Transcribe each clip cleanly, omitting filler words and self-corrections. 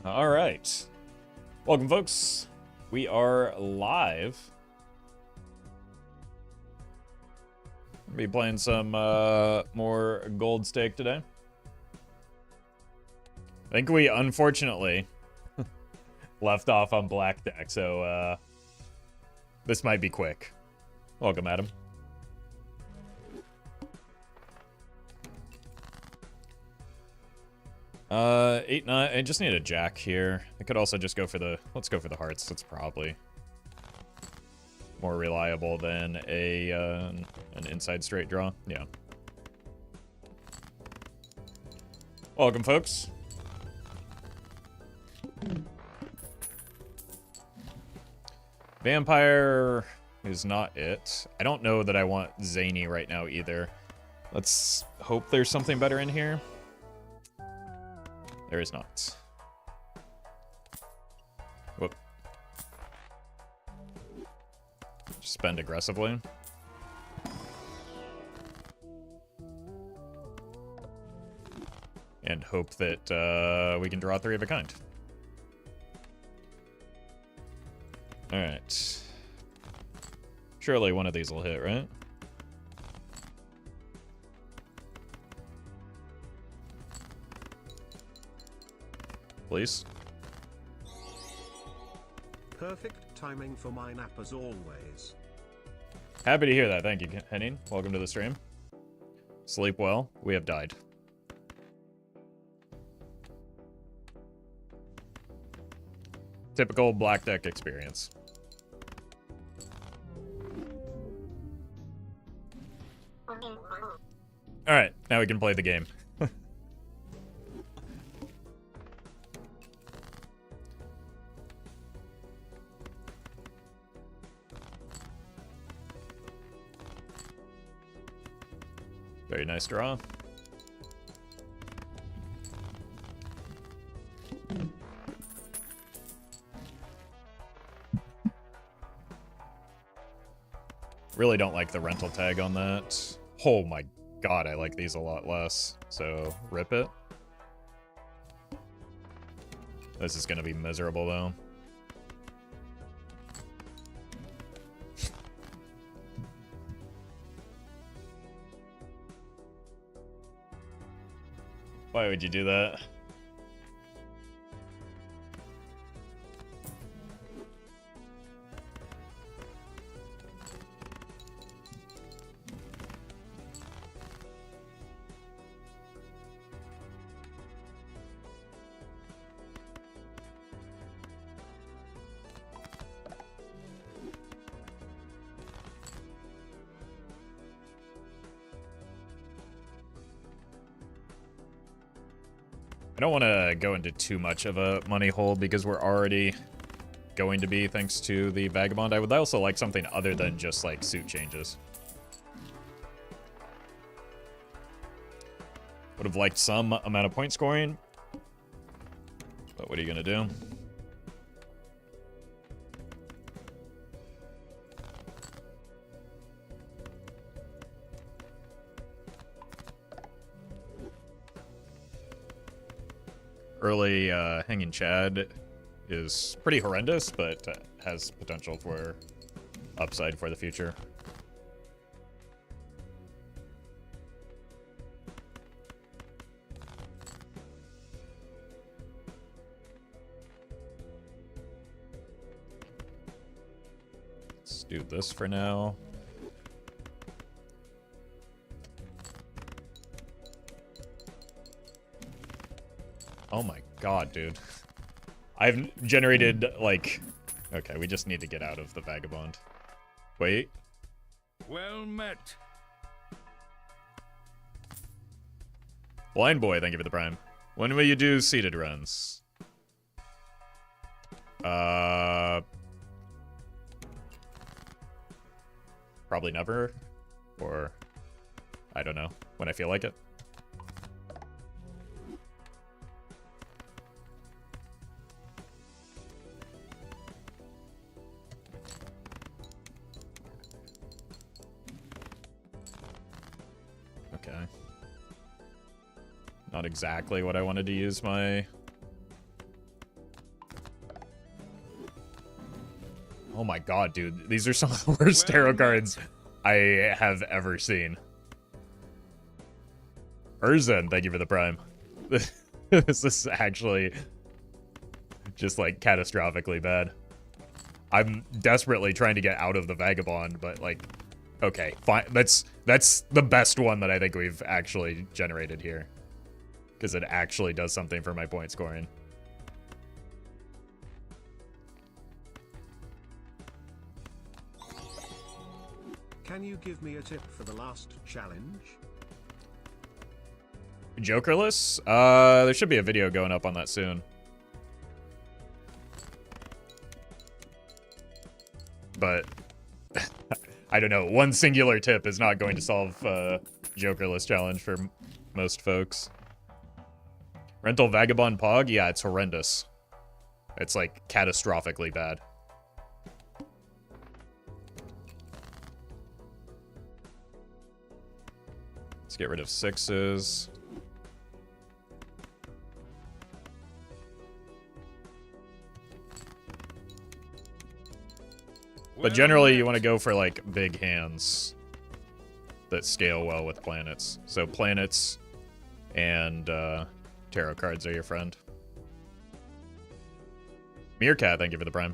All right. Welcome, folks. We are live. We'll be playing some more Gold Stake today. I think we, unfortunately, left off on Black Deck, so this might be quick. Welcome, Adam. Eight, nine. I just need a jack here. I could also just go for the. Let's go for the hearts. That's probably more reliable than a an inside straight draw. Yeah. Welcome, folks. Vampire is not it. I don't know that I want Zany right now either. Let's hope there's something better in here. There is not. Whoop. Just spend aggressively. And hope that we can draw three of a kind. Alright. Surely one of these will hit, right? Please. Perfect timing for my nap as always. Happy to hear that. Thank you, Henning. Welcome to the stream. Sleep well. We have died. Typical Black Deck experience. Alright, now we can play the game. Very nice draw. Really don't like the rental tag on that. Oh my god, I like these a lot less. So, rip it. This is gonna be miserable though. Why would you do that? I don't want to go into too much of a money hole because we're already going to be, thanks to the Vagabond. I would also like something other than just, like, suit changes. Would have liked some amount of point scoring. But what are you going to do? Early Hanging Chad is pretty horrendous, but has potential for upside for the future. Let's do this for now. Oh my god, dude. I've generated, like... Okay, we just need to get out of the Vagabond. Wait. Well met. Blind Boy, thank you for the prime. When will you do seated runs? Probably never. Or... I don't know. When I feel like it. Okay. Not exactly what I wanted to use my Oh my god, dude. These are some of the worst tarot cards I have ever seen. Urzen, thank you for the prime. This is actually just like catastrophically bad. I'm desperately trying to get out of the Vagabond, but like, okay, fine. That's the best one that I think we've actually generated here. Because it actually does something for my point scoring. Can you give me a tip for the last challenge? Jokerless? There should be a video going up on that soon. But I don't know. One singular tip is not going to solve Jokerless challenge for most folks. Rental Vagabond Pog? Yeah, it's horrendous. It's like catastrophically bad. Let's get rid of 6s. But generally, you want to go for, like, big hands that scale well with planets. So planets and tarot cards are your friend. Meerkat, thank you for the prime.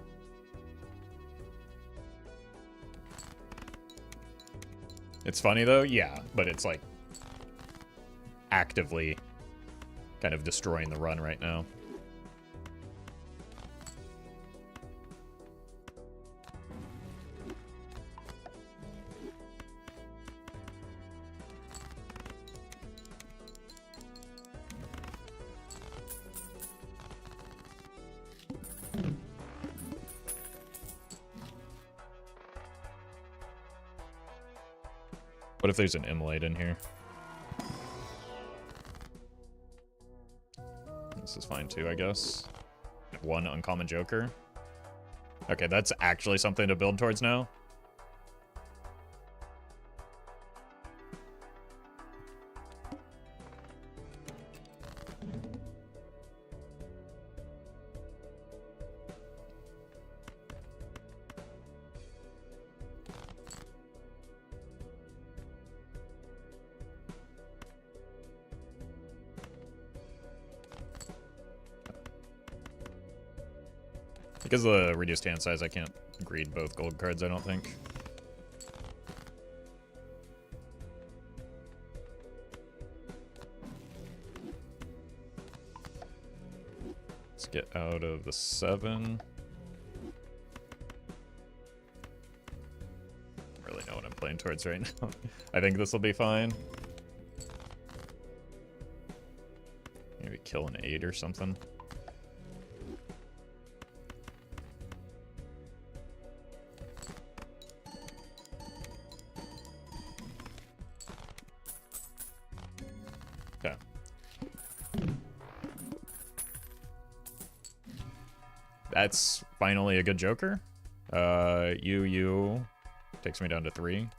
It's funny, though? Yeah, but it's, like, actively kind of destroying the run right now. What if there's an immolate in here? This is fine too, I guess. One uncommon joker. Okay, that's actually something to build towards now. Because of the reduced hand size, I can't greed both gold cards, I don't think. Let's get out of the 7. I really know what I'm playing towards right now. I think this will be fine. Maybe kill an 8 or something. That's finally a good joker. You takes me down to 3.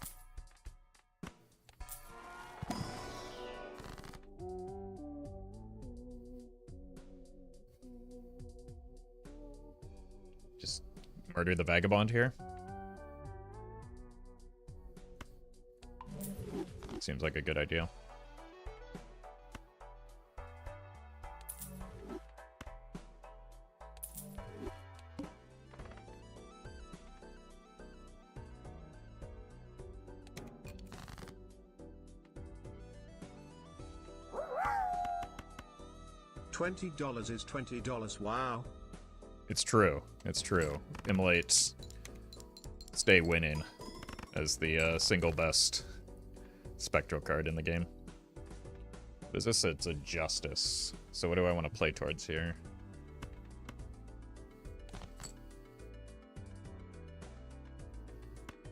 Just murder the vagabond here. Seems like a good idea. $20 is $20. Wow. It's true. It's true. Immolates stay winning as the single best spectral card in the game. What is this? It's a justice. So what do I want to play towards here?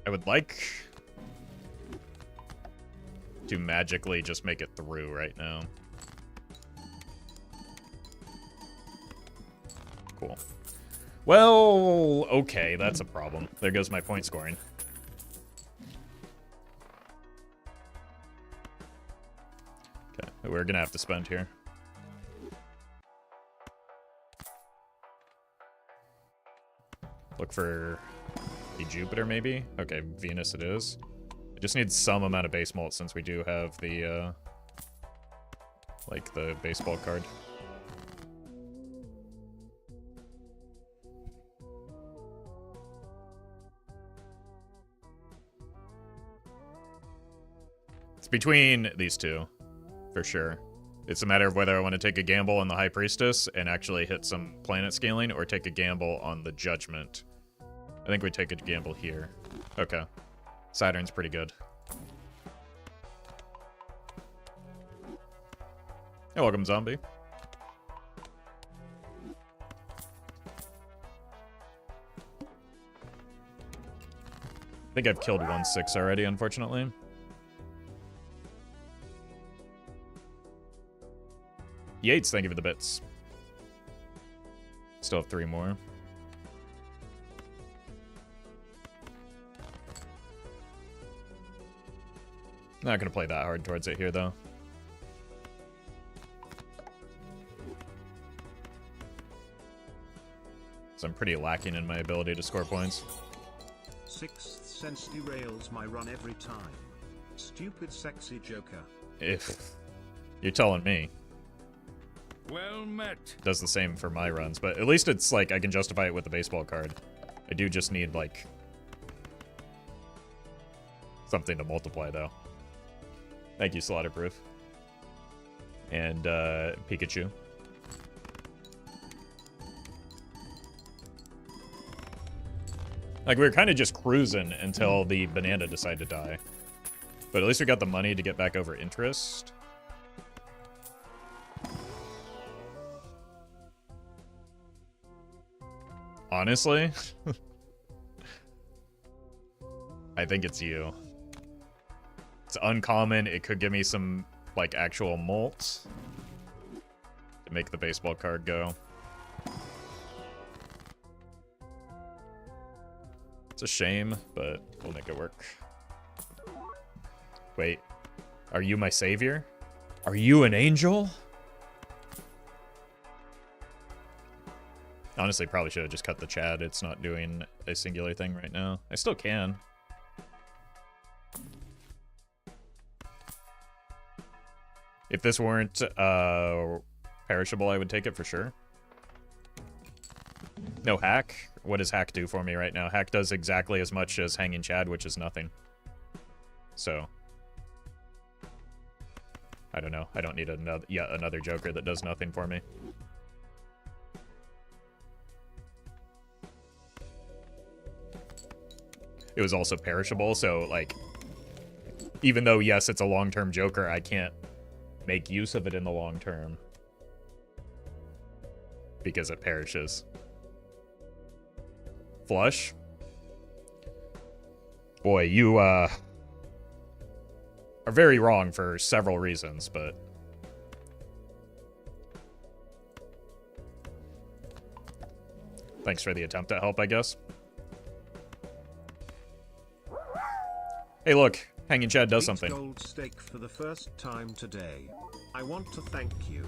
I would like to magically just make it through right now. Cool. Well, okay, that's a problem. There goes my point scoring. Okay, we're gonna have to spend here. look for a Jupiter, maybe? Okay, Venus it is. I just need some amount of base mult since we do have the, like, the baseball card. It's between these two, for sure. It's a matter of whether I want to take a gamble on the High Priestess and actually hit some planet scaling, or take a gamble on the Judgment. I think we take a gamble here. Okay. Saturn's pretty good. Hey, welcome, zombie. I think I've killed 1/6 already, unfortunately. Yates, thank you for the bits. Still have 3 more. Not gonna play that hard towards it here, though. So I'm pretty lacking in my ability to score points. Sixth Sense derails my run every time. Stupid sexy Joker. If you're telling me. Well met. Does the same for my runs, but at least it's like I can justify it with the baseball card. I do just need like something to multiply though. Thank you, Slaughterproof. And Pikachu. Like we were kind of just cruising until the banana decided to die. But at least we got the money to get back over interest. Honestly, I think it's you. It's uncommon. It could give me some, like, actual mult to make the baseball card go. It's a shame, but we'll make it work. Wait, are you my savior? Are you an angel? Honestly, probably should have just cut the Chad. It's not doing a singular thing right now. I still can. If this weren't perishable, I would take it for sure. No hack? What does hack do for me right now? Hack does exactly as much as Hanging Chad, which is nothing. So, I don't know. I don't need yet another Joker that does nothing for me. It was also perishable, so, like, even though, yes, it's a long-term Joker, I can't make use of it in the long term. Because it perishes. Flush? Boy, you, are very wrong for several reasons, but... Thanks for the attempt at help, I guess. Hey, look. Hanging Chad does something. Gold steak for the first time today. I want to thank you.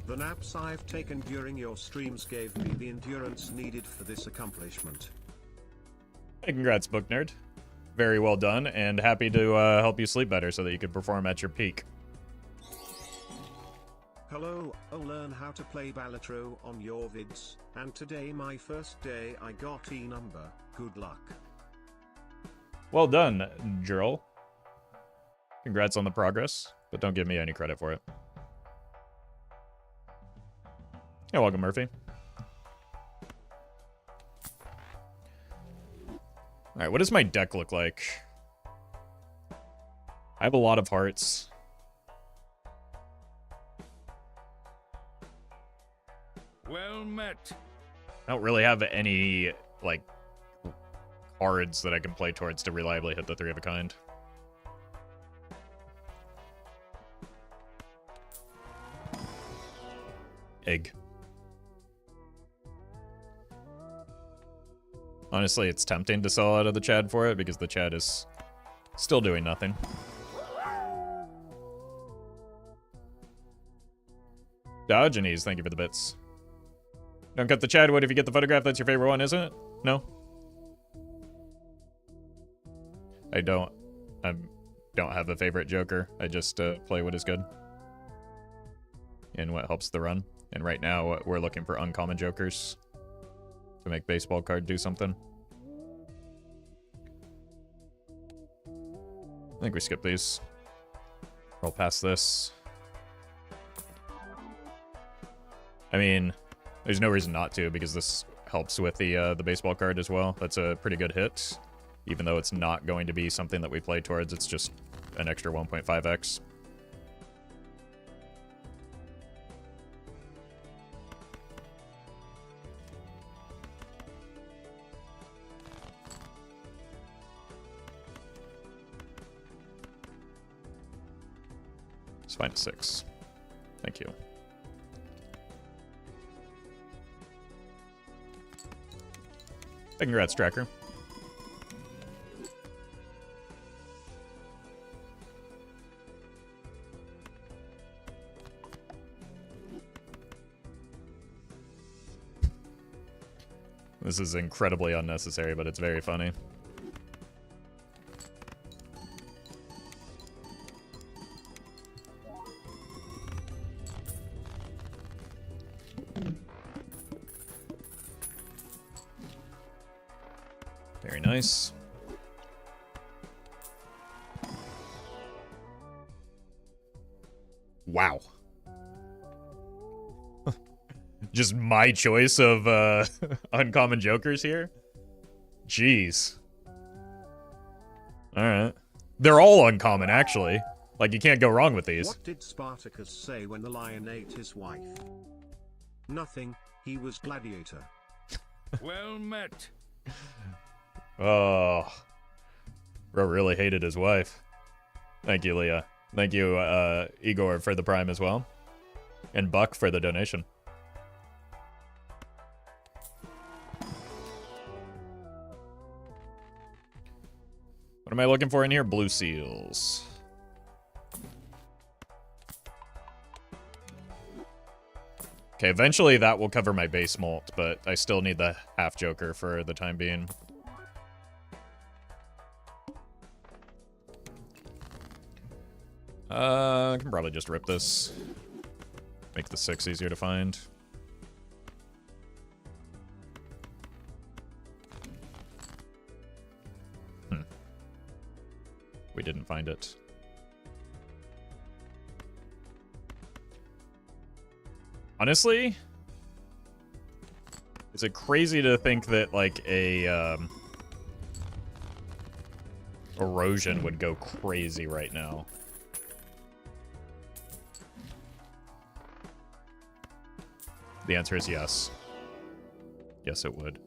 The naps I've taken during your streams gave me the endurance needed for this accomplishment. Hey, congrats, Book Nerd. Very well done, and happy to help you sleep better so that you can perform at your peak. Hello, I'll learn how to play Balatro on your vids, and today my first day I got E number. Good luck. Well done, Jurl. Congrats on the progress, but don't give me any credit for it. Yeah, welcome, Murphy. Alright, what does my deck look like? I have a lot of hearts. Well met. I don't really have any, like, cards that I can play towards to reliably hit the 3 of a kind. Egg. Honestly, it's tempting to sell out of the Chad for it because the Chad is still doing nothing. Diogenes, thank you for the bits. Don't cut the Chad. What if you get the photograph? That's your favorite one, isn't it? No? I don't have a favorite Joker. I just play what is good and what helps the run. And right now, we're looking for uncommon Jokers to make baseball card do something. I think we skip these. Roll past this. I mean, there's no reason not to, because this helps with the baseball card as well. That's a pretty good hit. Even though it's not going to be something that we play towards, it's just an extra 1.5x. Let's find a 6. Thank you. Congrats, Tracker. This is incredibly unnecessary, but it's very funny. Very nice. Wow. Just my choice of uncommon Jokers here? Jeez. Alright. They're all uncommon, actually. Like, you can't go wrong with these. What did Spartacus say when the lion ate his wife? Nothing, he was gladiator. Well met. Oh. Bro really hated his wife. Thank you, Leah. Thank you, Igor, for the prime as well. And Buck for the donation. What am I looking for in here? Blue seals. Okay, eventually that will cover my base molt, but I still need the half Joker for the time being. I can probably just rip this. Make the 6 easier to find. We didn't find it. Honestly, is it crazy to think that like a erosion would go crazy right now? The answer is yes. Yes, it would.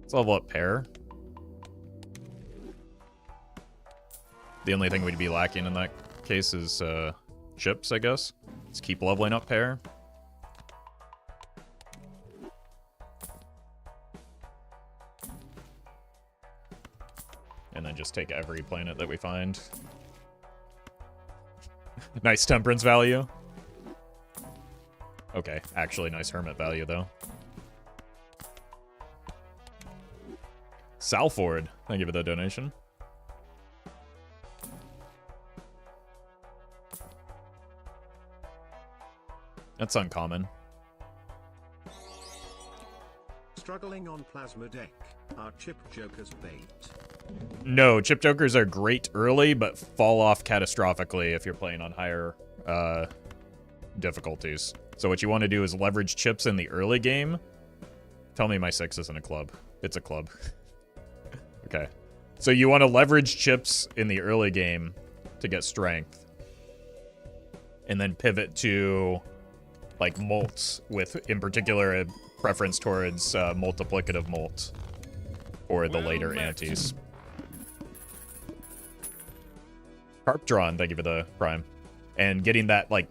Let's level up pair. The only thing we'd be lacking in that case is chips, I guess. Let's keep leveling up pair. And then just take every planet that we find. Nice temperance value. Okay, actually nice hermit value, though. Salford, thank you for the donation. That's uncommon. Struggling on plasma deck. Are chip jokers bait? No, chip jokers are great early, but fall off catastrophically if you're playing on higher difficulties. So what you want to do is leverage chips in the early game. Tell me my 6 isn't a club. It's a club. Okay. So you want to leverage chips in the early game to get strength. And then pivot to like molts with, in particular, a preference towards multiplicative molt or the later antes. Carptron, thank you for the prime. And getting that, like,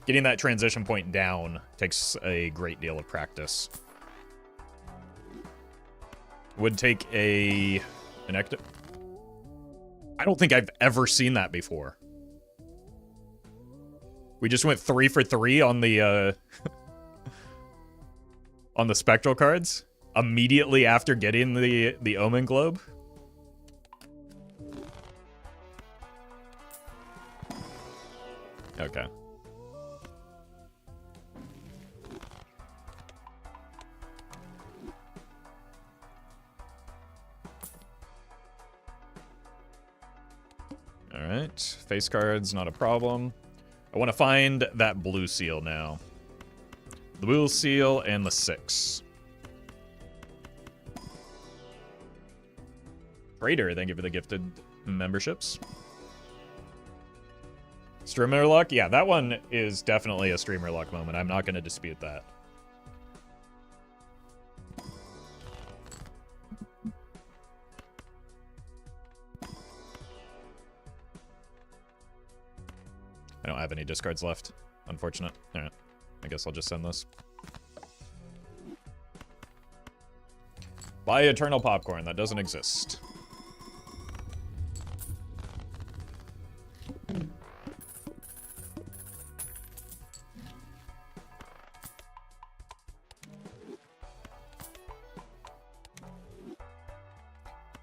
getting that transition point down takes a great deal of practice. Would take an active... I don't think I've ever seen that before. We just went 3 for 3 on the on the spectral cards. immediately after getting the Omen Globe. Okay. Alright, face cards, not a problem. I want to find that blue seal now. The blue seal and the 6. Trader, thank you for the gifted memberships. Streamer luck? Yeah, that one is definitely a streamer luck moment. I'm not going to dispute that. I don't have any discards left. Unfortunate. Alright. I guess I'll just send this. Buy Eternal Popcorn. That doesn't exist.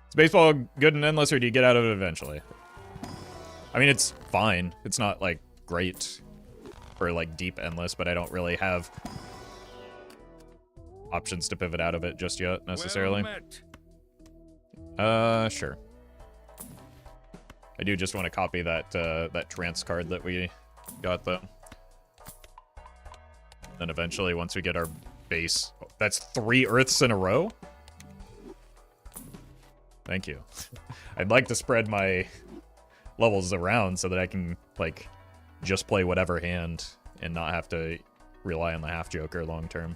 Is baseball good and endless, or do you get out of it eventually? I mean, it's fine. It's not, like, great for, like, deep endless, but I don't really have options to pivot out of it just yet, necessarily. Sure. I do just want to copy that, that trance card that we got, though. Then eventually, once we get our base... That's 3 Earths in a row? Thank you. I'd like to spread my levels around so that I can, like, just play whatever hand and not have to rely on the half joker long term.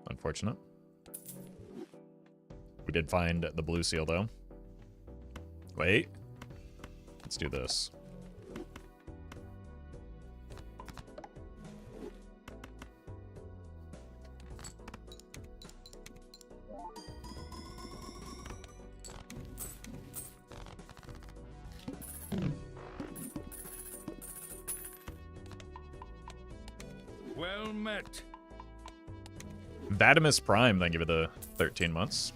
Unfortunate. We did find the blue seal, though. Wait. Let's do this. Well met. Vadimus Prime, thank you for the 13 months.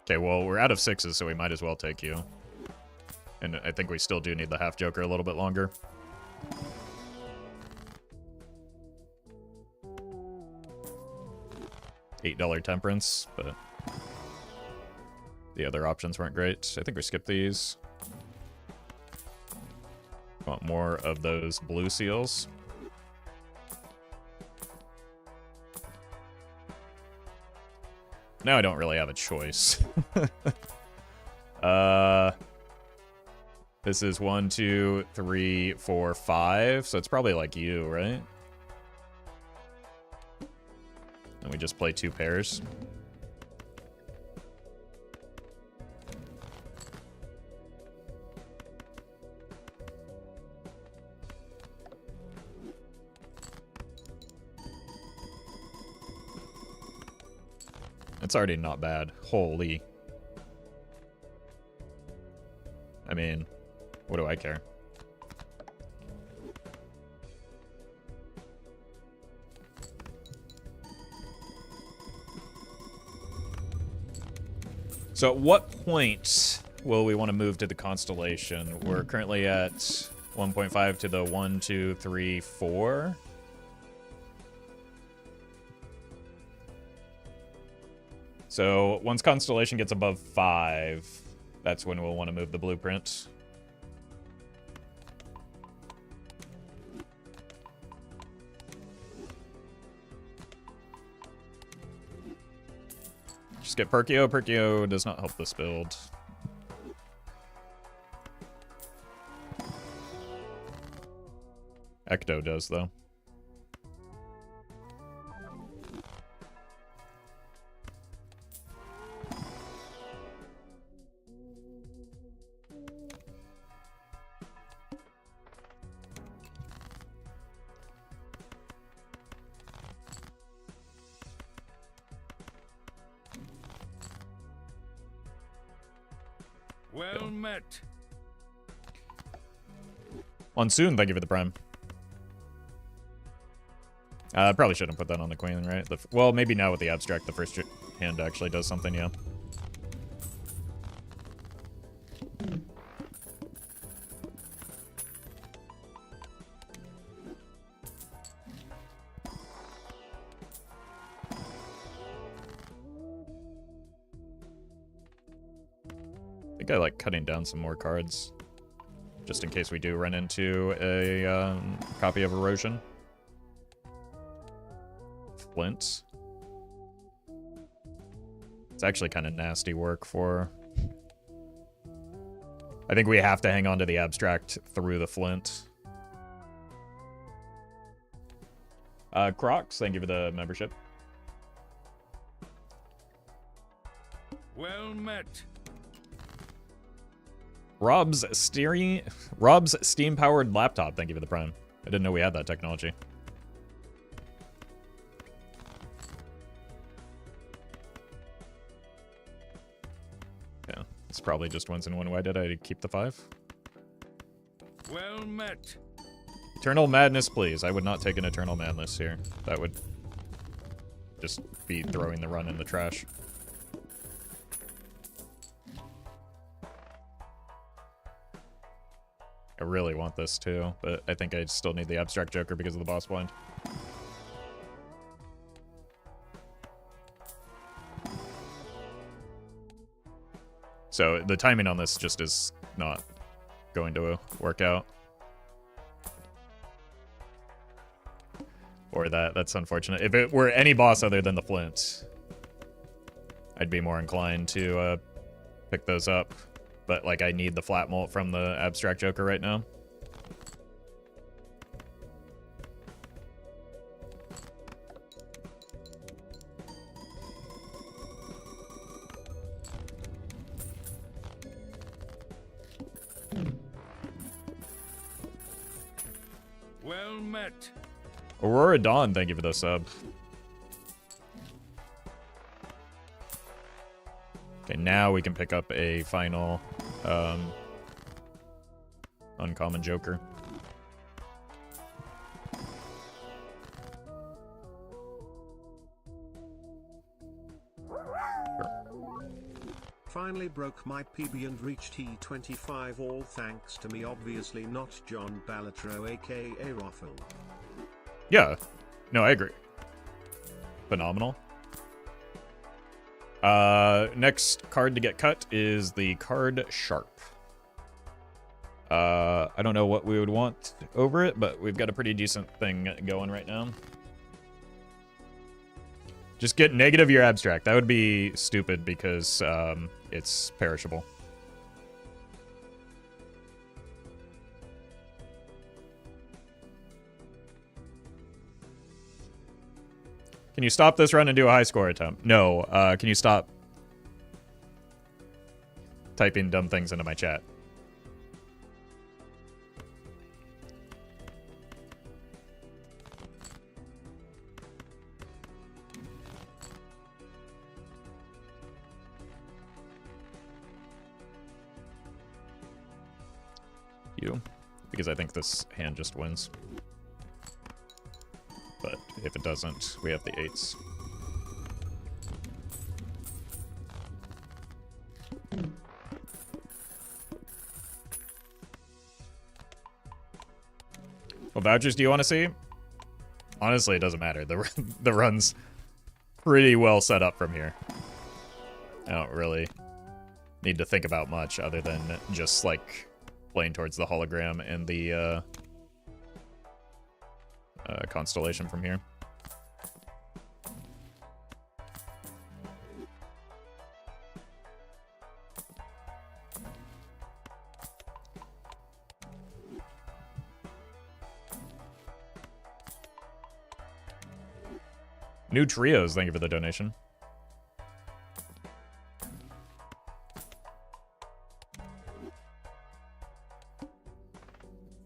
Okay, well, we're out of 6s, so we might as well take you. And I think we still do need the half joker a little bit longer. $8 temperance, but the other options weren't great. I think we skipped these. Want more of those blue seals. Now I don't really have a choice. This is 1, 2, 3, 4, 5. So it's probably like you, right? And we just play 2 pairs. It's already not bad. Holy. I mean, what do I care? So at what point will we want to move to the constellation? We're currently at 1.5 to the 1, 2, 3, 4. So once Constellation gets above 5, that's when we'll want to move the blueprint. Just get Perkio. Perkio does not help this build. Ecto does, though. Well met. Monsoon, thank you for the prime. Probably shouldn't put that on the queen, right? Well, maybe now with the abstract, the first hand actually does something, yeah. I think I like cutting down some more cards, just in case we do run into a copy of Erosion. Flint. It's actually kind of nasty work for... I think we have to hang on to the abstract through the Flint. Crocs, thank you for the membership. Well met. Rob's steam-powered laptop, thank you for the prime. I didn't know we had that technology. Yeah, it's probably just once in one. Why did I keep the 5? Well met. Eternal Madness, please. I would not take an Eternal Madness here. That would just be throwing the run in the trash. I really want this too, but I think I still need the Abstract Joker because of the boss blind. So the timing on this just is not going to work out. Or that's unfortunate. If it were any boss other than the Flint, I'd be more inclined to pick those up. But, like, I need the flat molt from the Abstract Joker right now. Well met. Aurora Dawn, thank you for the sub. Okay, now we can pick up a final uncommon Joker. Finally broke my PB and reached T25, all thanks to me, obviously not John Balatro aka Roffle. Yeah, no, I agree. Phenomenal. Next card to get cut is the card Sharp. I don't know what we would want over it, but we've got a pretty decent thing going right now. Just get negative your abstract. That would be stupid because it's perishable. Can you stop this run and do a high score attempt? No. Can you stop typing dumb things into my chat? You. Because I think this hand just wins. But if it doesn't, we have the 8s. What vouchers do you want to see? Honestly, it doesn't matter. The run's pretty well set up from here. I don't really need to think about much other than just, like, playing towards the hologram and the constellation from here. New trios, thank you for the donation.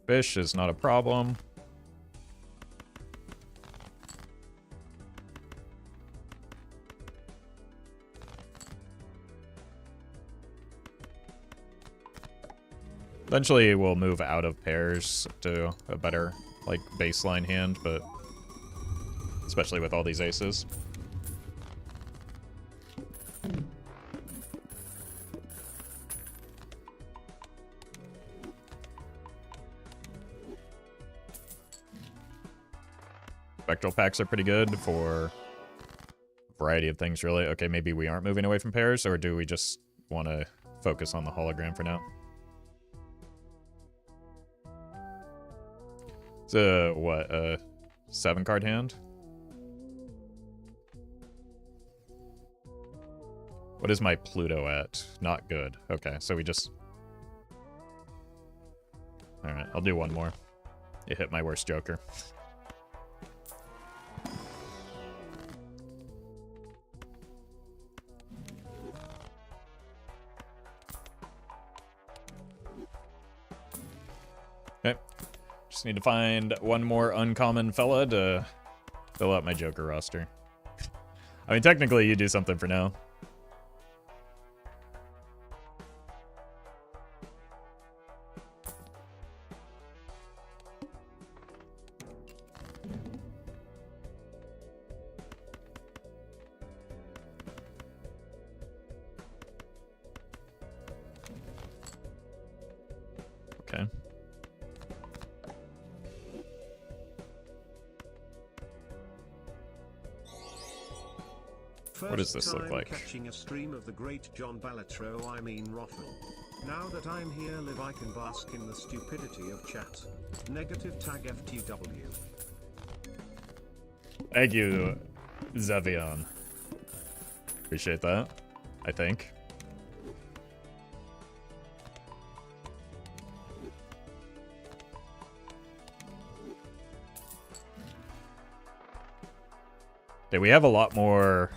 Fish is not a problem. Eventually we'll move out of pairs to a better, like, baseline hand, but especially with all these aces. Spectral packs are pretty good for a variety of things, really. Okay, maybe we aren't moving away from pairs, or do we just want to focus on the hologram for now? It's a, what, a 7-card hand? What is my Pluto at? Not good. Okay, so we just... Alright, I'll do one more. It hit my worst joker. Okay. Just need to find one more uncommon fella to fill out my joker roster. I mean, technically, you do something for now. Okay. What does this look like? Catching a stream of the great John Balatro, I mean Roffle. Now that I'm here live I can bask in the stupidity of chat. Negative tag FTW. Thank you, Zevion. Appreciate that, I think. Okay, we have a lot more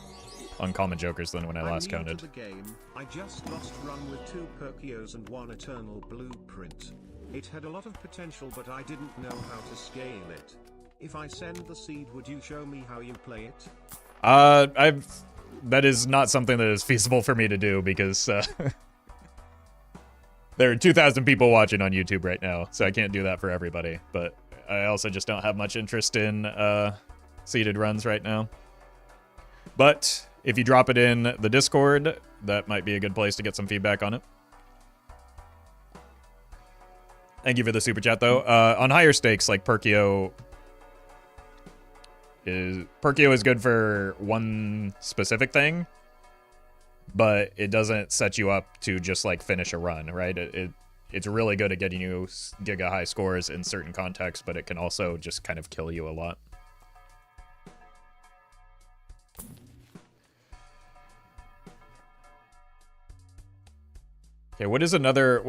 uncommon jokers than when I last counted. To the game. I just lost run with 2 Perkios and 1 Eternal Blueprint. It had a lot of potential but I didn't know how to scale it. If I send the seed, would you show me how you play it? That is not something that is feasible for me to do because there are 2,000 people watching on YouTube right now, so I can't do that for everybody. But I also just don't have much interest in seeded runs right now. But if you drop it in the Discord, that might be a good place to get some feedback on it. Thank you for the super chat, though. On higher stakes, like Perkio is good for one specific thing, but it doesn't set you up to just like finish a run, right? It's really good at getting you giga high scores in certain contexts, but it can also just kind of kill you a lot. Okay, what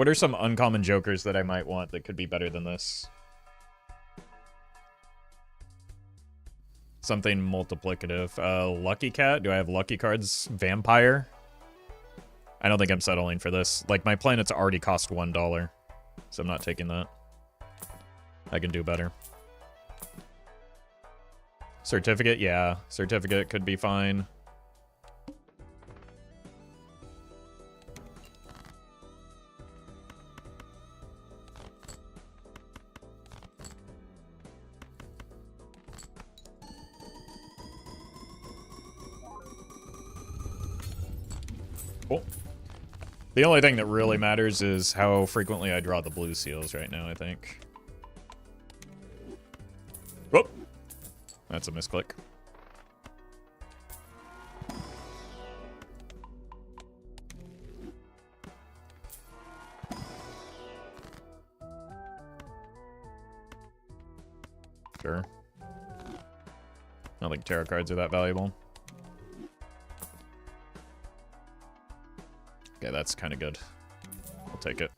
are some uncommon jokers that I might want that could be better than this? Something multiplicative. Lucky Cat? Do I have lucky cards? Vampire? I don't think I'm settling for this. Like, my planets already cost $1, so I'm not taking that. I can do better. Certificate? Yeah, certificate could be fine. Cool. The only thing that really matters is how frequently I draw the blue seals right now, I think. Whoop! That's a misclick. Sure. I don't think tarot cards are that valuable. Okay, that's kind of good. I'll take it.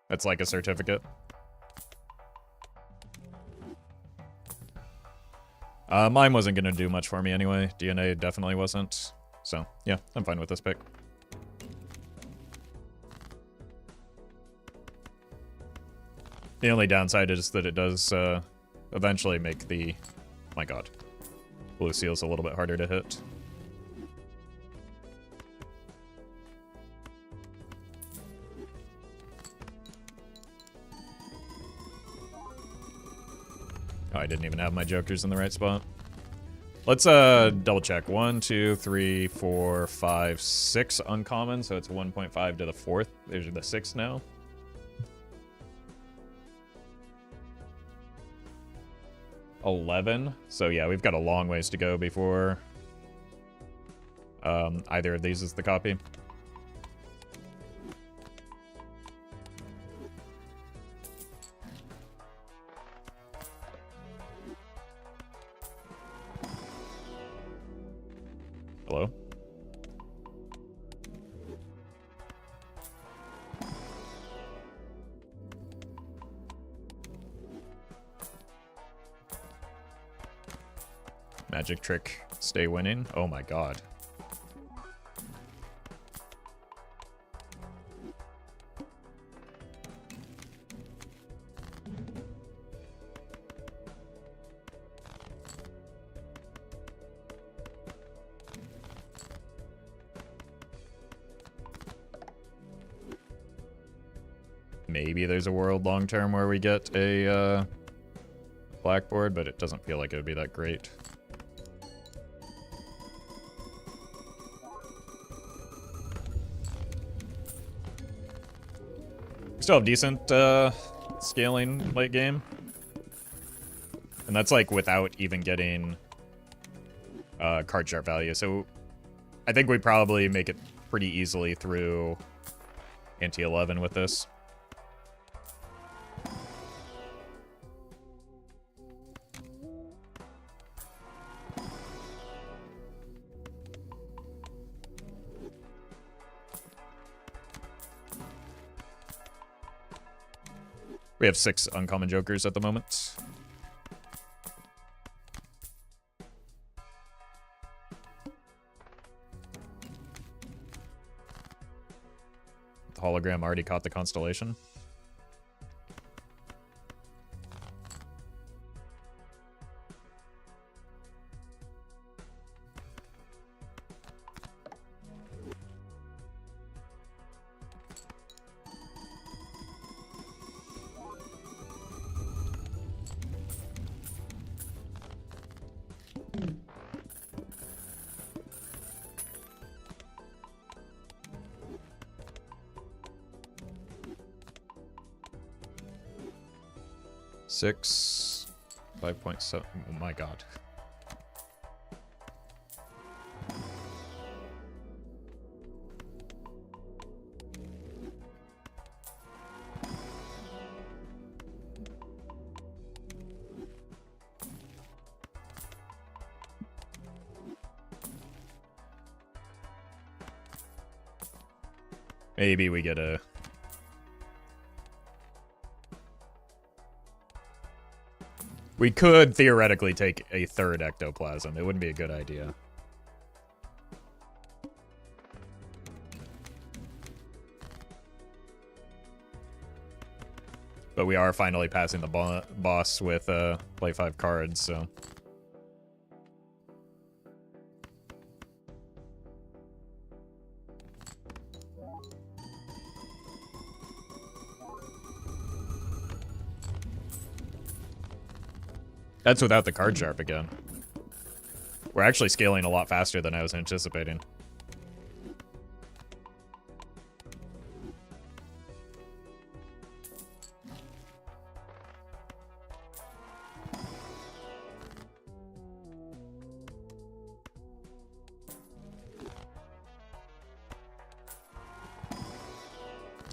That's like a certificate. Mine wasn't going to do much for me anyway. DNA definitely wasn't. So, yeah, I'm fine with this pick. The only downside is that it does eventually make the... My god. Blue seals a little bit harder to hit. Oh, I didn't even have my jokers in the right spot. Let's double check. 1, 2, 3, 4, 5, 6 uncommon, so it's 1.5 to the 4th. There's the 6 now. $11. So yeah, we've got a long ways to go before either of these is the copy. Hello? Magic trick, stay winning. Oh my god. Maybe there's a world long term where we get a blackboard, but it doesn't feel like it would be that great. We still have decent scaling late game. And that's like without even getting card sharp value. So I think we probably make it pretty easily through Ante 11 with this. We have 6 uncommon jokers at the moment. The hologram already caught the constellation. Six, 5.7. Oh my god. Maybe we get a... We could theoretically take a third ectoplasm. It wouldn't be a good idea. But we are finally passing the boss with play 5 cards, so... That's without the card sharp again. We're actually scaling a lot faster than I was anticipating.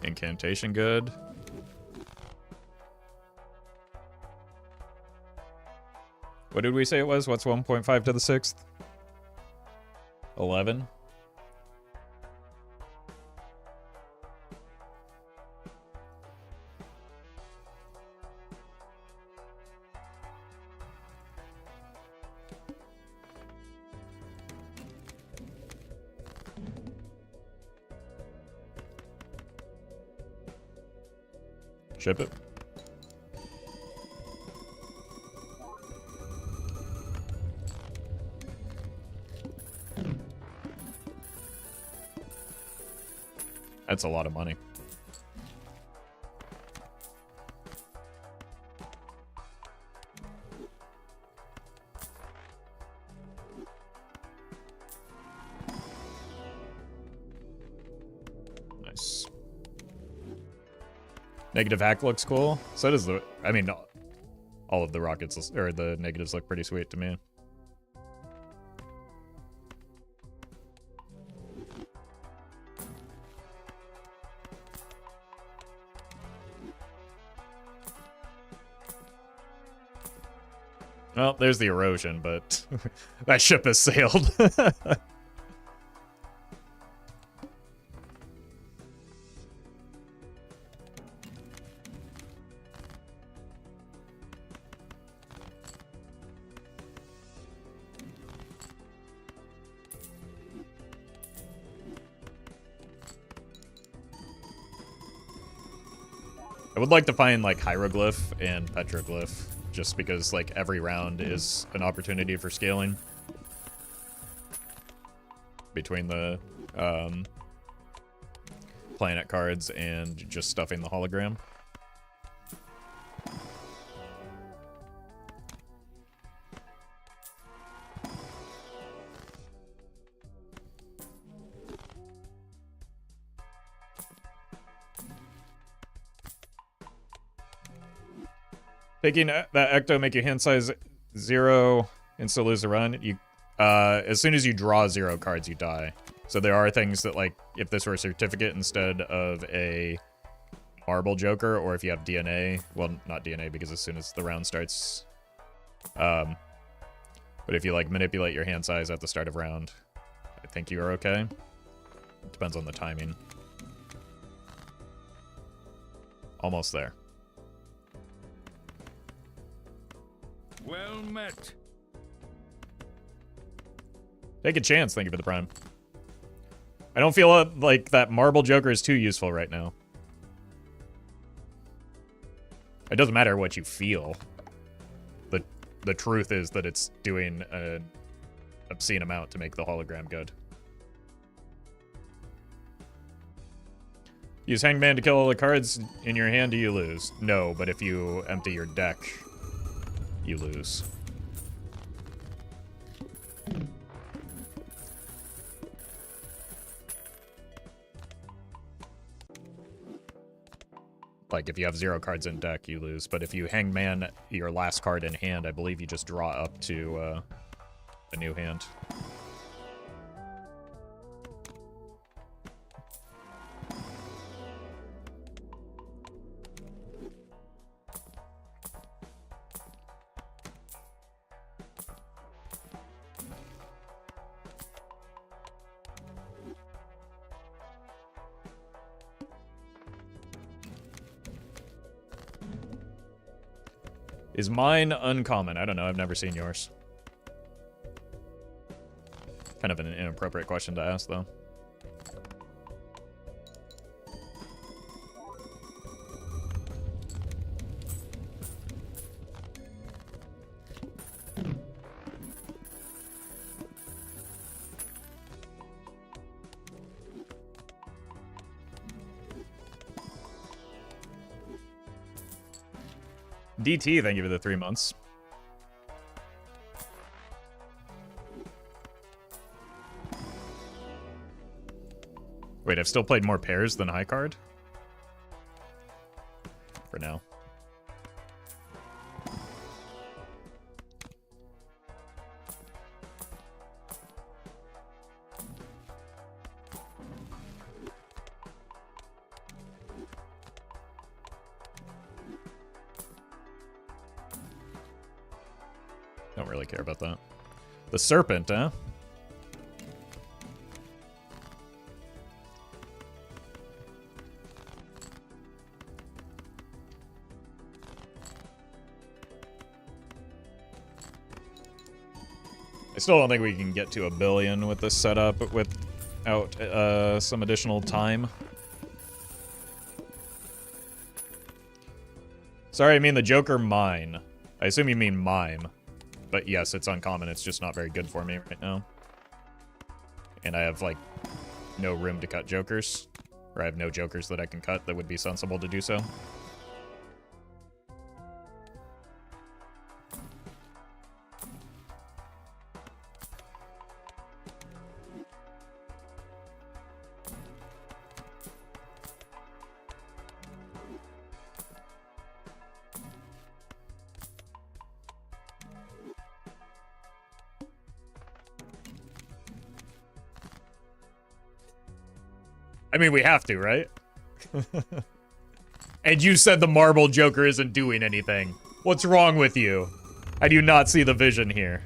Incantation good. What did we say it was? What's 1.5 to the 6th? 11? Ship it. That's a lot of money. Negative hack looks cool. So does the... I mean, all of the rockets, or the negatives look pretty sweet to me. Well, there's the erosion, but that ship has sailed. I would like to find, like, hieroglyph and petroglyph, just because, like, every round is an opportunity for scaling between the planet cards and just stuffing the hologram. Taking that ecto make your hand size 0 and still lose a run. You, as soon as you draw 0 cards, you die. So there are things that, like, if this were a certificate instead of a marble joker, or if you have DNA, well, not DNA because as soon as the round starts, but if you, like, manipulate your hand size at the start of round, I think you are okay. It depends on the timing. Almost there. Well met. Take a chance, thank you for the prime. I don't feel like that marble joker is too useful right now. It doesn't matter what you feel. The truth is that it's doing an obscene amount to make the hologram good. Use Hangman to kill all the cards in your hand, do you lose? No, but if you empty your deck, you lose. Like, if you have 0 cards in deck, you lose. But if you Hangman your last card in hand, I believe you just draw up to a new hand. Is mine uncommon? I don't know. I've never seen yours. Kind of an inappropriate question to ask, though. DT, thank you for the 3 months. Wait, I've still played more pairs than high card? For now. Don't really care about that. The serpent, huh? I still don't think we can get to 1 billion with this setup without some additional time. Sorry, I mean the Joker mine. I assume you mean mime. But yes, it's uncommon. It's just not very good for me right now. And I have, like, no room to cut jokers. Or I have no jokers that I can cut that would be sensible to do so. I mean, we have to, right? And you said the Marble Joker isn't doing anything. What's wrong with you? I do not see the vision here.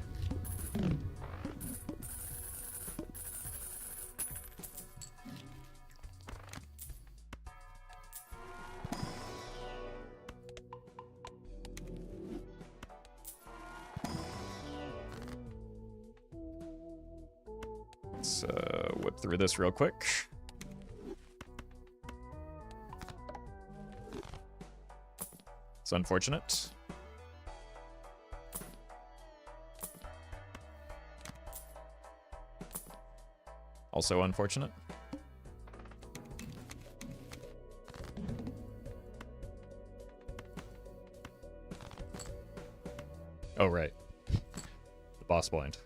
Let's whip through this real quick. It's unfortunate. Also unfortunate. Oh, right. The boss blind.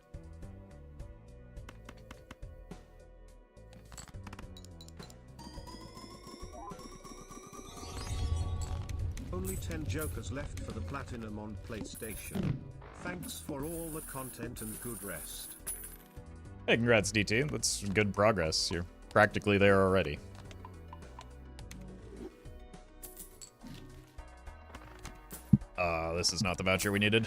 Only 10 jokers left for the platinum on PlayStation. Thanks for all the content and good rest. Hey, congrats, DT. That's good progress. You're practically there already. This is not the voucher we needed.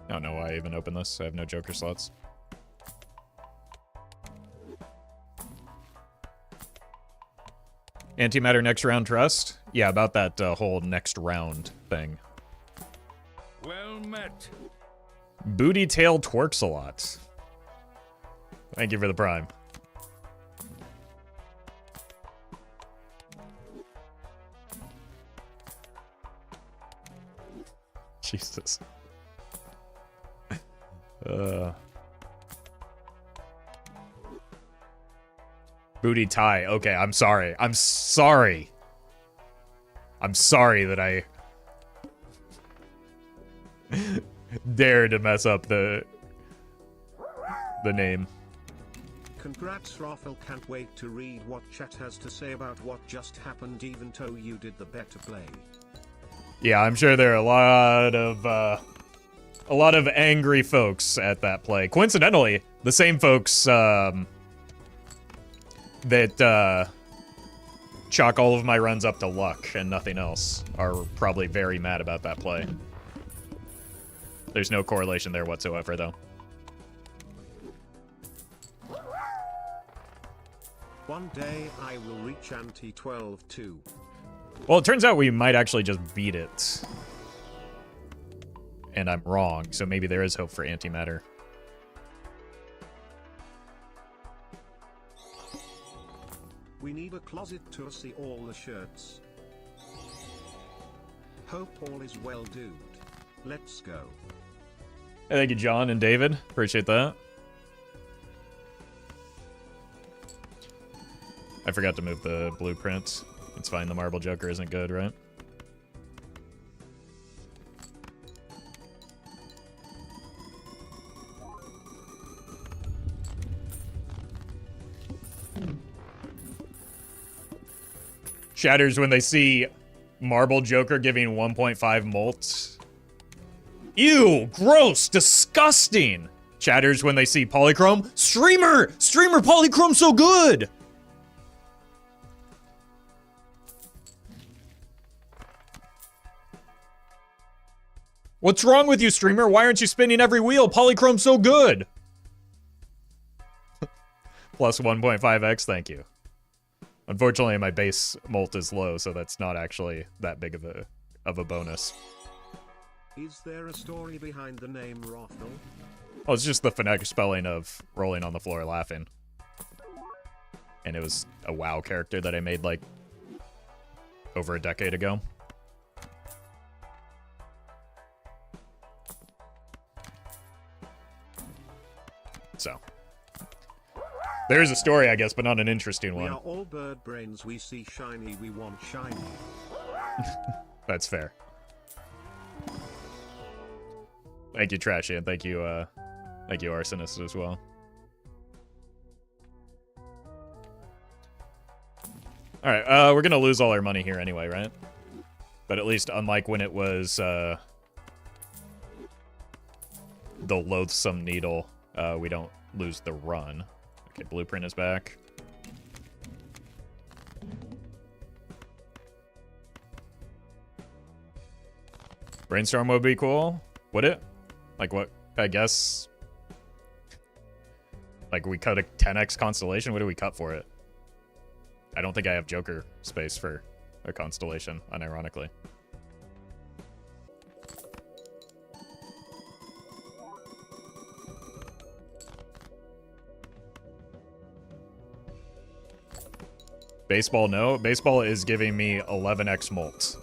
I don't know why I even opened this. I have no Joker slots. Antimatter next round trust? Yeah, about that whole next round thing. Well met. Booty tail twerks a lot. Thank you for the prime. Jesus. Booty tie. Okay, I'm sorry. I'm sorry. I'm sorry that I dared to mess up the name. Congrats, Roffle. Can't wait to read what chat has to say about what just happened, even though you did the better play. Yeah, I'm sure there are a lot of angry folks at that play. Coincidentally, the same folks that chalk all of my runs up to luck and nothing else are probably very mad about that play. There's no correlation there whatsoever, though. One day I will reach anti-12 too. Well, it turns out we might actually just beat it. And I'm wrong, so maybe there is hope for antimatter. We need a closet to see all the shirts. Hope all is well, dude. Let's go. Hey, thank you, John and David. Appreciate that. I forgot to move the blueprint. It's fine, the Marble Joker isn't good, right? Shatters when they see Marble Joker giving 1.5 molt. Ew, gross, disgusting. Chatters when they see Polychrome. Streamer Polychrome so good. What's wrong with you, streamer? Why aren't you spinning every wheel? Polychrome so good. Plus 1.5x, thank you. Unfortunately, my base molt is low, so that's not actually that big of a bonus. Is there a story behind the name Roffle? Oh, it's just the phonetic spelling of rolling on the floor laughing. And it was a WoW character that I made, like, over a decade ago. So. There is a story, I guess, but not an interesting one. We are all bird brains. We see shiny, we want shiny. That's fair. Thank you, Trashy, and thank you, Arsonist, as well. Alright, we're gonna lose all our money here anyway, right? But at least unlike when it was the loathsome needle, we don't lose the run. Okay, blueprint is back. Brainstorm would be cool. Would it? Like what? I guess. Like we cut a 10x constellation. What do we cut for it? I don't think I have Joker space for a constellation, unironically. Baseball, no. Baseball is giving me 11x molts.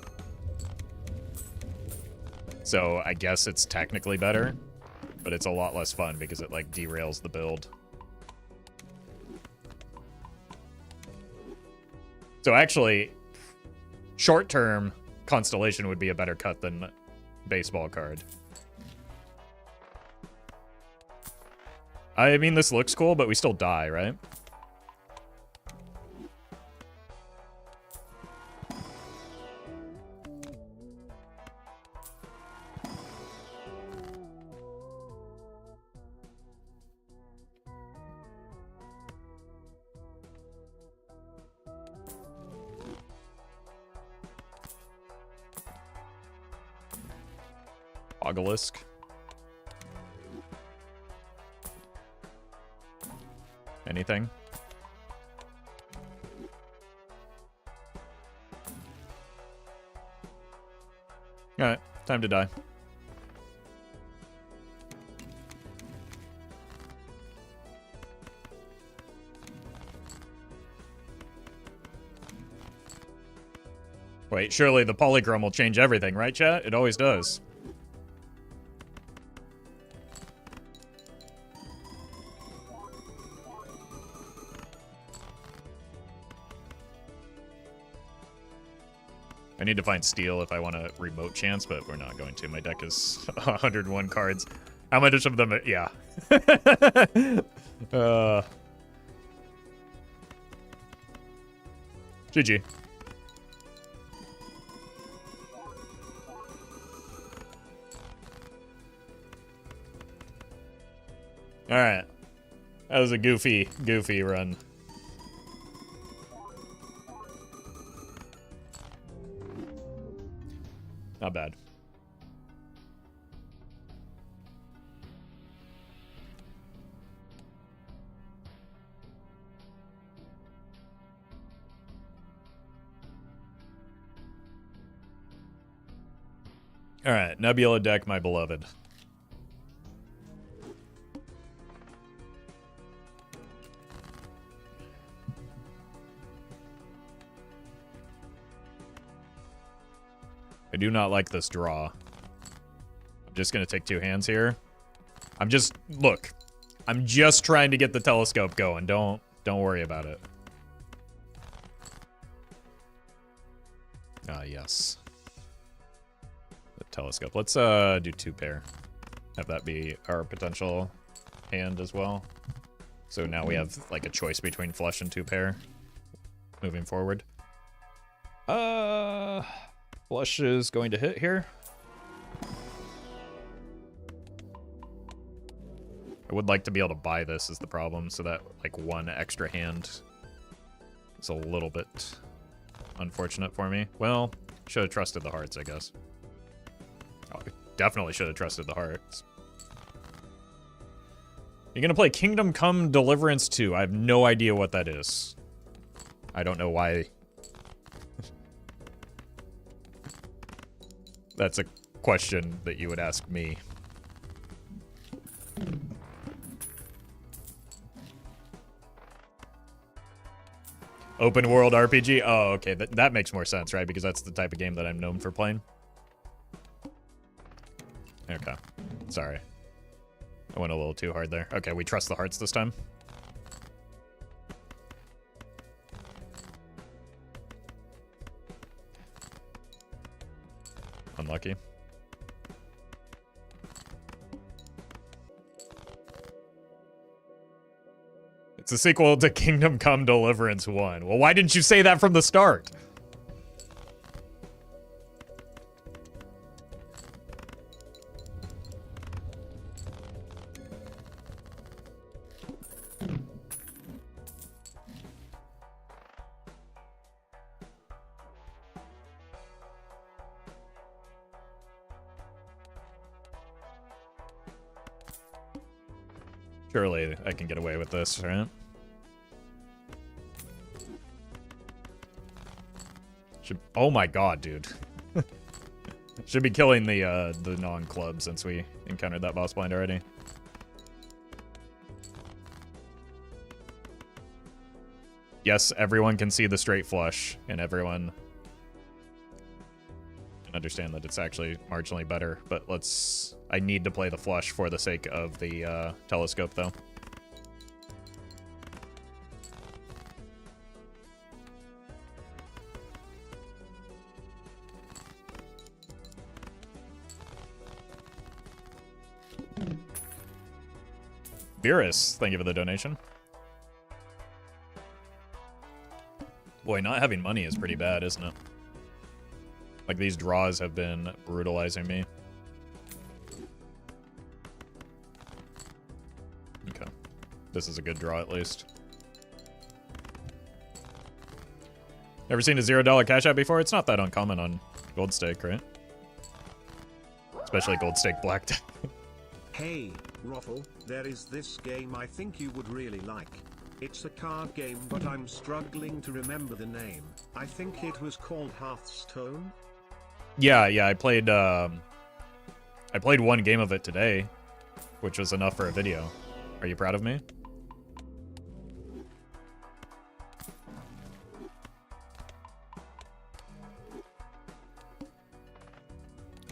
So I guess it's technically better, but it's a lot less fun because it like derails the build. So actually, short-term Constellation would be a better cut than Baseball card. I mean, this looks cool, but we still die, right? Obelisk. Anything? Alright, time to die. Wait, surely the polychrome will change everything, right, chat? It always does. I need to find steel if I want a remote chance, but we're not going to. My deck is 101 cards. How much of them? Yeah. GG. All right. That was a goofy run. Not bad. All right, Nebula deck, my beloved. I do not like this draw. I'm just gonna take two hands here. Look, I'm just trying to get the telescope going. Don't worry about it. Ah, yes. The telescope. Let's do two pair. Have that be our potential hand as well. So now we have like a choice between flush and two pair moving forward. Flush is going to hit here. I would like to be able to buy this is the problem, so that like one extra hand is a little bit unfortunate for me. Well, should have trusted the hearts, I guess. Oh, definitely should have trusted the hearts. You're gonna play Kingdom Come Deliverance 2. I have no idea what that is. I don't know why. That's a question that you would ask me. Open world RPG? Oh, okay. That makes more sense, right? Because that's the type of game that I'm known for playing. Okay. Sorry. I went a little too hard there. Okay, we trust the hearts this time. Unlucky. It's a sequel to Kingdom Come Deliverance 1. Well, why didn't you say that from the start? Surely I can get away with this, right? Oh my god, dude. Should be killing the non-club since we encountered that boss blind already. Yes, everyone can see the straight flush, and everyone can understand that it's actually marginally better, but I need to play the flush for the sake of the telescope, though. Beerus, thank you for the donation. Boy, not having money is pretty bad, isn't it? Like, these draws have been brutalizing me. Okay. This is a good draw, at least. Never seen a $0 cash out before? It's not that uncommon on Gold Stake, right? Especially Gold Stake Black. Hey, Roffle, there is this game I think you would really like. It's a card game, but I'm struggling to remember the name. I think it was called Hearthstone? Yeah, I played one game of it today, which was enough for a video. Are you proud of me?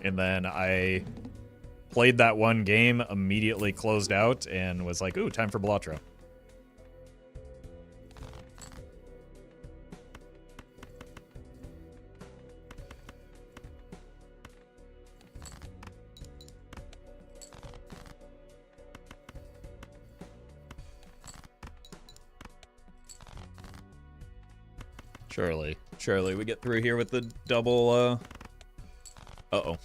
And then I played that one game, immediately closed out, and was like, ooh, time for Belatra. Surely we get through here with the double, uh-oh.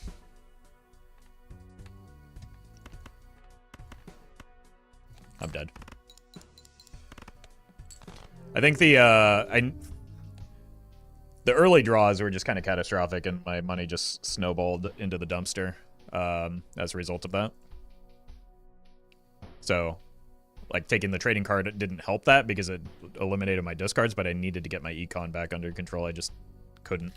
I'm dead. I think the early draws were just kind of catastrophic, and my money just snowballed into the dumpster as a result of that. So, like, taking the trading card didn't help that because it eliminated my discards, but I needed to get my econ back under control. I just couldn't.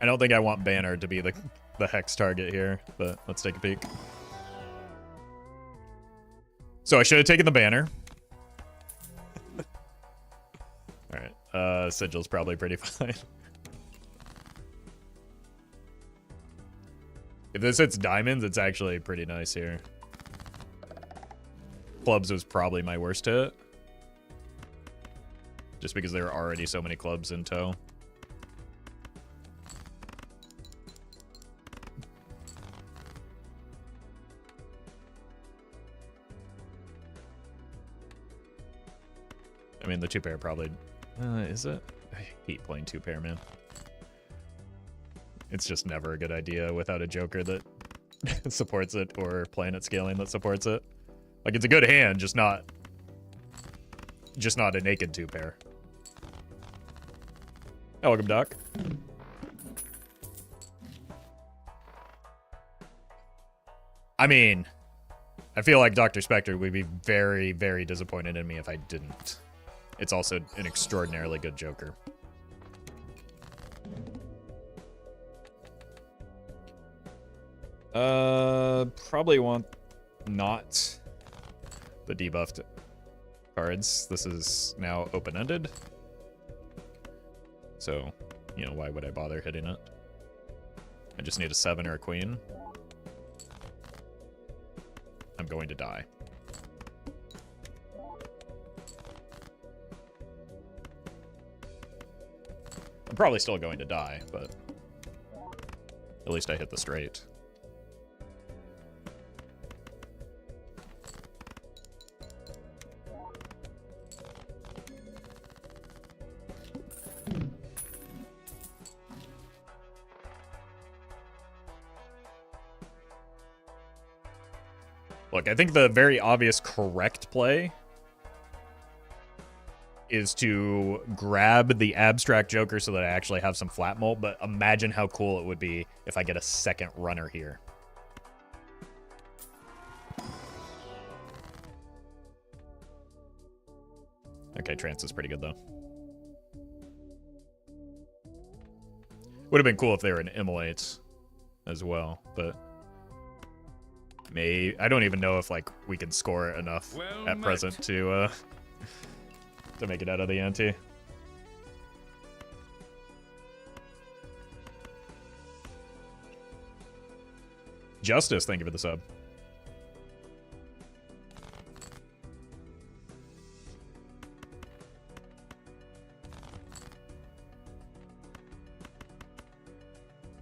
I don't think I want Banner to be the hex target here, but let's take a peek. So I should have taken the Banner. Alright, Sigil's probably pretty fine. If this hits diamonds, it's actually pretty nice here. Clubs was probably my worst hit. Just because there are already so many clubs in tow. I mean, the two pair probably... is it? I hate playing two pair, man. It's just never a good idea without a Joker that supports it or planet scaling that supports it. Like, it's a good hand, just not a naked two pair. Oh, welcome, Doc. I mean, I feel like Dr. Spectre would be very, very disappointed in me if I didn't. It's also an extraordinarily good Joker. Probably want not the debuffed cards. This is now open-ended. So, you know, why would I bother hitting it? I just need a 7 or a queen. I'm going to die. I'm probably still going to die, but at least I hit the straight. Look, I think the very obvious correct play is to grab the abstract joker so that I actually have some flat molt, but imagine how cool it would be if I get a second runner here. Okay, trance is pretty good though. Would have been cool if they were an immolate as well, but I don't even know if like we can score enough at present to make it out of the ante. Justice, thank you for the sub.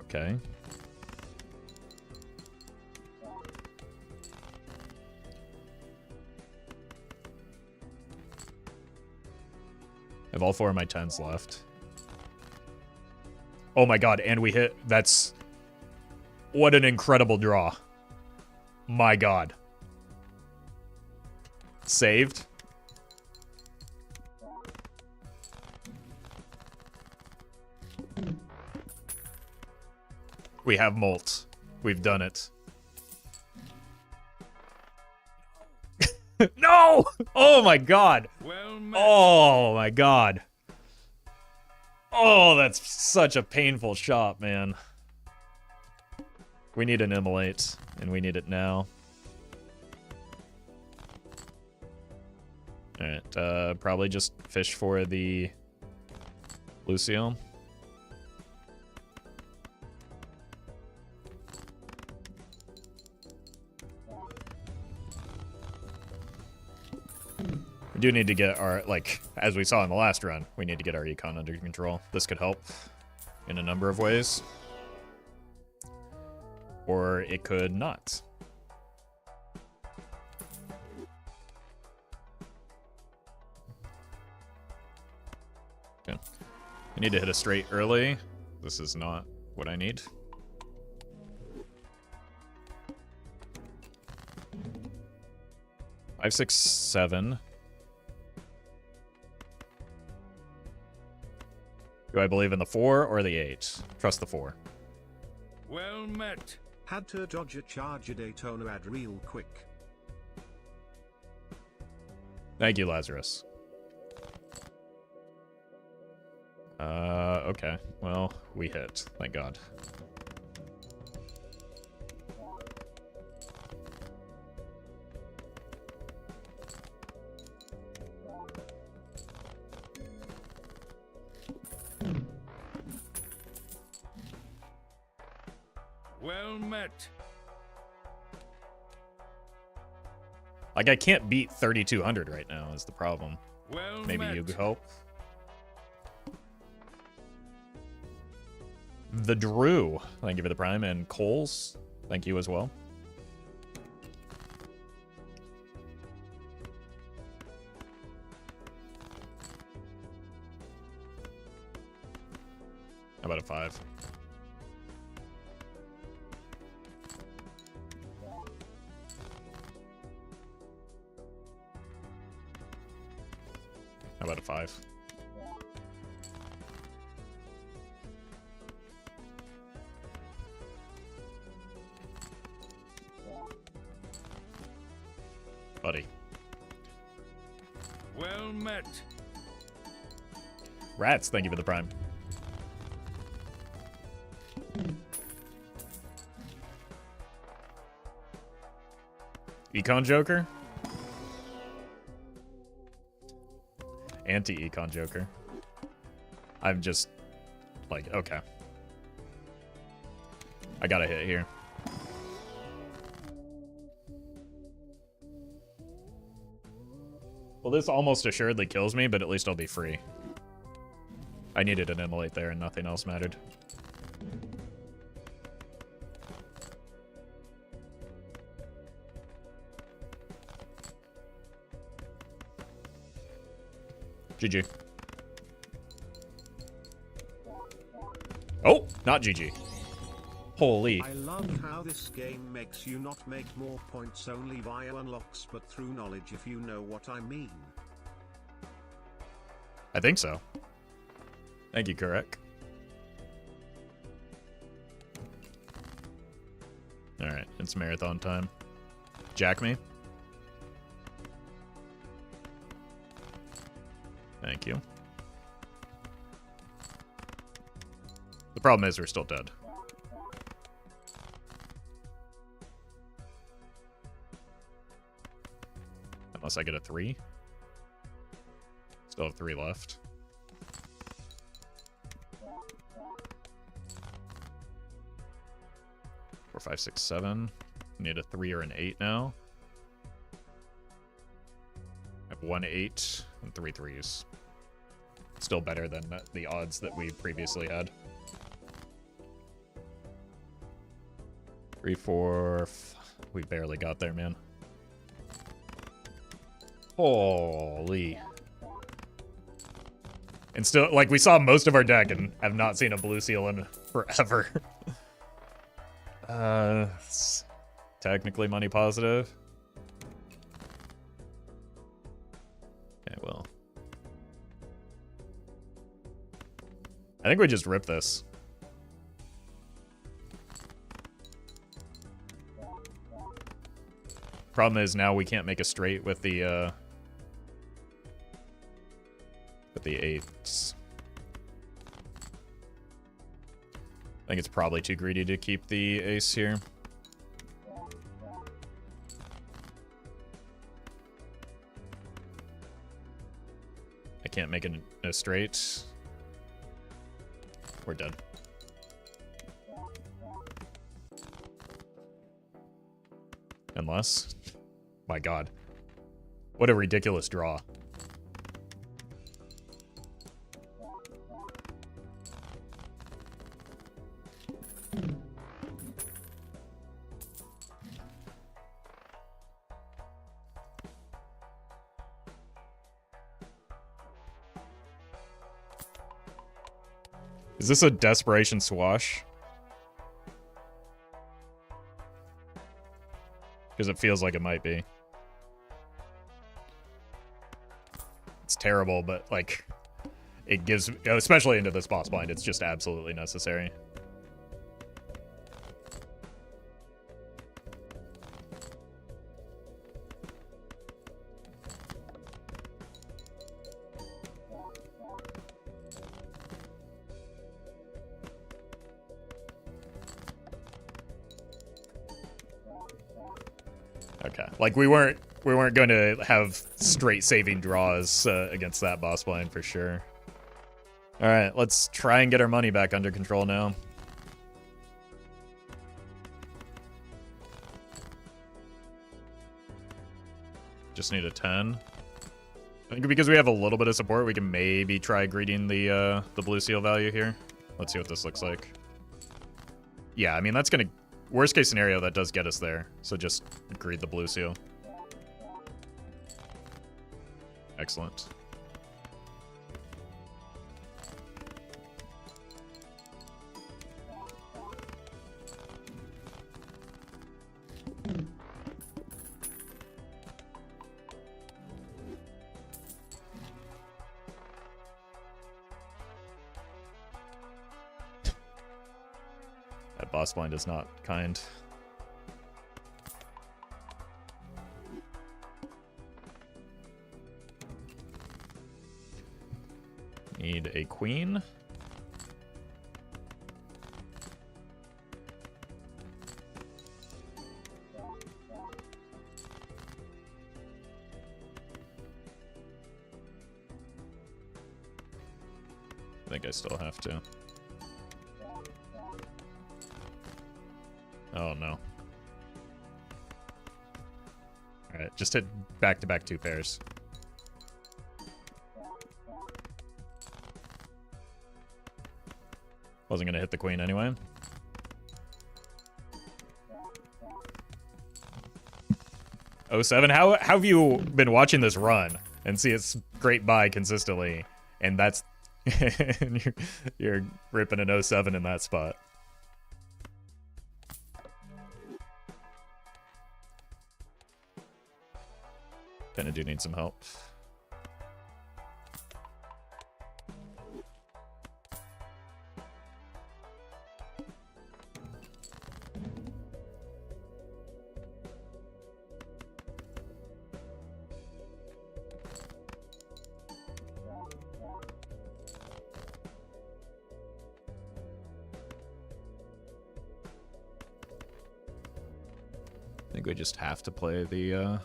Okay. I have all 4 of my 10s left. Oh my god, and we hit. That's... What an incredible draw. My god. Saved. We have molt. We've done it. No! Oh my god. Oh my god. Oh, that's such a painful shot, man. We need an immolate, and we need it now. Alright, probably just fish for the Lucio. We do need to get our, like, as we saw in the last run, we need to get our econ under control. This could help in a number of ways. Or it could not. Okay. I need to hit a straight early. This is not what I need. Five, 6, 7. Do I believe in the 4 or the 8? Trust the 4. Well met. Had to dodge a charge a Daytona ad real quick. Thank you, Lazarus. Okay. Well, we hit. Thank God. Well met. Like, I can't beat 3,200 right now is the problem. Well Maybe met. you could help. The Drew, thank you for the prime, and Coles, thank you as well. How about a 5? How about a 5? Buddy. Well met. Rats, thank you for the prime. Econ Joker? Anti-Econ Joker. I'm just, like, okay. I gotta hit here. Well, this almost assuredly kills me, but at least I'll be free. I needed an immolate there and nothing else mattered. GG. Oh, not GG. Holy. I love how this game makes you not make more points only via unlocks but through knowledge, if you know what I mean. I think so. Thank you, Kurek. Alright, it's marathon time. Jack me. Thank you. The problem is we're still dead. Unless I get a 3. Still have 3 left. 4, 5, 6, 7. Need a 3 or an 8 now. I have 1 8 and 3 3s. Still better than the odds that we previously had. 3, 4. We barely got there, man. Holy. And still, like, we saw most of our deck and have not seen a blue seal in forever. It's technically money positive. Okay, well. I think we just rip this. Problem is now we can't make a straight with the 8s. I think it's probably too greedy to keep the ace here. I can't make a straight. We're dead. Unless... My god. What a ridiculous draw. Is this a desperation swash? Because it feels like it might be. It's terrible, but like, it gives, especially into this boss blind, it's just absolutely necessary. Okay, like we weren't going to have straight saving draws against that boss blind for sure. All right, let's try and get our money back under control now. Just need a 10. I think because we have a little bit of support, we can maybe try greeting the blue seal value here. Let's see what this looks like. Yeah, I mean, that's gonna... Worst case scenario, that does get us there. So just greed the blue seal. Excellent. That boss blind is not kind. Need a queen. I think I still have to. Oh no. Alright, just hit back-to-back 2 pairs. Wasn't gonna hit the queen anyway. Oh, 07. How have you been watching this run and see its great buy consistently, and that's... and you're ripping an 07 in that spot. Kinda do need some help. I think we just have to play the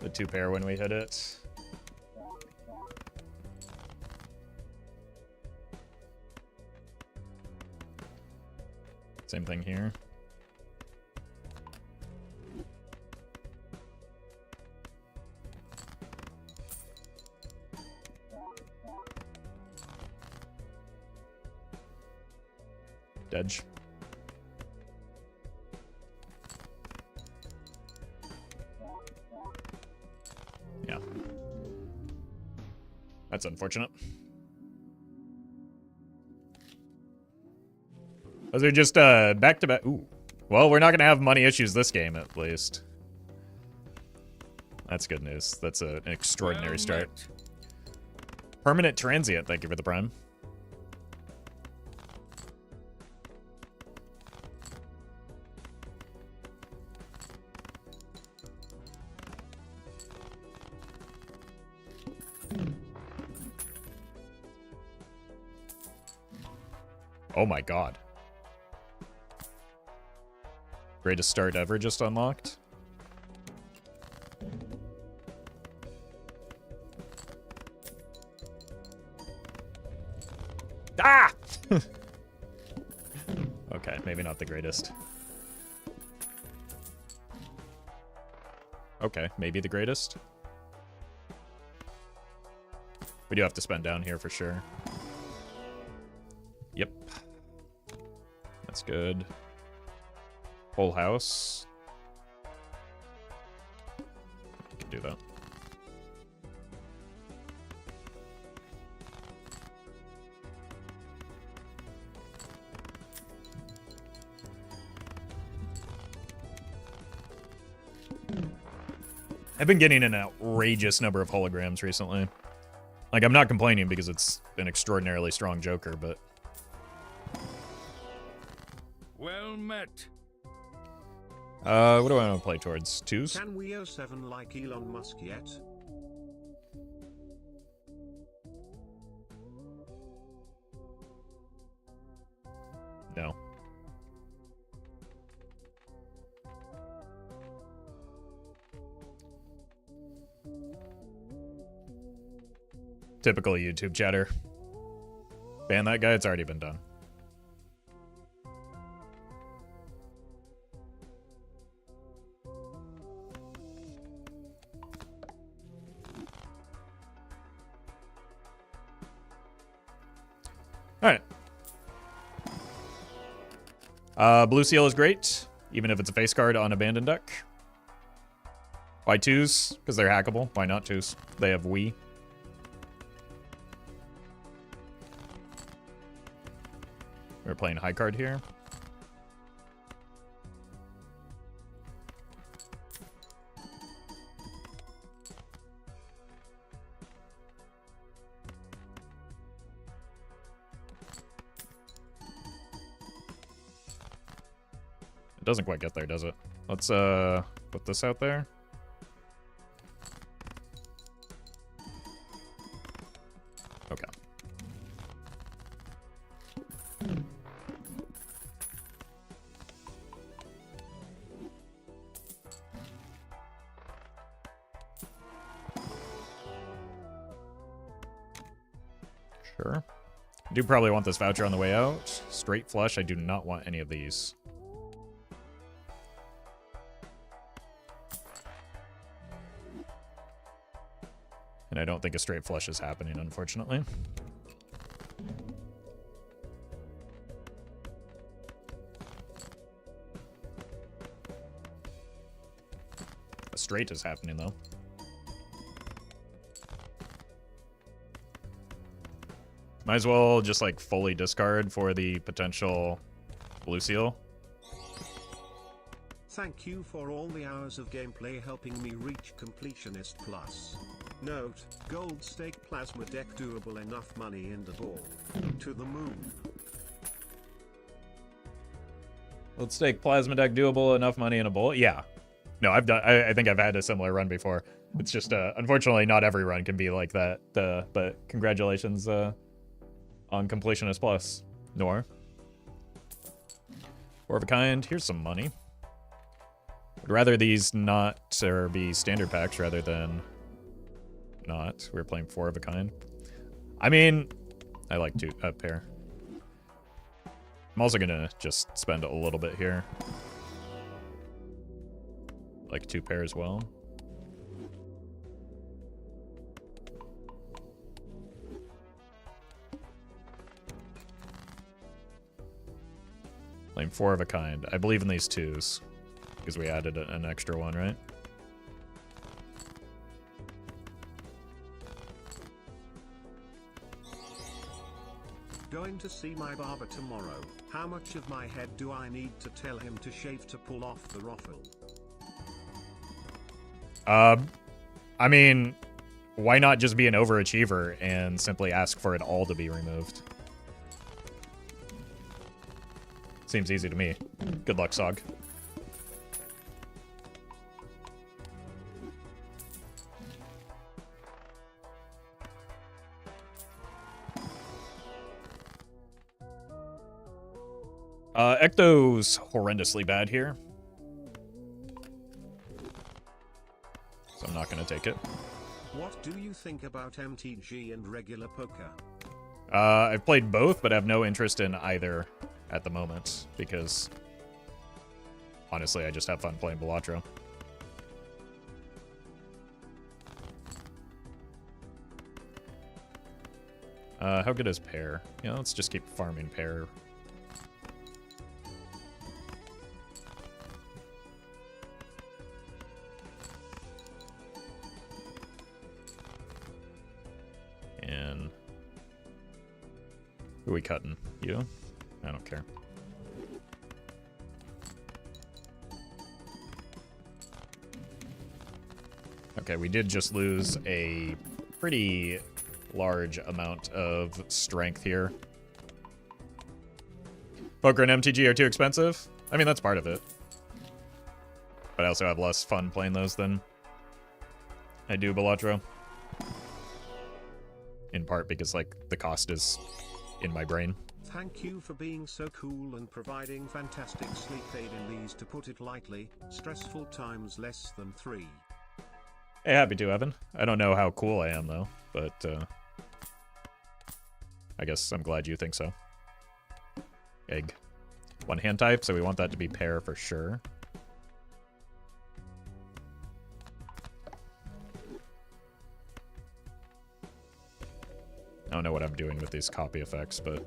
2-pair when we hit it. Same thing here. Dedge. Yeah. That's unfortunate. Those are just back-to-back. Ooh. Well, we're not going to have money issues this game, at least. That's good news. That's an extraordinary start. Permanent transient, thank you for the prime. Oh my god. Greatest start ever just unlocked. Ah! Okay, maybe not the greatest. Okay, maybe the greatest. We do have to spend down here for sure. Yep. That's good. Whole house. I can do that. I've been getting an outrageous number of holograms recently. Like, I'm not complaining because it's an extraordinarily strong Joker, but... Well met. What do I want to play towards? 2s? Can we 07 like Elon Musk yet? No. Typical YouTube chatter. Ban that guy, it's already been done. Alright. Blue Seal is great, even if it's a face card on Abandoned deck. Why 2s? Because they're hackable. Why not 2s? They have Wii. We're playing high card here. It doesn't quite get there, does it? Let's put this out there. Okay. Sure. I do probably want this voucher on the way out. Straight flush, I do not want any of these. And I don't think a straight flush is happening, unfortunately. A straight is happening, though. Might as well just, like, fully discard for the potential blue seal. Thank you for all the hours of gameplay helping me reach Completionist Plus. Note, gold stake plasma deck doable, enough money in the ball. To the moon. Let's take plasma deck doable, enough money in a bowl. Yeah. No, I've done. I think I've had a similar run before. It's just unfortunately not every run can be like that. But congratulations on Completionist Plus, Nor. 4 of a kind. Here's some money. Would rather these not or be standard packs rather than not. We're playing 4 of a kind. I mean, I like a pair. I'm also gonna just spend a little bit here. Like 2 pair as well. Playing 4 of a kind. I believe in these 2s. Because we added an extra one, right? Going to see my barber tomorrow. How much of my head do I need to tell him to shave to pull off the Roffle? I mean, why not just be an overachiever and simply ask for it all to be removed? Seems easy to me. Good luck, Sog. Ecto's horrendously bad here. So I'm not going to take it. What do you think about MTG and regular poker? I've played both, but have no interest in either at the moment, because honestly, I just have fun playing Balatro. How good is pair? Yeah, let's just keep farming pair. And who are we cutting? You? I don't care. Okay, we did just lose a pretty large amount of strength here. Poker and MTG are too expensive? I mean, that's part of it. But I also have less fun playing those than I do Balatro. In part because, like, the cost is in my brain. Thank you for being so cool and providing fantastic sleep aid in these, to put it lightly, stressful times less than 3. Hey, happy to, Evan. I don't know how cool I am, though, but I guess I'm glad you think so. Egg. 1 hand type, so we want that to be pair for sure. I don't know what I'm doing with these copy effects, but...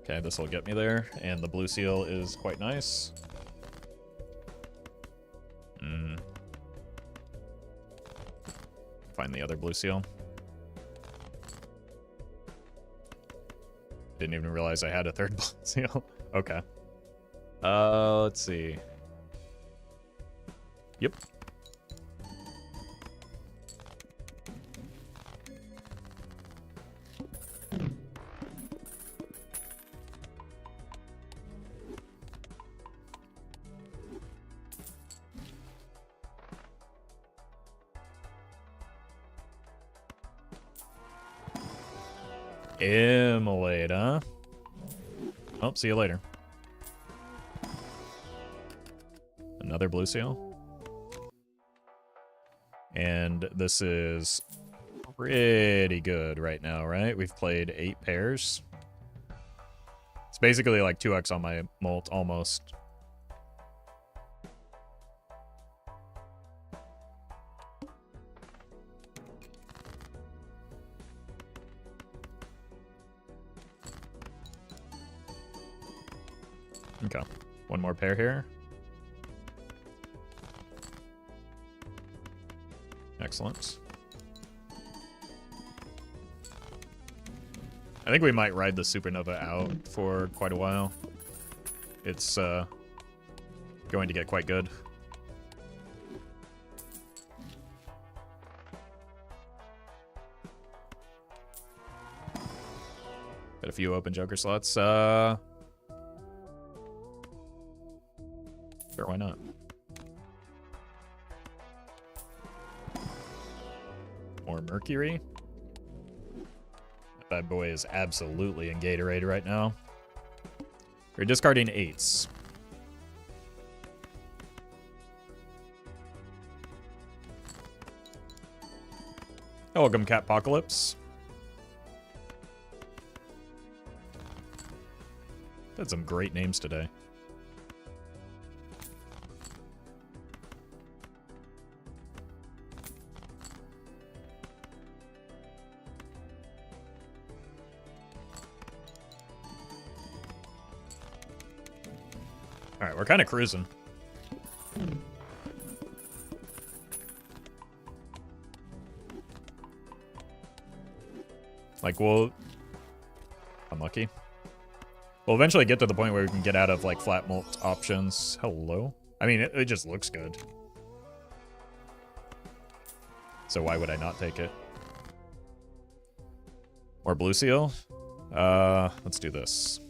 Okay, this will get me there, and the blue seal is quite nice. Find the other blue seal. Didn't even realize I had a 3rd blue seal. Okay. Let's see. Yep. Immolate, huh? Oh, see you later. Another blue seal. And this is pretty good right now, right? We've played 8 pairs. It's basically like 2x on my molt, almost. Okay, 1 more pair here. Excellent. I think we might ride the Supernova out for quite a while. It's going to get quite good. Got a few open Joker slots. Sure, why not? More Mercury. That bad boy is absolutely in Gatorade right now. We're discarding 8s. Welcome, Catpocalypse. Had some great names today. All right, we're kind of cruising. Like, we'll... Unlucky. We'll eventually get to the point where we can get out of, like, flat mult options. Hello? I mean, it just looks good. So why would I not take it? More blue seal? Let's do this.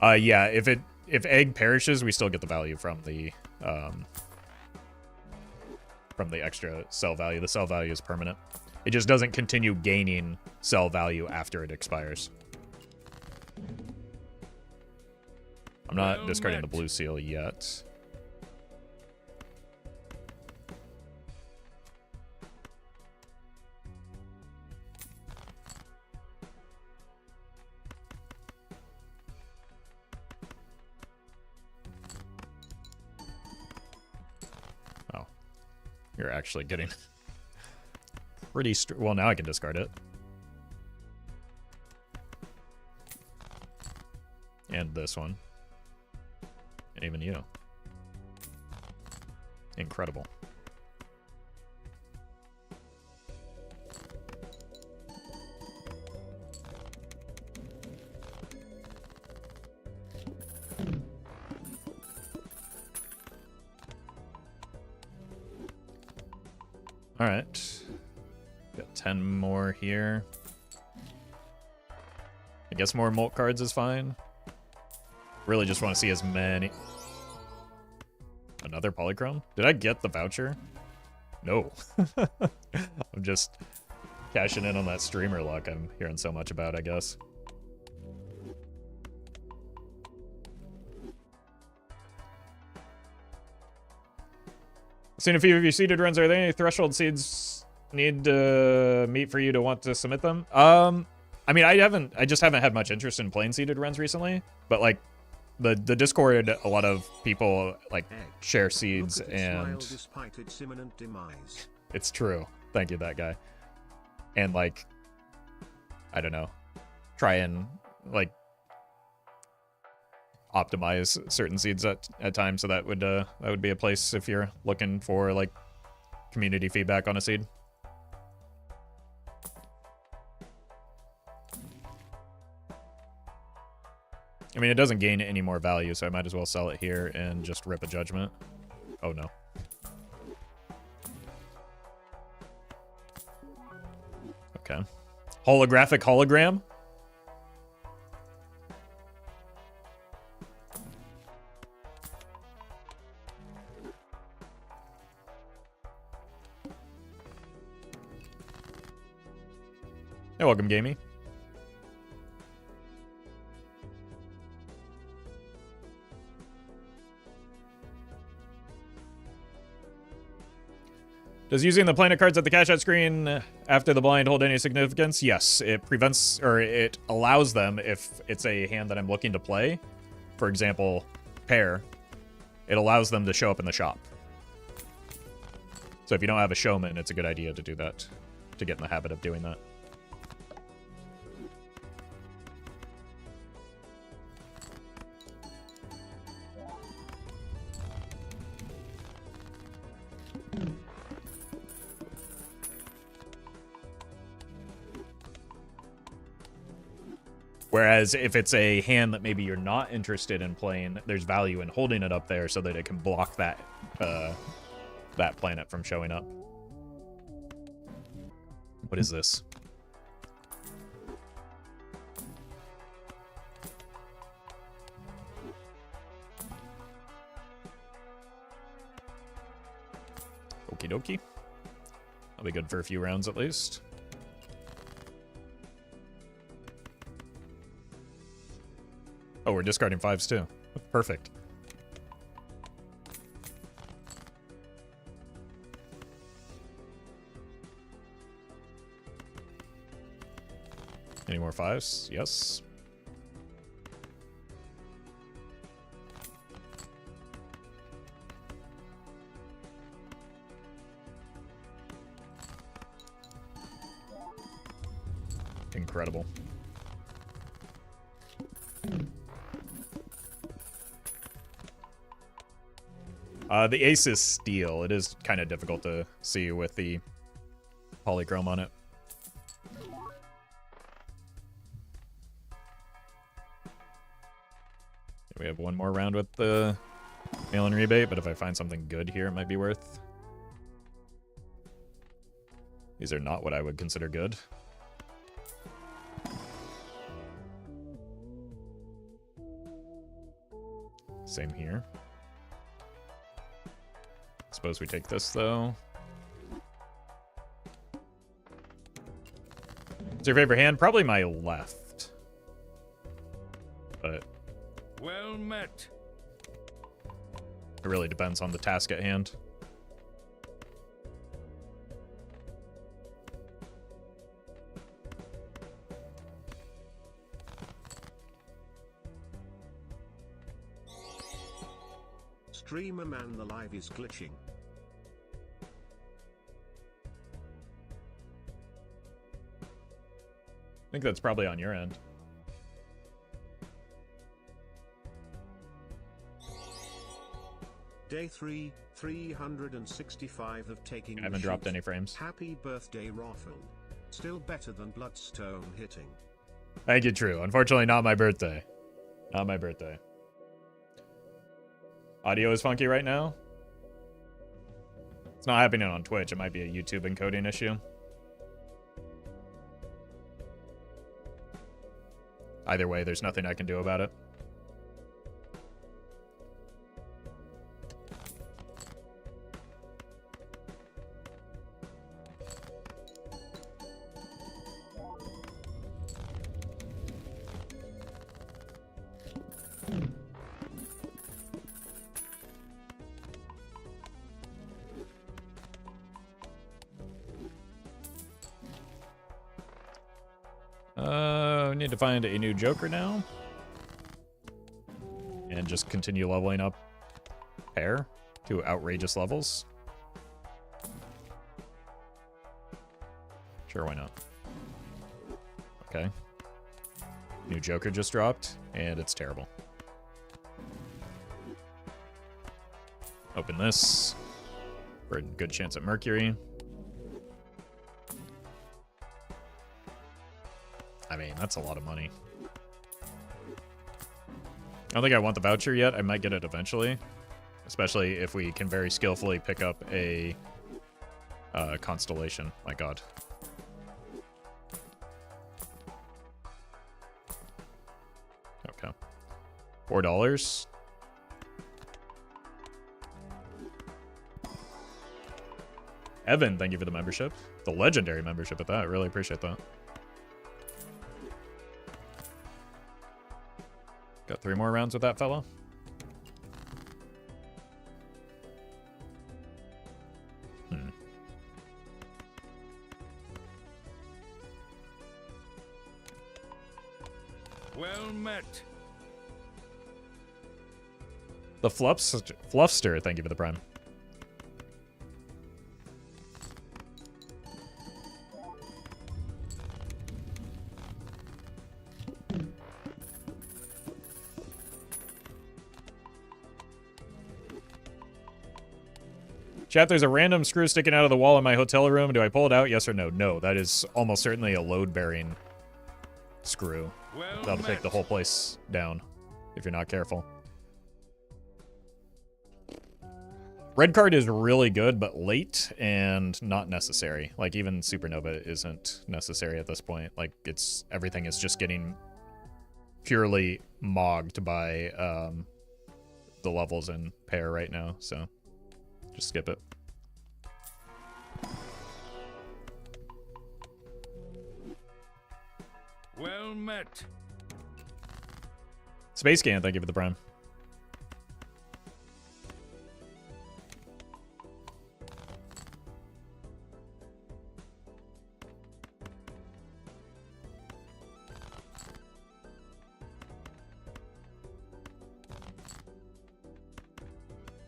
Yeah, if egg perishes, we still get the value from the extra cell value. The cell value is permanent. It just doesn't continue gaining cell value after it expires. I'm not discarding the blue seal yet. Oh. You're actually getting pretty... Well, now I can discard it. And this one. And even you. Incredible. All right. Got 10 more here. I guess more molt cards is fine. Really just want to see as many. Another polychrome? Did I get the voucher? No. I'm just cashing in on that streamer luck I'm hearing so much about, I guess. Seen a few of your seeded runs. Are there any threshold seeds need to meet for you to want to submit them? I mean, I just haven't had much interest in playing seeded runs recently, but like the Discord, a lot of people like share seeds and despite its imminent demise. It's true. Thank you, that guy. And like, I don't know, try and like optimize certain seeds at times. So that would be a place if you're looking for like community feedback on a seed. I mean, it doesn't gain any more value, so I might as well sell it here and just rip a judgment. Oh, no. Okay. Holographic hologram? Hey, welcome, Gamey. Does using the planet cards at the cash out screen after the blind hold any significance? Yes, it prevents, or it allows them, if it's a hand that I'm looking to play, for example, pair, it allows them to show up in the shop. So if you don't have a showman, it's a good idea to do that, to get in the habit of doing that. Whereas if it's a hand that maybe you're not interested in playing, there's value in holding it up there so that it can block that that planet from showing up. What is this? Okie dokie. That'll be good for a few rounds at least. Oh, we're discarding 5s too. Perfect. Any more 5s? Yes. Incredible. The ace is steel. It is kind of difficult to see with the polychrome on it. We have one more round with the mail-in rebate, but if I find something good here, it might be worth. These are not what I would consider good. Same here. Suppose we take this, though. What's your favorite hand? Probably my left. But Well met. it really depends on the task at hand. Streamer man, the live is glitching. I think that's probably on your end. Day 3, 365 of taking I haven't dropped any frames. Happy birthday, Roffle. Still better than Bloodstone hitting. Thank you, True. Unfortunately, not my birthday. Not my birthday. Audio is funky right now. It's not happening on Twitch. It might be a YouTube encoding issue. Either way, there's nothing I can do about it. We need to find a new Joker now. And just continue leveling up Pair to outrageous levels. Sure, why not? Okay. New Joker just dropped, and it's terrible. Open this for a good chance at Mercury. I mean, that's a lot of money. I don't think I want the voucher yet. I might get it eventually. Especially if we can very skillfully pick up a Constellation. My god. Okay. $4. Evan, thank you for the membership. The legendary membership at that. I really appreciate that. Got 3 more rounds with that fella. Well met. The Fluffster, thank you for the prime. Chat, there's a random screw sticking out of the wall in my hotel room. Do I pull it out? Yes or no? No, that is almost certainly a load-bearing screw. Well That'll take met. the whole place down if you're not careful. Red card is really good, but late and not necessary. Like, even Supernova isn't necessary at this point. Like, everything is just getting purely mogged by the levels in pair right now, so just skip it. Well met. Space Can, thank you for the prime.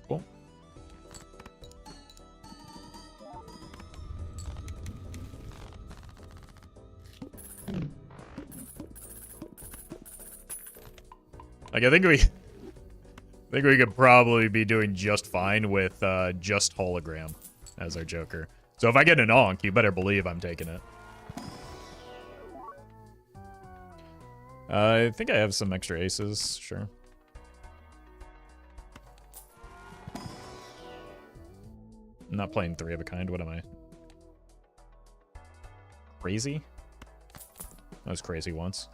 Cool. Like, I think we could probably be doing just fine with just hologram as our Joker. So if I get an onk, you better believe I'm taking it. I think I have some extra aces, sure. I'm not playing 3 of a kind, what am I? Crazy? I was crazy once.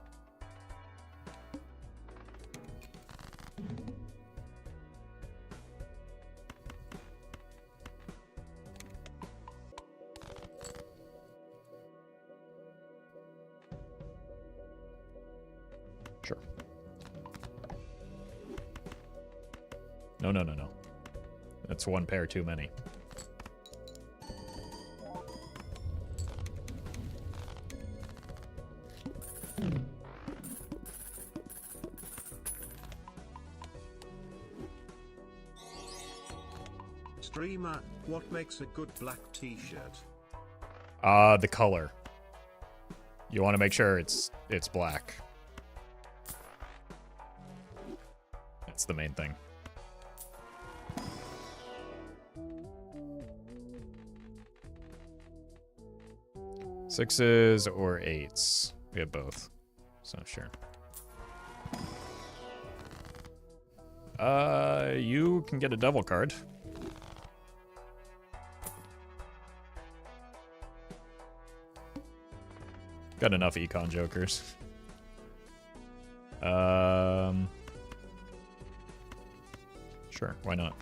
Sure. No, no, no, no. That's one pair too many. Streamer, what makes a good black t-shirt? The color. You want to make sure it's black. That's the main thing. Sixes or eights. We have both. So sure. You can get a devil card. Got enough econ jokers. Sure, why not?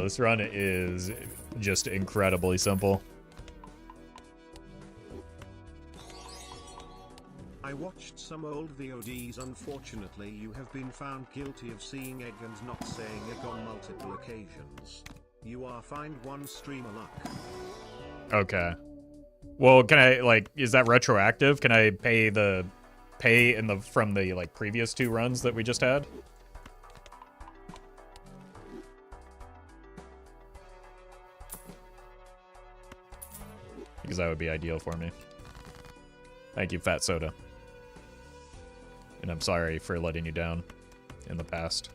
This run is just incredibly simple. I watched some old VODs. Unfortunately, you have been found guilty of seeing egg and not saying egg on multiple occasions. You are fined 1 streamer luck. Okay. Well, can I, like, is that retroactive? Can I pay from the, like, previous 2 runs that we just had? Because that would be ideal for me. Thank you, Fat Soda. And I'm sorry for letting you down in the past.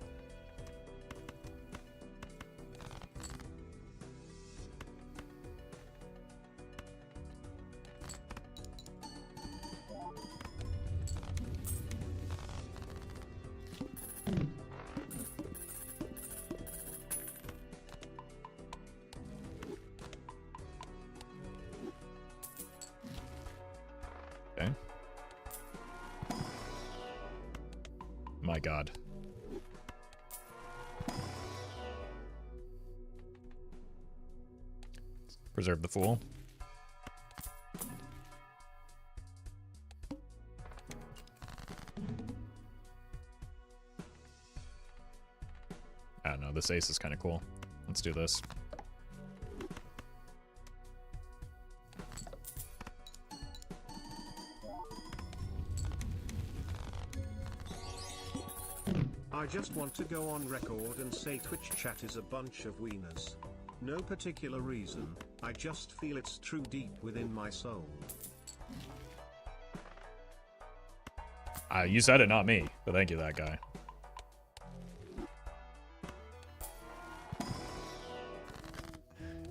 Okay. My God. Preserve the Fool. I don't know, this ace is kind of cool. Let's do this. I just want to go on record and say Twitch chat is a bunch of wieners. No particular reason, I just feel it's true deep within my soul. You said it, not me, but thank you, that guy.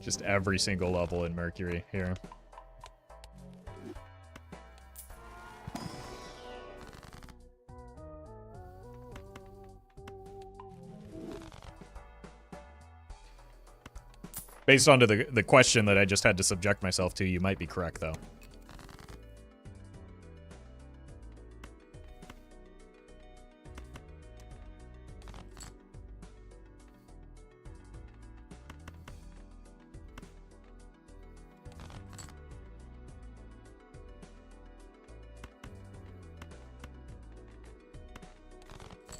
Just every single level in Mercury here. Based on the question that I just had to subject myself to, you might be correct, though.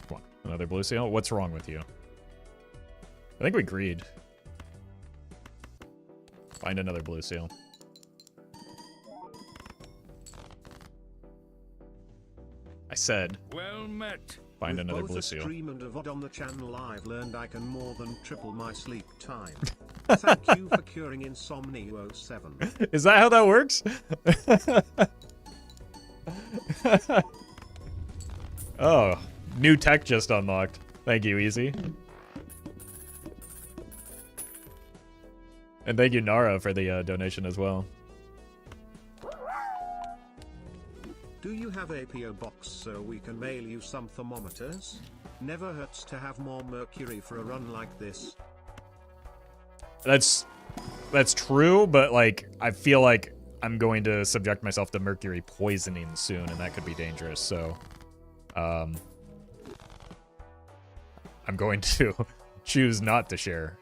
Come on, another blue seal? What's wrong with you? I think we agreed. Find another blue seal. I said, Well met. find With another both blue a seal. stream and a VOD on the channel, I've learned I can more than triple my sleep time. Thank you for curing Insomnio 7. Is that how that works? Oh, new tech just unlocked. Thank you, Easy. And thank you, Nara, for the donation as well. Do you have a PO box so we can mail you some thermometers? Never hurts to have more mercury for a run like this. That's true, but like I feel like I'm going to subject myself to mercury poisoning soon, and that could be dangerous. So, I'm going to choose not to share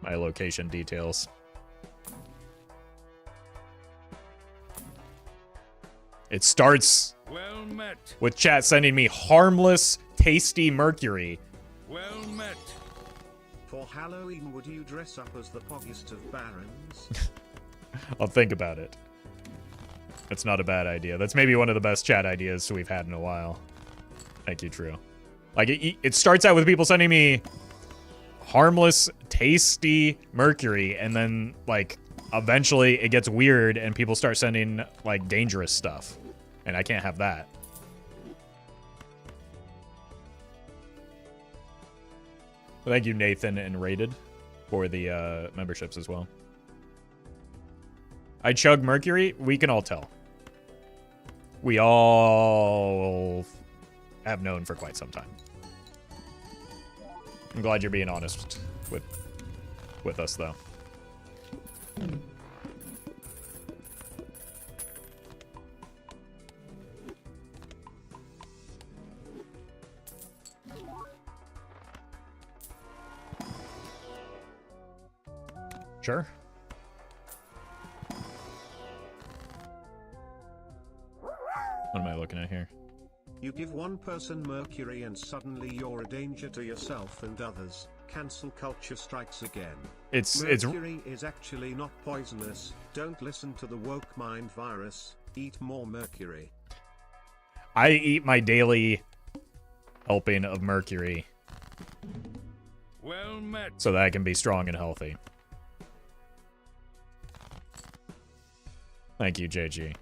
my location details. It starts Well met. with chat sending me harmless, tasty mercury. Well met. For Halloween, would you dress up as the poggest of barons? I'll think about it. That's not a bad idea. That's maybe one of the best chat ideas we've had in a while. Thank you, True. Like, it starts out with people sending me harmless, tasty mercury, and then, like, eventually it gets weird and people start sending, like, dangerous stuff. And I can't have that. Well, thank you, Nathan and Rated, for the memberships as well. I chug mercury? We can all tell. We all have known for quite some time. I'm glad you're being honest with us, though. Sure. What am I looking at here? You give one person mercury and suddenly you're a danger to yourself and others. Cancel culture strikes again. Mercury is actually not poisonous. Don't listen to the woke mind virus. Eat more mercury. I eat my daily helping of mercury Well met. so that I can be strong and healthy. Thank you, JG.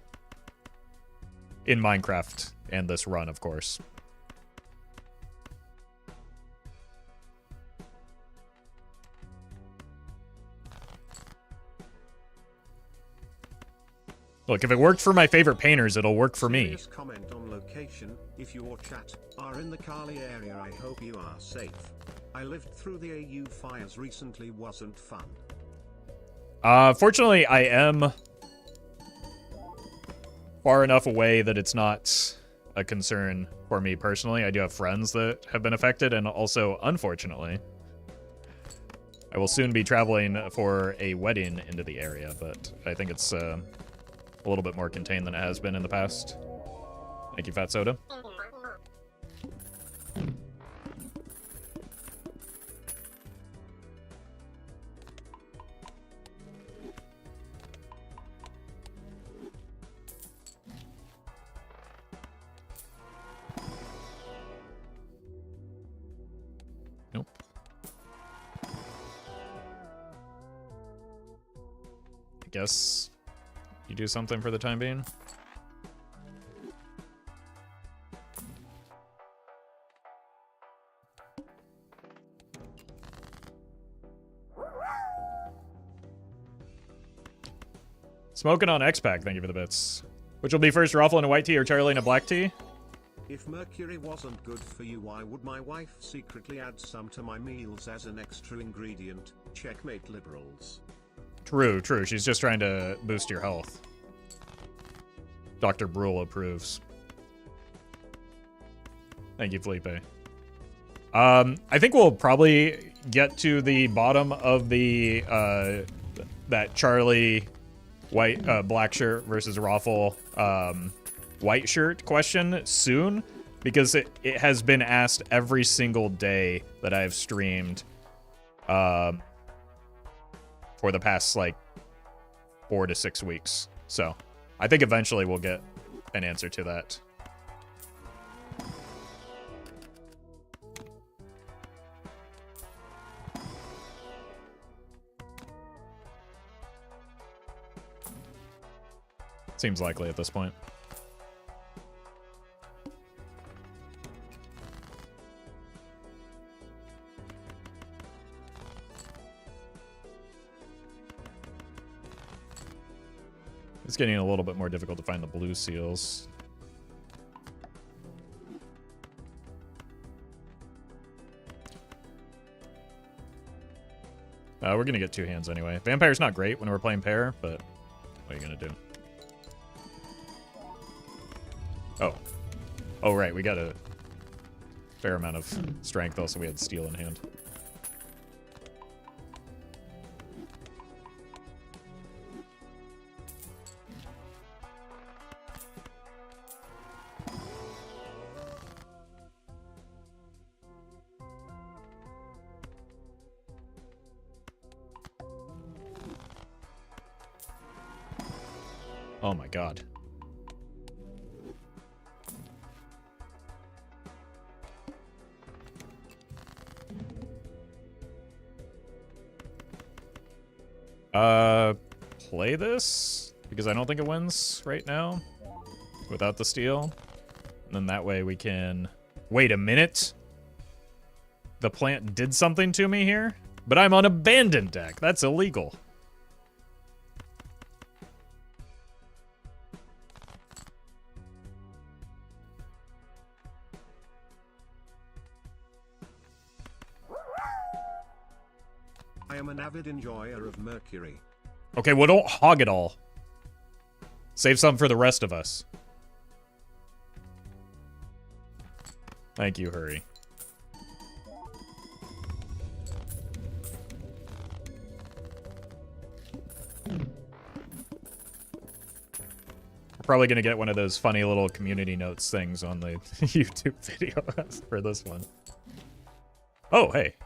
In Minecraft and this run, of course. Look, if it worked for my favorite painters, it'll work for me. Serious comment on location. If you or chat are in the Kali area, I hope you are safe. I lived through the AU fires recently, wasn't fun. Fortunately, I am far enough away that it's not a concern for me personally. I do have friends that have been affected, and also, unfortunately, I will soon be traveling for a wedding into the area, but I think it's a little bit more contained than it has been in the past. Thank you, Fat Soda. Nope. I guess you do something for the time being. Smoking on X-Pack, thank you for the bits. Which will be first, Roffle in a white tea or Charlie in a black tea? If mercury wasn't good for you, why would my wife secretly add some to my meals as an extra ingredient? Checkmate liberals. True, true. She's just trying to boost your health. Dr. Brule approves. Thank you, Felipe. I think we'll probably get to the bottom of the that Charlie white black shirt versus Roffle white shirt question soon, because it has been asked every single day that I've streamed for the past like 4 to 6 weeks. So I think eventually we'll get an answer to that. Seems likely at this point. It's getting a little bit more difficult to find the blue seals. We're gonna get 2 hands anyway. Vampire's not great when we're playing pair, but what are you gonna do? Oh. Oh, right. We got a fair amount of strength. Also, we had steel in hand. Oh my god. Play this? Because I don't think it wins right now without the steal. And then that way we can... Wait a minute. The plant did something to me here? But I'm on abandoned deck. That's illegal. I am an avid enjoyer of mercury. Okay, well, don't hog it all. Save some for the rest of us. Thank you, Hurry. We're probably going to get one of those funny little community notes things on the YouTube video for this one. Oh, hey.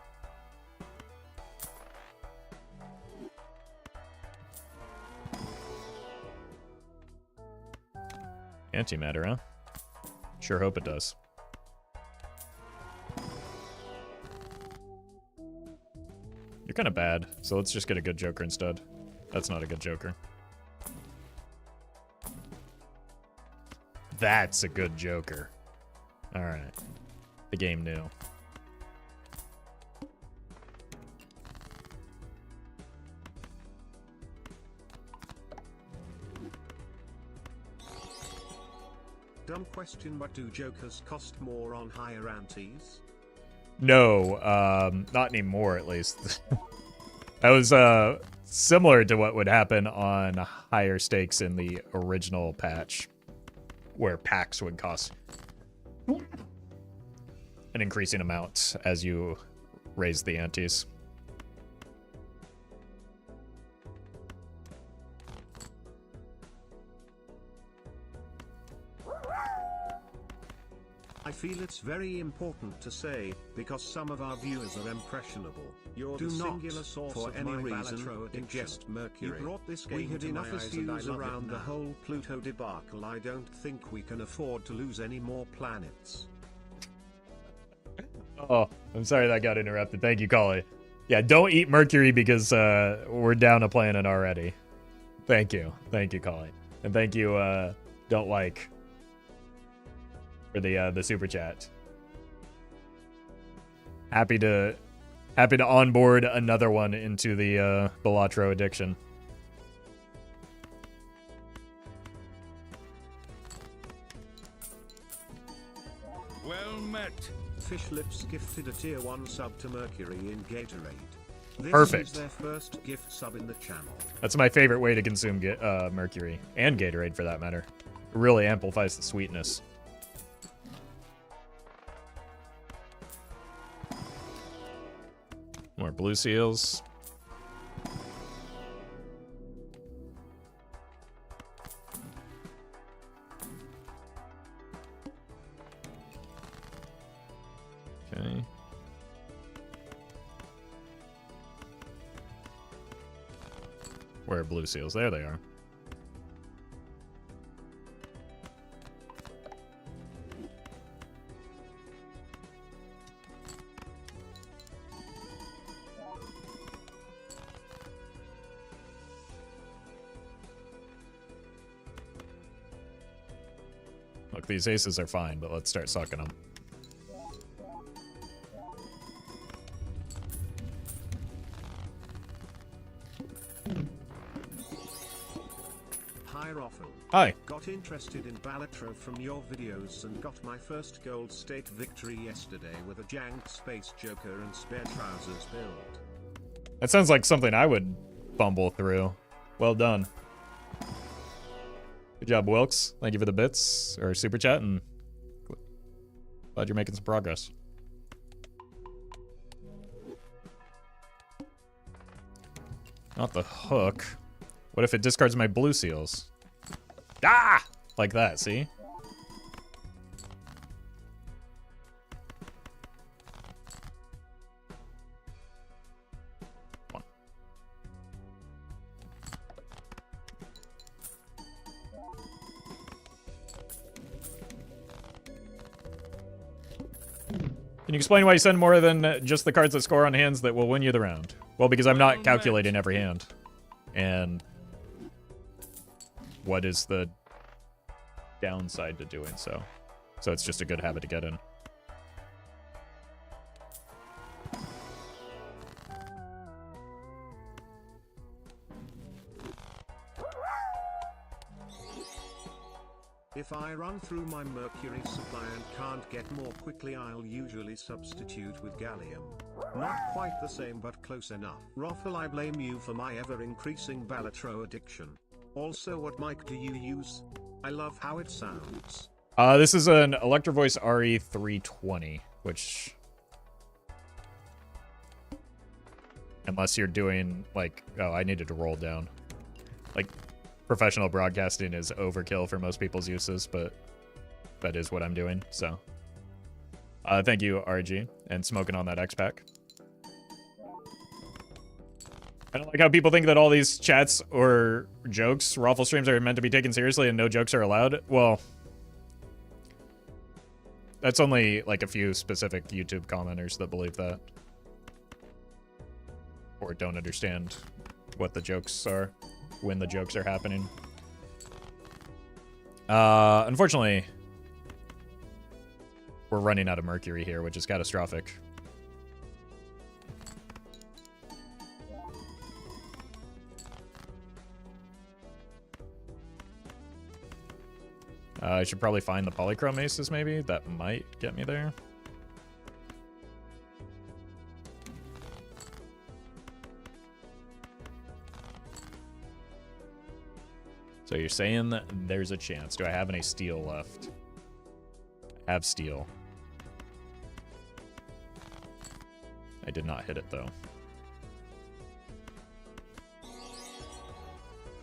Antimatter, huh? Sure hope it does. You're kind of bad, so let's just get a good Joker instead. That's not a good Joker. That's a good Joker. Alright. The game knew. Dumb question, but do jokers cost more on higher antes? No, not anymore at least. That was similar to what would happen on higher stakes in the original patch, where packs would cost an increasing amount as you raise the antes. I feel it's very important to say, because some of our viewers are impressionable. You're the singular source for any reason, ingest mercury. You brought this game we had enough issues around the whole Pluto debacle. I don't think we can afford to lose any more planets. Oh, I'm sorry that got interrupted. Thank you, Collie. Yeah, don't eat mercury because we're down a planet already. Thank you. Thank you, Collie. And thank you, Don't Like, for the super chat. Happy to onboard another one into the Balatro addiction. Fish Lips gifted a tier 1 sub to Mercury in Gatorade. This Perfect. is their first gift sub in the channel. That's my favorite way to consume Mercury, and Gatorade for that matter. It really amplifies the sweetness. More blue seals. Okay. Where are blue seals? There they are. Look, these aces are fine, but let's start sucking them. Hi Roffle. Hi. Got interested in Balatro from your videos and got my first gold state victory yesterday with a janked space joker and spare trousers build. That sounds like something I would bumble through. Well done. Good job, Wilkes. Thank you for the bits or super chat, and glad you're making some progress. Not the hook. What if it discards my blue seals? Ah! Like that, see? Come on. Can you explain why you send more than just the cards that score on hands that will win you the round? Well, because I'm not calculating every hand. And what is the downside to doing so? So it's just a good habit to get in. If I run through my mercury supply and can't get more quickly, I'll usually substitute with gallium. Not quite the same but close enough. Roffle, I blame you for my ever-increasing Balatro addiction. Also, what mic do you use? I love how it sounds. This is an Electro Voice RE320, which... Unless you're doing, like... Oh, I needed to roll down. Like, professional broadcasting is overkill for most people's uses, but that is what I'm doing, so... thank you, RG, and smoking on that X-Pack. I don't like how people think that all these chats or jokes, Roffle streams, are meant to be taken seriously and no jokes are allowed. Well, that's only like a few specific YouTube commenters that believe that. Or don't understand what the jokes are when the jokes are happening. Unfortunately, we're running out of mercury here, which is catastrophic. I should probably find the polychrome aces, maybe. That might get me there. So you're saying that there's a chance. Do I have any steel left? I have steel. I did not hit it, though.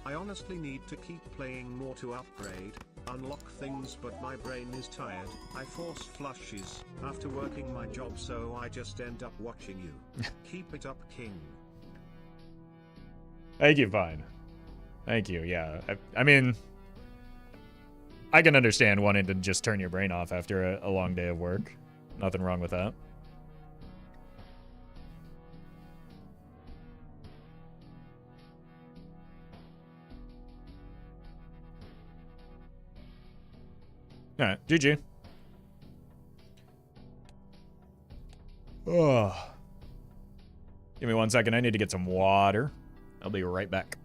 I honestly need to keep playing more to upgrade, unlock things, but my brain is tired. I force flushes after working my job, so I just end up watching you. Keep it up, King. Thank you, Vine. Thank you, yeah. I mean, I can understand wanting to just turn your brain off after a long day of work. Nothing wrong with that. Alright, GG. Oh. Give me 1 second, I need to get some water. I'll be right back.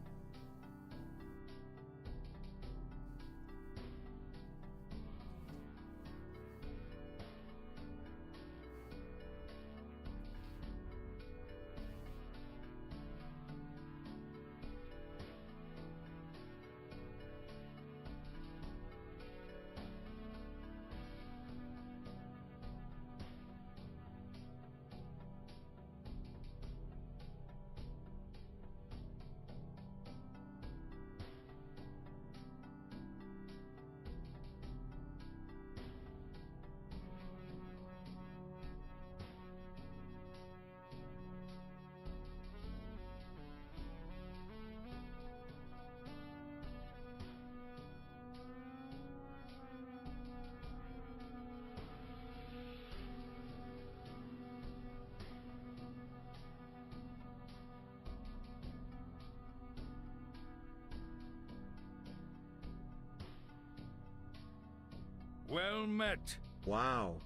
Well met. Wow.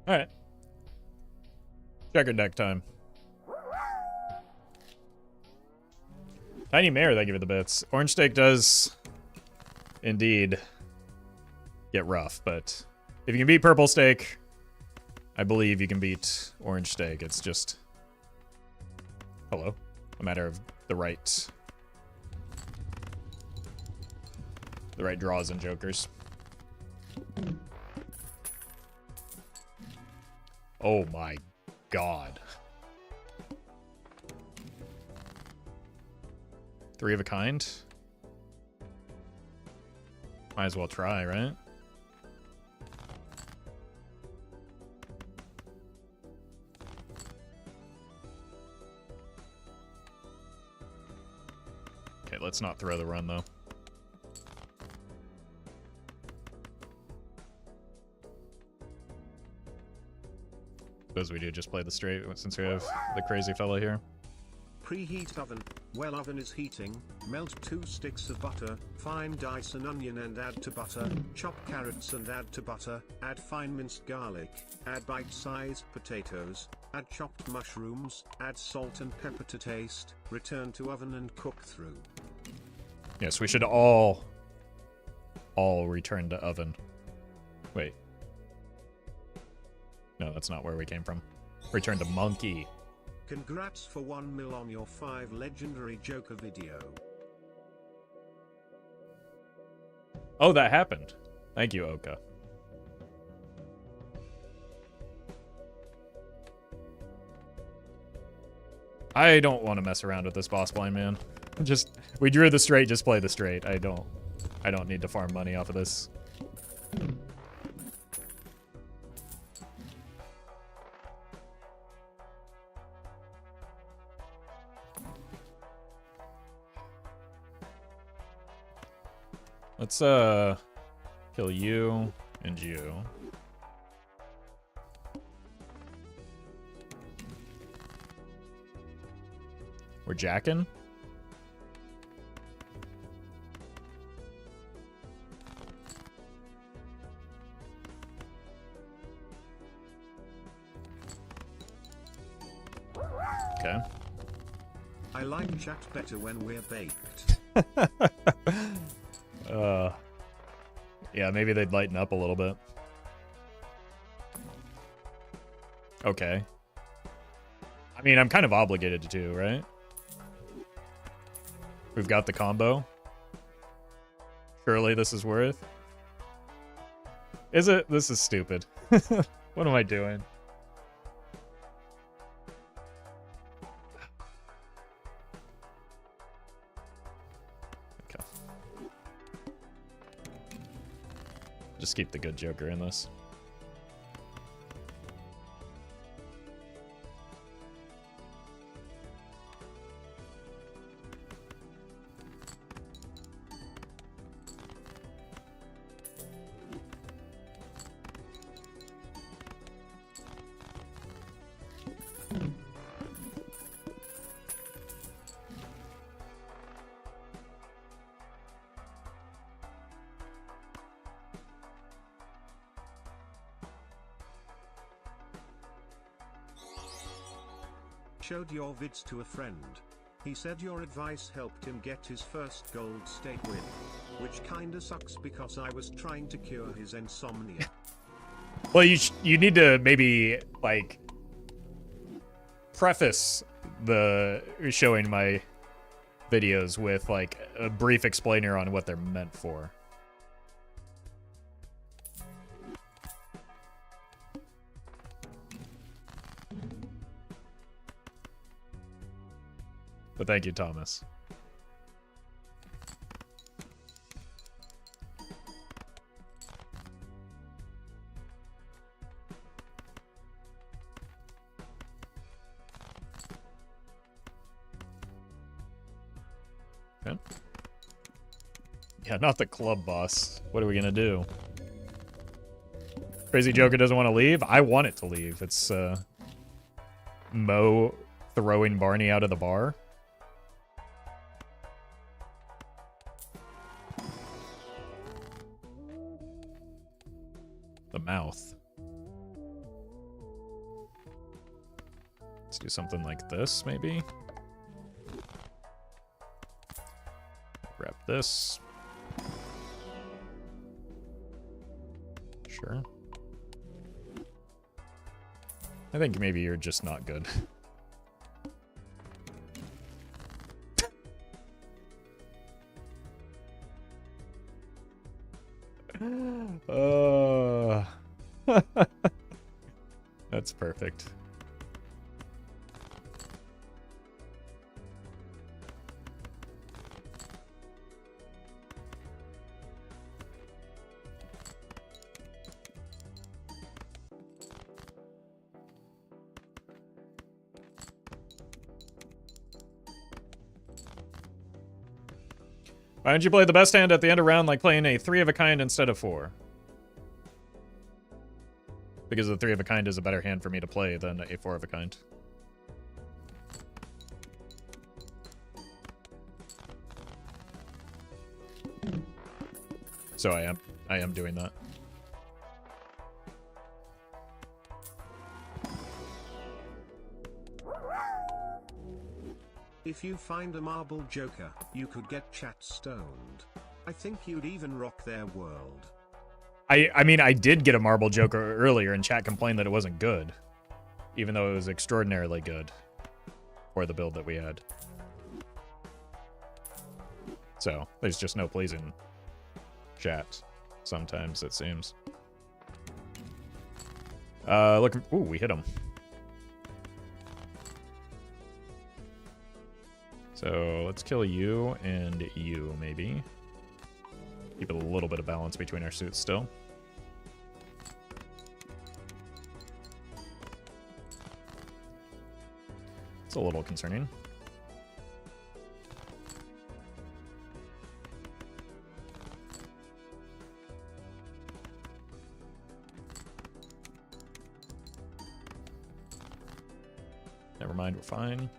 Alright. Checker deck time. Tiny Mare, thank you for the bits. Orange Steak does indeed get rough, but if you can beat Purple Steak, I believe you can beat Orange Steak. It's just, hello, a matter of the right draws and jokers. Oh my god. 3 of a kind? Might as well try, right? Okay, let's not throw the run though. Suppose we do just play the straight since we have the crazy fella here. Preheat oven. Well, oven is heating. Melt 2 sticks of butter. Fine dice an onion and add to butter. Chop carrots and add to butter. Add fine minced garlic. Add bite-sized potatoes. Add chopped mushrooms. Add salt and pepper to taste. Return to oven and cook through. Yes, we should all return to oven. Wait. No, that's not where we came from. Return to monkey. Congrats for 1 mil on your 5 legendary Joker video. Oh, that happened. Thank you, Oka. I don't want to mess around with this boss blind, man. Just, we drew the straight, just play the straight. I don't need to farm money off of this. Let's, kill you and you. We're jacking? Okay. I like chat better when we're baked. Yeah, maybe they'd lighten up a little bit. Okay. I mean, I'm kind of obligated to, right? We've got the combo. Surely this is worth. Is it? This is stupid. What am I doing? Just keep the good Joker in this. Showed your vids to a friend. He said your advice helped him get his first gold stake win. Which kinda sucks because I was trying to cure his insomnia. Well, you need to maybe, like, preface the showing my videos with like a brief explainer on what they're meant for. But thank you, Thomas. Okay. Yeah, not the club boss. What are we gonna do? Crazy Joker doesn't want to leave? I want it to leave. It's, Mo throwing Barney out of the bar. The mouth. Let's do something like this, maybe. Grab this. Sure. I think maybe you're just not good. That's perfect. Why don't you play the best hand at the end of round like playing a 3 of a kind instead of 4? Because the 3 of a kind is a better hand for me to play than a 4 of a kind. So I am doing that. If you find a marble joker, you could get chat stoned. I think you'd even rock their world. I mean, I did get a marble joker earlier, and chat complained that it wasn't good. Even though it was extraordinarily good. For the build that we had. So, there's just no pleasing chat. Sometimes, it seems. Look. Ooh, we hit him. So, let's kill you and you, maybe. Keep a little bit of balance between our suits still. It's a little concerning. Never mind, we're fine.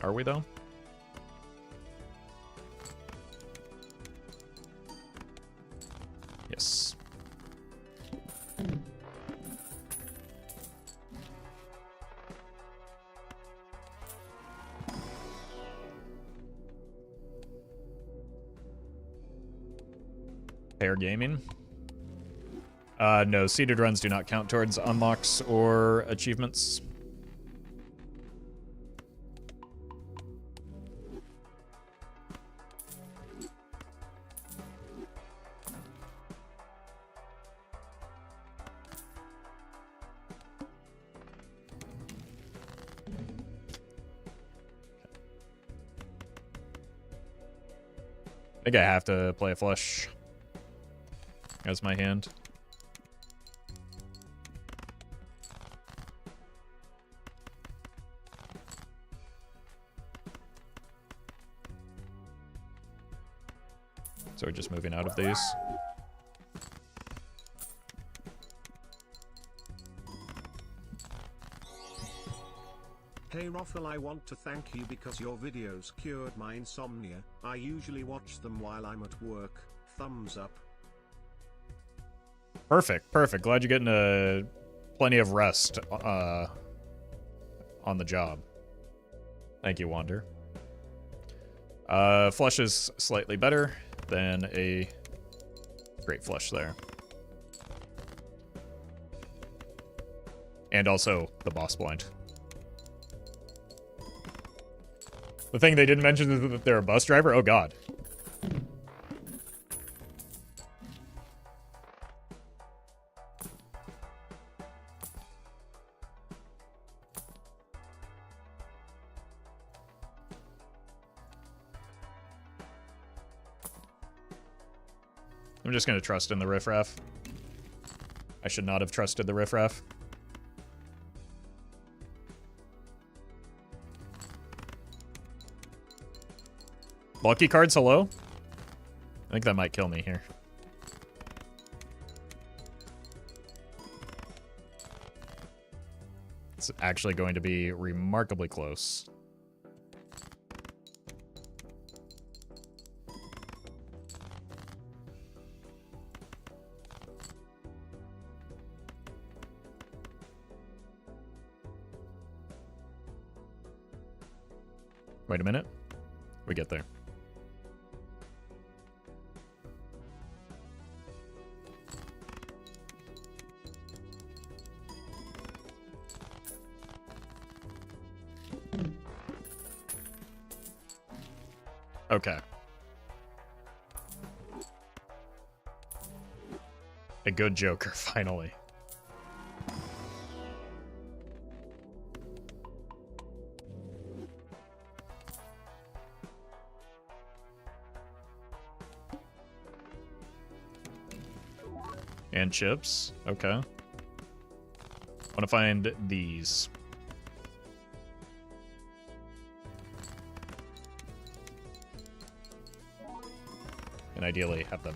Are we, though? Yes. Pair gaming? No, seeded runs do not count towards unlocks or achievements. I think I have to play a flush as my hand. So we're just moving out of these. Hey Roffle, I want to thank you because your videos cured my insomnia. I usually watch them while I'm at work. Thumbs up. Perfect, perfect. Glad you're getting plenty of rest on the job. Thank you, Wander. Flush is slightly better than a great flush there. And also the boss blind. The thing they didn't mention is that they're a bus driver? Oh, God. I'm just going to trust in the riffraff. I should not have trusted the riffraff. Lucky cards, hello? I think that might kill me here. It's actually going to be remarkably close. Wait a minute. We get there. Okay. A good Joker, finally. And chips. Okay. I want to find these. And ideally have them,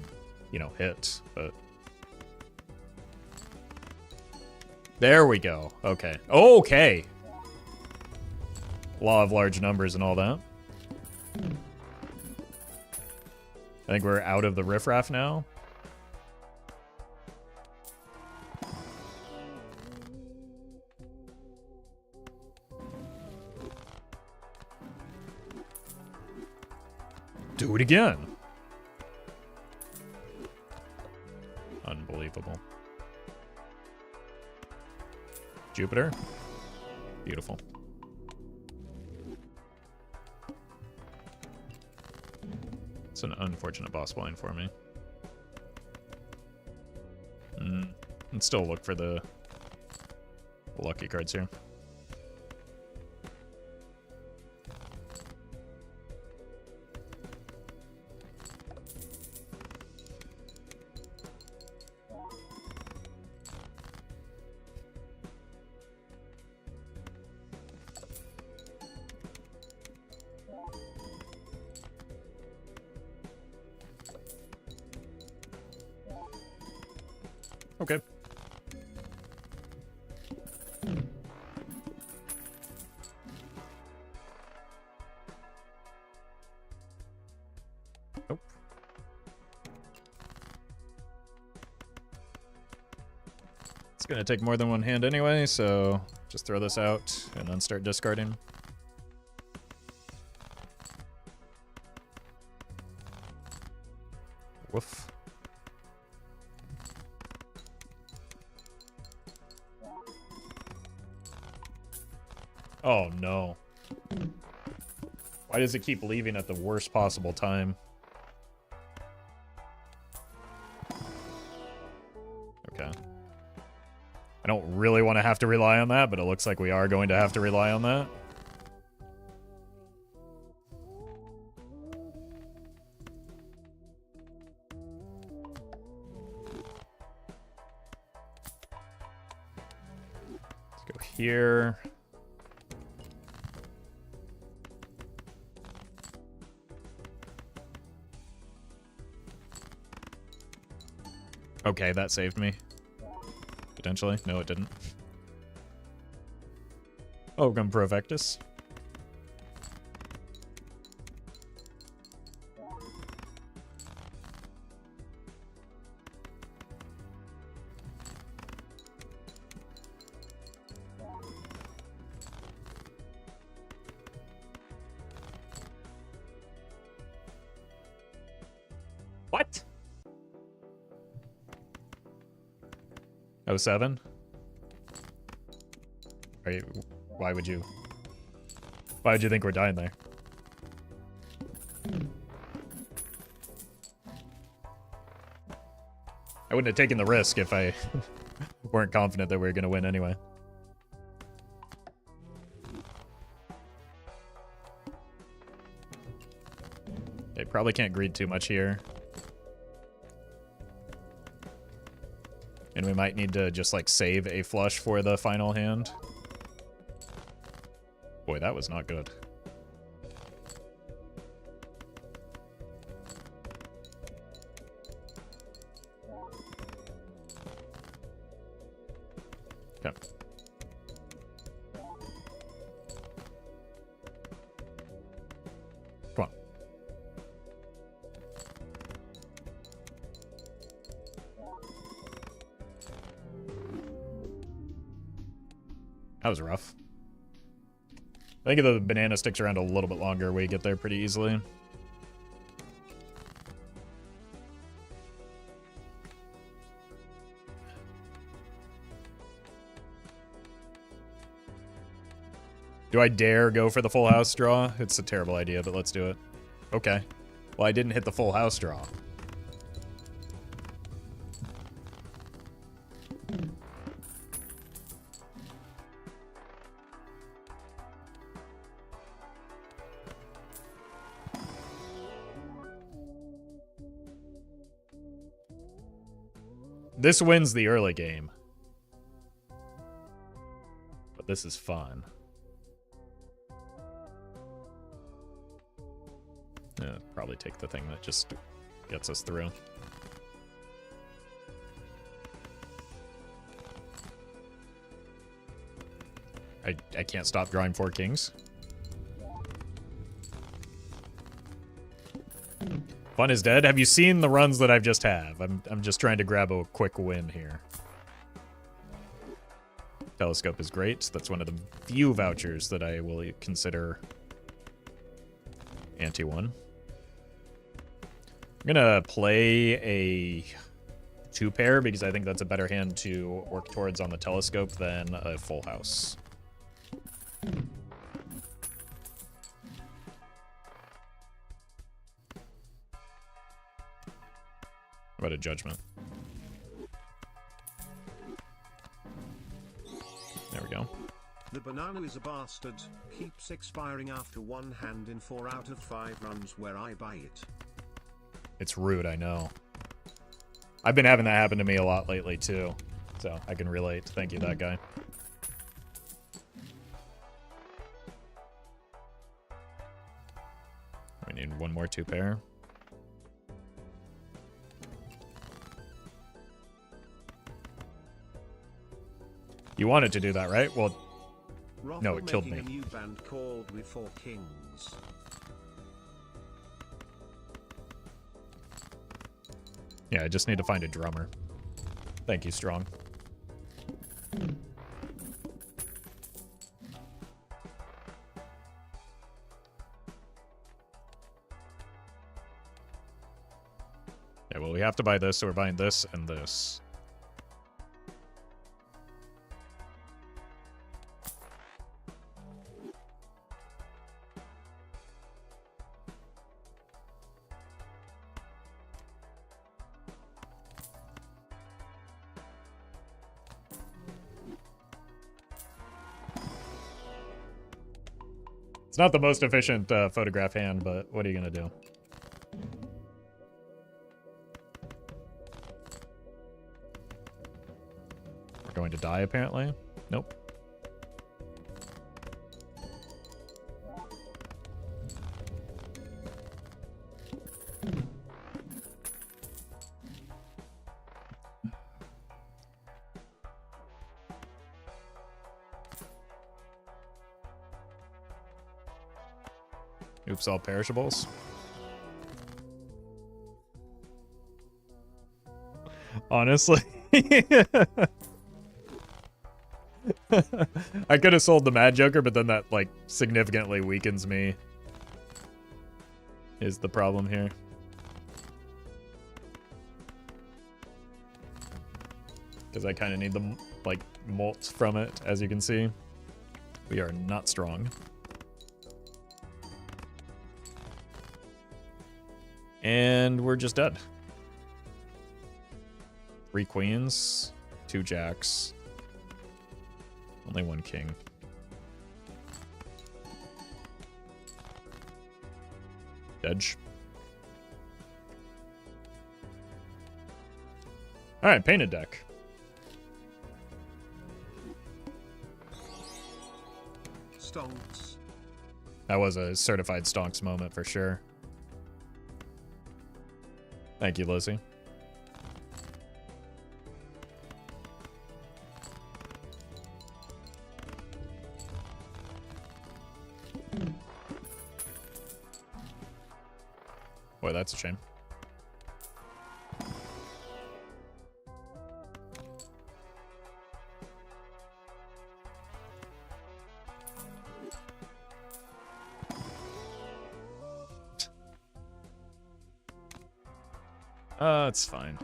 you know, hit, but... There we go. Okay. Okay! Law of large numbers and all that. I think we're out of the riffraff now. Do it again. Unbelievable. Jupiter. Beautiful. It's an unfortunate boss blind for me. And still look for the lucky cards here. Okay. Nope. It's gonna take more than one hand anyway, so just throw this out and then start discarding. Woof. Oh no. Why does it keep leaving at the worst possible time? Okay. I don't really want to have to rely on that, but it looks like we are going to have to rely on that. Let's go here. Okay, that saved me. Potentially. No, it didn't. Ogum Provectus. What? 07? Why would you? Why would you think we're dying there? I wouldn't have taken the risk if I weren't confident that we were going to win anyway. They probably can't greed too much here. And we might need to just, like, save a flush for the final hand. Boy, that was not good. Okay. Come on. That was rough. I think the banana sticks around a little bit longer, we get there pretty easily. Do I dare go for the full house draw? It's a terrible idea, but let's do it. Okay. Well, I didn't hit the full house draw. This wins the early game. But this is fun. Probably take the thing that just gets us through. I can't stop drawing 4 kings. Fun is dead. Have you seen the runs that I've just have? I'm just trying to grab a quick win here. Telescope is great. That's one of the few vouchers that I will consider anti-1. I'm gonna play a 2-pair because I think that's a better hand to work towards on the telescope than a full house. What a judgment. There we go. The banana is a bastard, keeps expiring after 1 hand in 4 out of 5 runs where I buy it. It's rude, I know. I've been having that happen to me a lot lately, too. So, I can relate. Thank you, that guy. We need one more 2-pair. You wanted to do that, right? Well, Roffle no, it killed me. A new band called We Four Kings. Yeah, I just need to find a drummer. Thank you, Strong. Yeah, well, we have to buy this, so we're buying this and this. It's not the most efficient photograph hand, but what are you gonna do? We're going to die, apparently. Nope. Oops, all perishables. Honestly. I could have sold the Mad Joker, but then that, like, significantly weakens me. Is the problem here. Because I kind of need the, like, molt from it, as you can see. We are not strong. And we're just dead. 3 queens, 2 jacks. Only 1 king. Edge. Alright, painted deck. Stonks. That was a certified stonks moment for sure. Thank you, Lizzie. Boy, that's a shame. It's fine.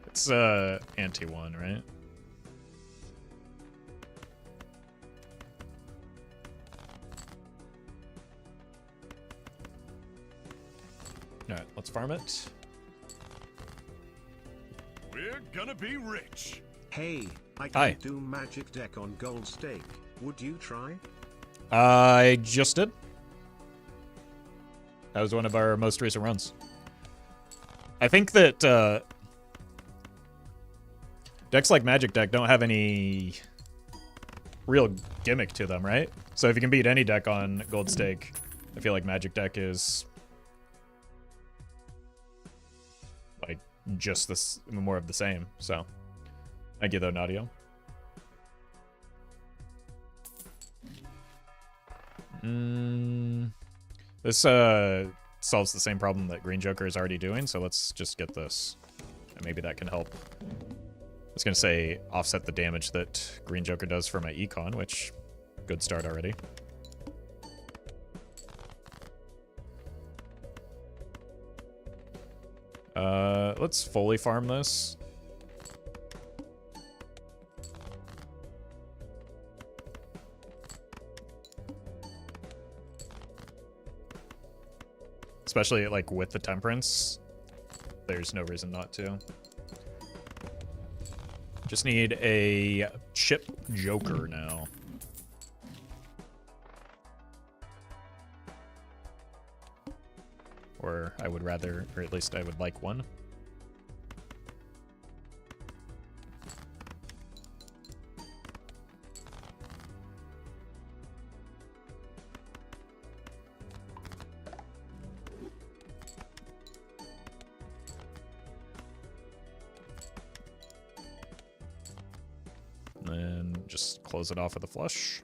It's anti-1, right? Alright, let's farm it. We're gonna be rich. Hey, I Hi. can do magic deck on gold stake. Would you try? I just did. That was one of our most recent runs. I think that decks like Magic Deck don't have any real gimmick to them, right? So if you can beat any deck on Gold Stake, I feel like Magic Deck is like just this more of the same. So thank you though, Nadia. This solves the same problem that Green Joker is already doing, so let's just get this. And maybe that can help. I was going to say offset the damage that Green Joker does for my econ, which, good start already. Let's fully farm this. Especially, like, with the Temperance. There's no reason not to. Just need a chip Joker now. Or I would rather, or at least I would like one. And just close it off with a flush.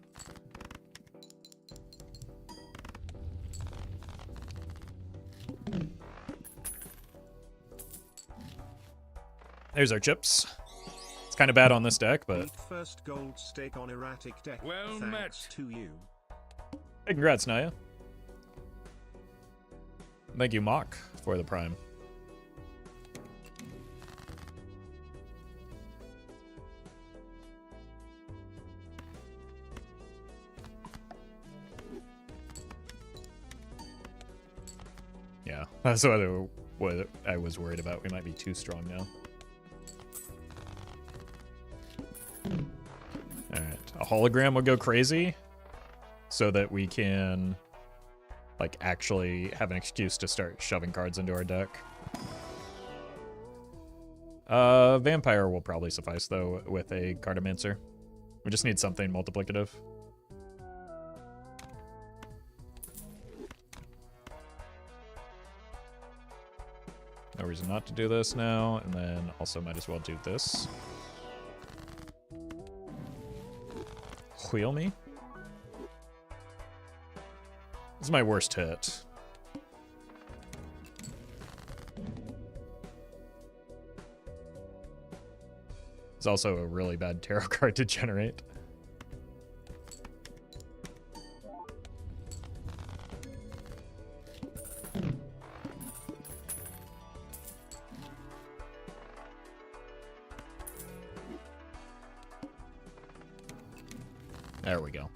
There's our chips. It's kind of bad on this deck, but First gold stake on erratic deck. Well Thanks met. to you. hey, congrats, Naya. Thank you, Mock, for the prime. Yeah, that's what I was worried about. We might be too strong now. Alright, a hologram would go crazy so that we can, like, actually have an excuse to start shoving cards into our deck. Vampire will probably suffice, though, with a Cartomancer. We just need something multiplicative. No reason not to do this now, and then also might as well do this. Wheel me? This is my worst hit. It's also a really bad tarot card to generate. There we go.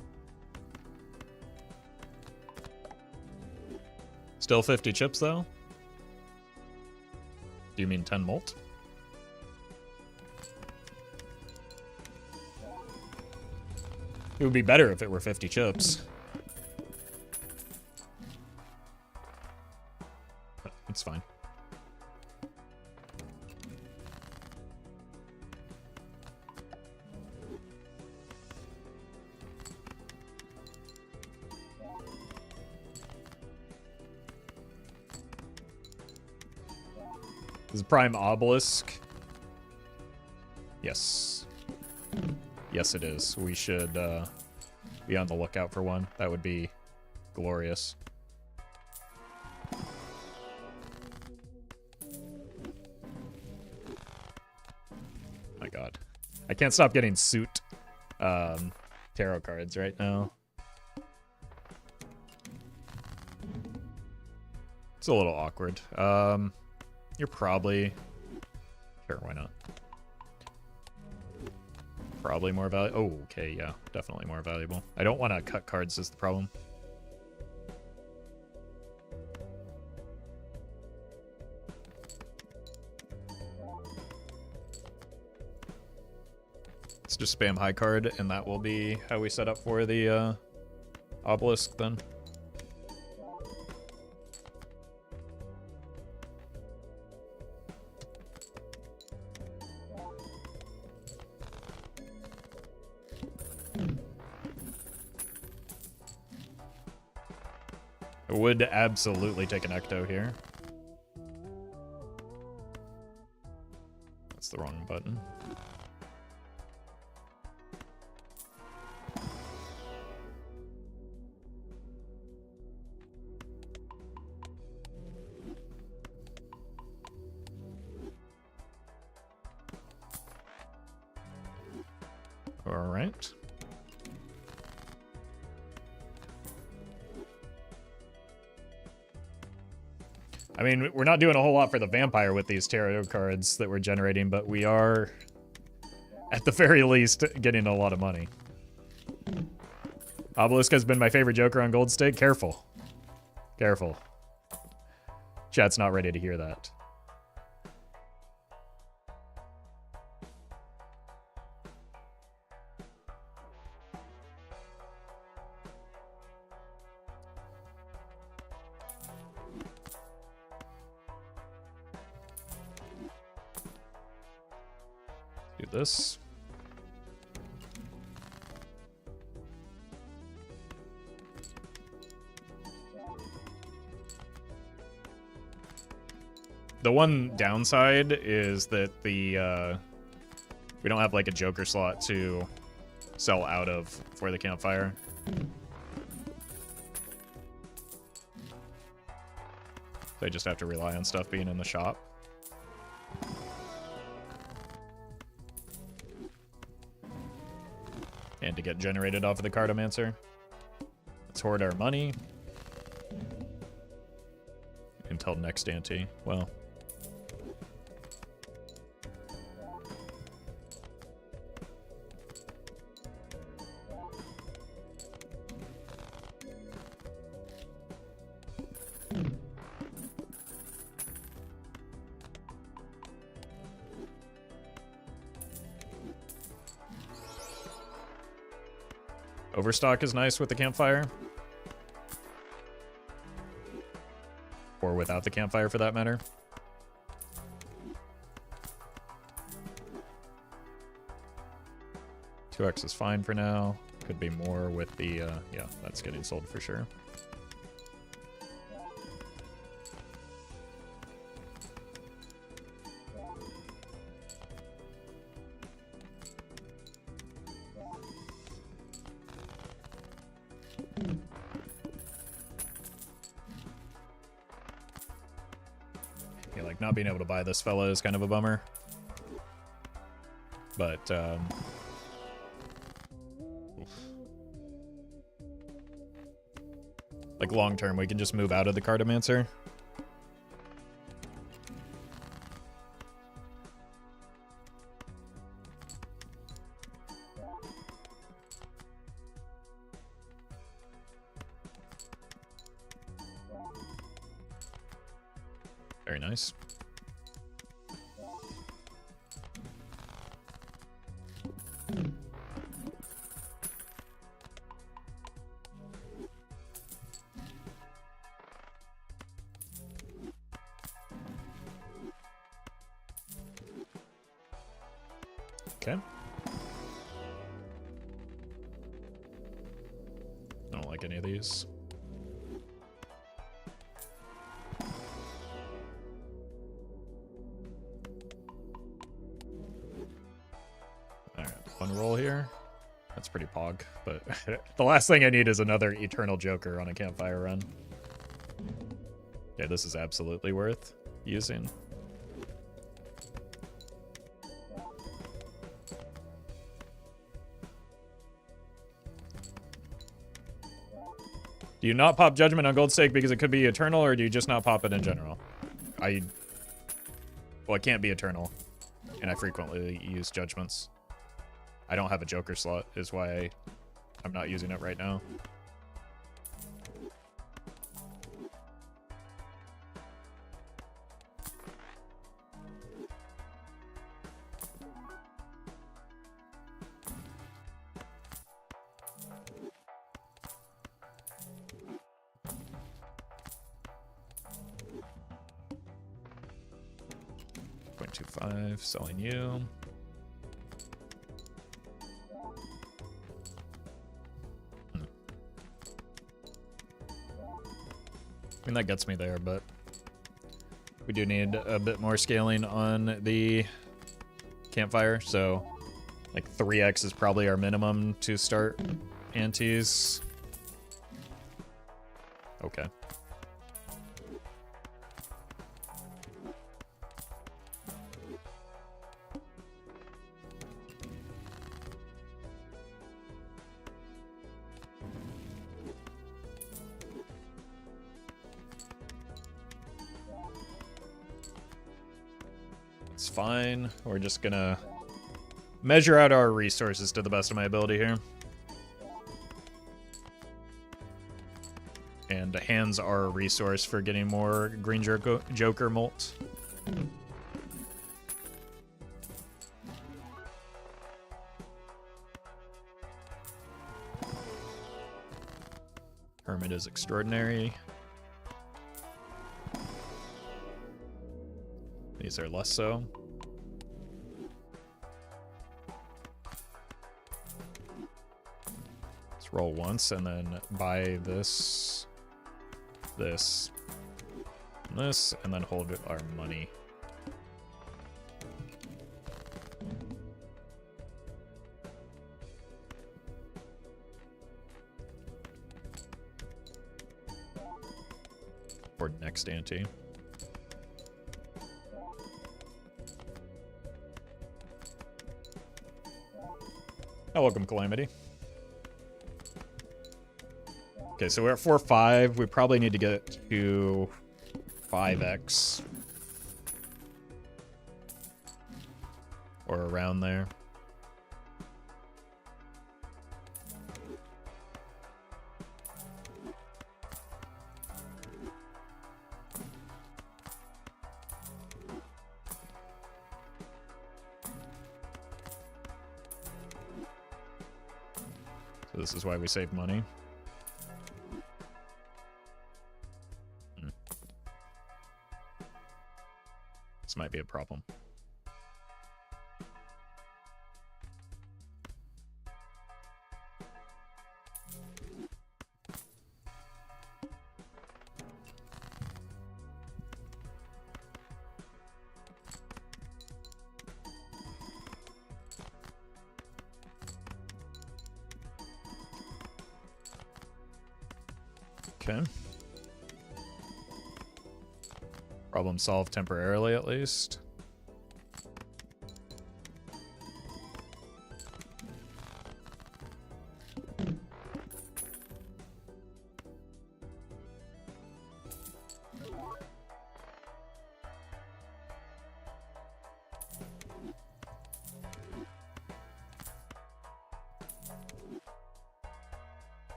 Still 50 chips, though? Do you mean 10 molt? It would be better if it were 50 chips. But it's fine. This is Prime Obelisk. Yes. Yes, it is. We should be on the lookout for one. That would be glorious. My god. I can't stop getting suit tarot cards right now. It's a little awkward. You're probably... Sure, why not? Probably more valuable. Oh, okay, yeah. Definitely more valuable. I don't want to cut cards is the problem. Let's just spam high card, and that will be how we set up for the obelisk then. I would absolutely take an Ecto here. That's the wrong button. All right. I mean, we're not doing a whole lot for the vampire with these tarot cards that we're generating, but we are, at the very least, getting a lot of money. Obelisk has been my favorite Joker on Gold Stake. Careful. Careful. Chat's not ready to hear that. Do this. The one downside is that the we don't have like a Joker slot to sell out of for the campfire. So I just have to rely on stuff being in the shop. And to get generated off of the Cartomancer. Let's hoard our money. Until next ante. Well. Overstock is nice with the campfire. Or without the campfire, for that matter. $2X is fine for now. Could be more with the, yeah, that's getting sold for sure. Yeah, like not being able to buy this fella is kind of a bummer. But, like long term, we can just move out of the Cartomancer. Very nice. Okay. I don't like any of these. Alright, one roll here. That's pretty pog, but the last thing I need is another Eternal Joker on a campfire run. Yeah, this is absolutely worth using. Do you not pop Judgment on Gold Stake because it could be Eternal, or do you just not pop it in general? Well, it can't be Eternal, and I frequently use Judgments. I don't have a Joker slot, is why I'm not using it right now. .25, selling you. I mean, that gets me there, but we do need a bit more scaling on the campfire, so like 3x is probably our minimum to start antes. Okay. It's fine. We're just gonna measure out our resources to the best of my ability here. And hands are a resource for getting more green Joker molt. Hermit is extraordinary. These are less so. Let's roll once and then buy this, this, and this, and then hold our money. For next ante. Oh, welcome, Calamity. Okay, so we're at 4-5. We probably need to get to 5x. Or around there. So this is why we save money. This might be a problem. Okay. Problem solved temporarily, at least.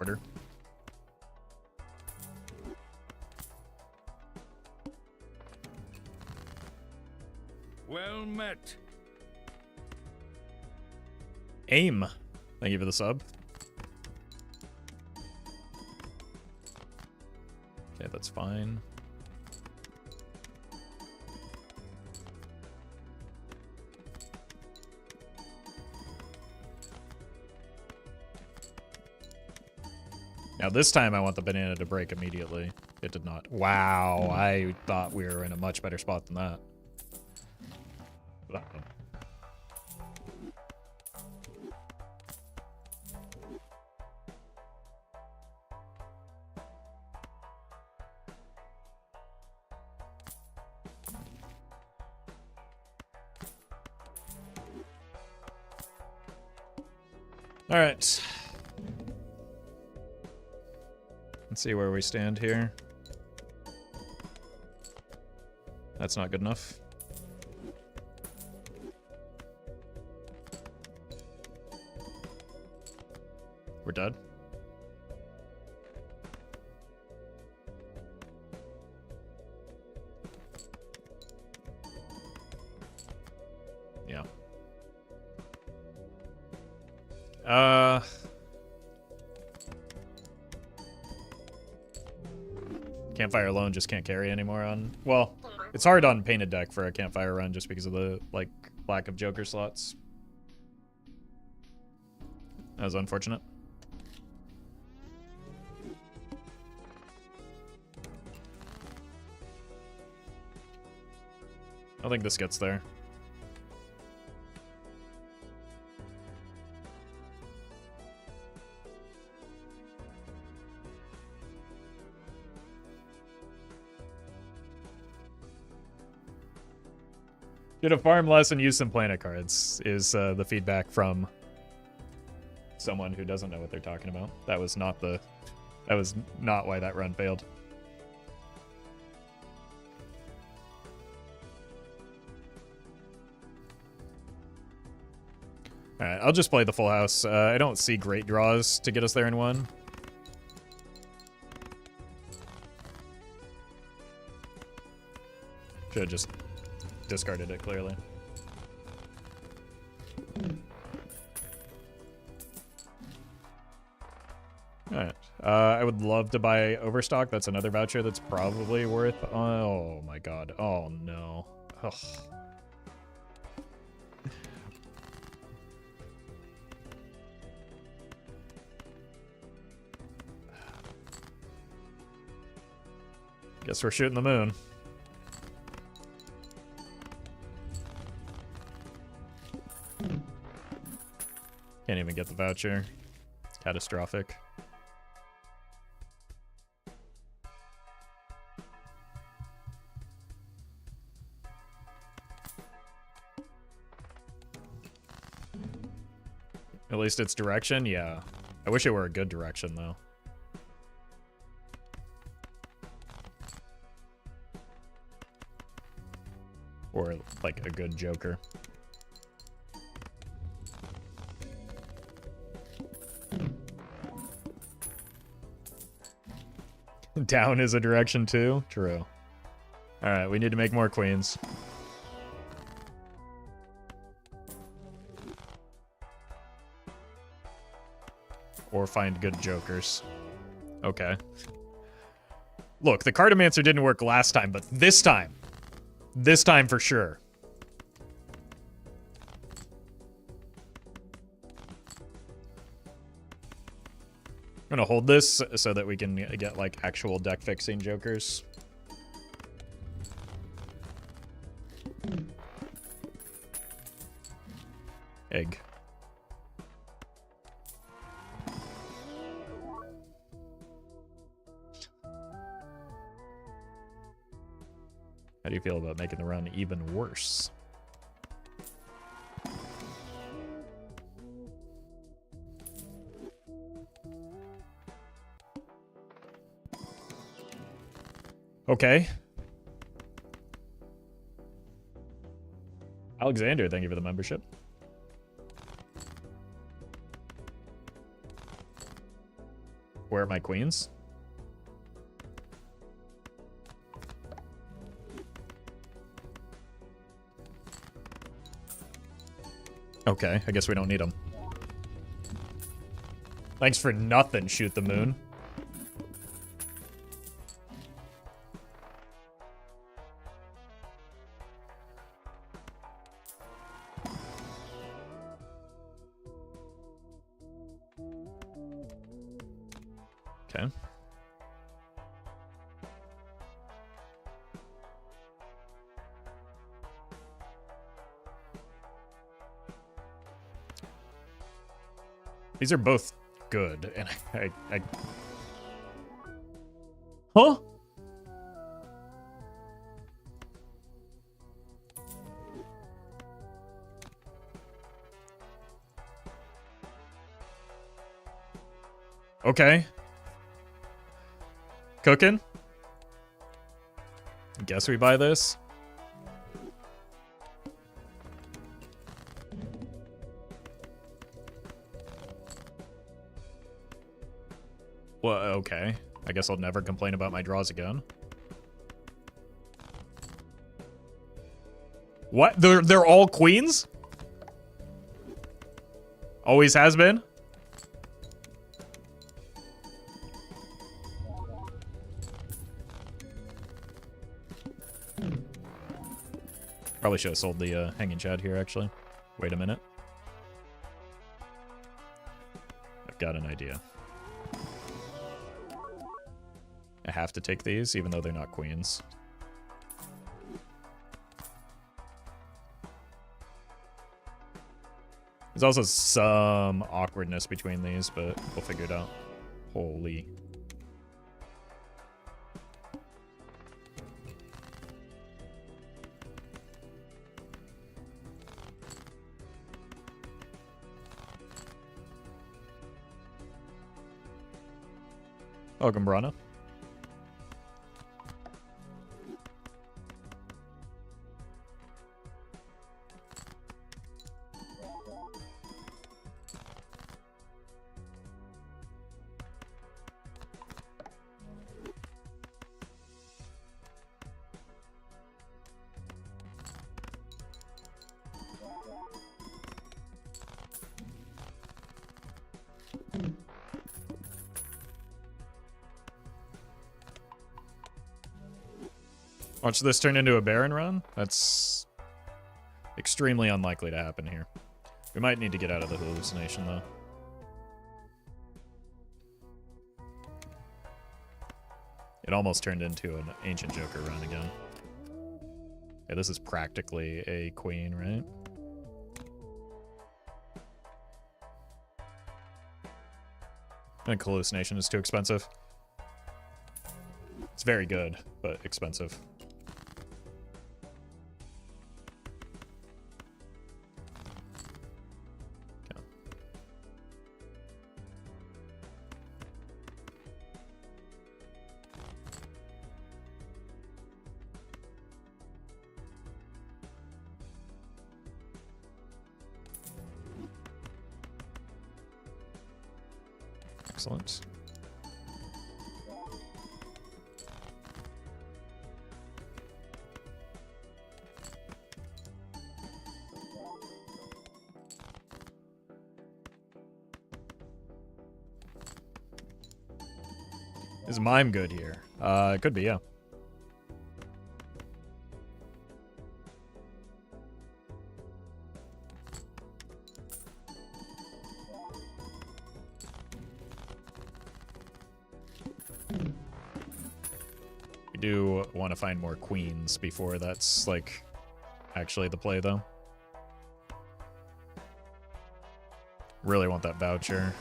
Order. Well met. Aim. Thank you for the sub. Okay, that's fine. Now this time I want the banana to break immediately. It did not. Wow, I thought we were in a much better spot than that. All right. Let's see where we stand here. That's not good enough. We're dead. Yeah. Campfire alone just can't carry anymore on... Well, it's hard on painted deck for a campfire run just because of the, like, lack of Joker slots. That was unfortunate. I don't think this gets there. Should have farmed less and used some planet cards, is the feedback from someone who doesn't know what they're talking about. That was not why that run failed. Alright, I'll just play the full house. I don't see great draws to get us there in one. Should have just discarded it, clearly. Alright. I would love to buy Overstock. That's another voucher that's probably worth... Oh my god. Oh no. Ugh. Guess we're shooting the moon. Can't even get the voucher. Catastrophic. At least it's direction, yeah. I wish it were a good direction, though. Or, like, a good Joker. Down is a direction, too? True. Alright, we need to make more queens. Or find good jokers. Okay. Look, the Cartomancer didn't work last time, but this time for sure. I'm gonna hold this so that we can get, like, actual deck fixing jokers. Egg. How do you feel about making the run even worse? Okay. Alexander, thank you for the membership. Where are my queens? Okay, I guess we don't need them. Thanks for nothing, shoot the moon. Okay. These are both good, and I... Huh? Okay. Cooking? Guess we buy this? Well, okay. I guess I'll never complain about my draws again. What? They're all queens? Always has been? Probably should have sold the hanging chad here, actually. Wait a minute. I've got an idea. I have to take these, even though they're not queens. There's also some awkwardness between these, but we'll figure it out. Holy. Welcome, Brana. Watch this turn into a Baron run? That's extremely unlikely to happen here. We might need to get out of the hallucination, though. It almost turned into an Ancient Joker run again. Yeah, this is practically a queen, right? I think hallucination is too expensive. It's very good, but expensive. Excellent. Is Mime good here? It could be, yeah. We do want to find more queens before that's, like, actually the play, though. Really want that voucher.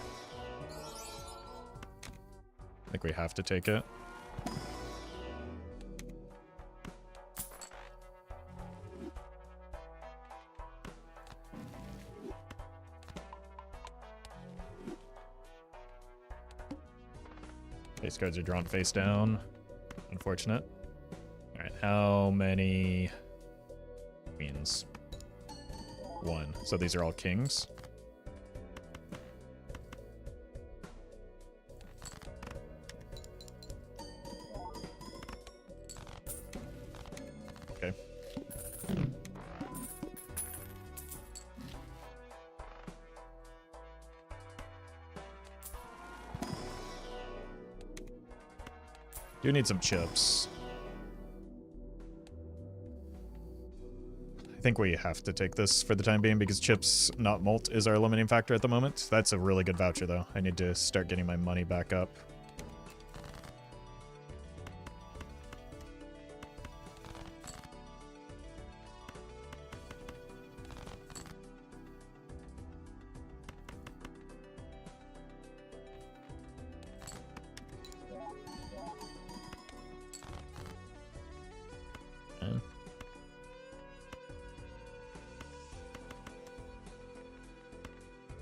I think we have to take it. Face cards are drawn face down. Unfortunate. Alright, how many queens? One. So these are all kings. Do need some chips. I think we have to take this for the time being because chips, not malt, is our limiting factor at the moment. That's a really good voucher, though. I need to start getting my money back up.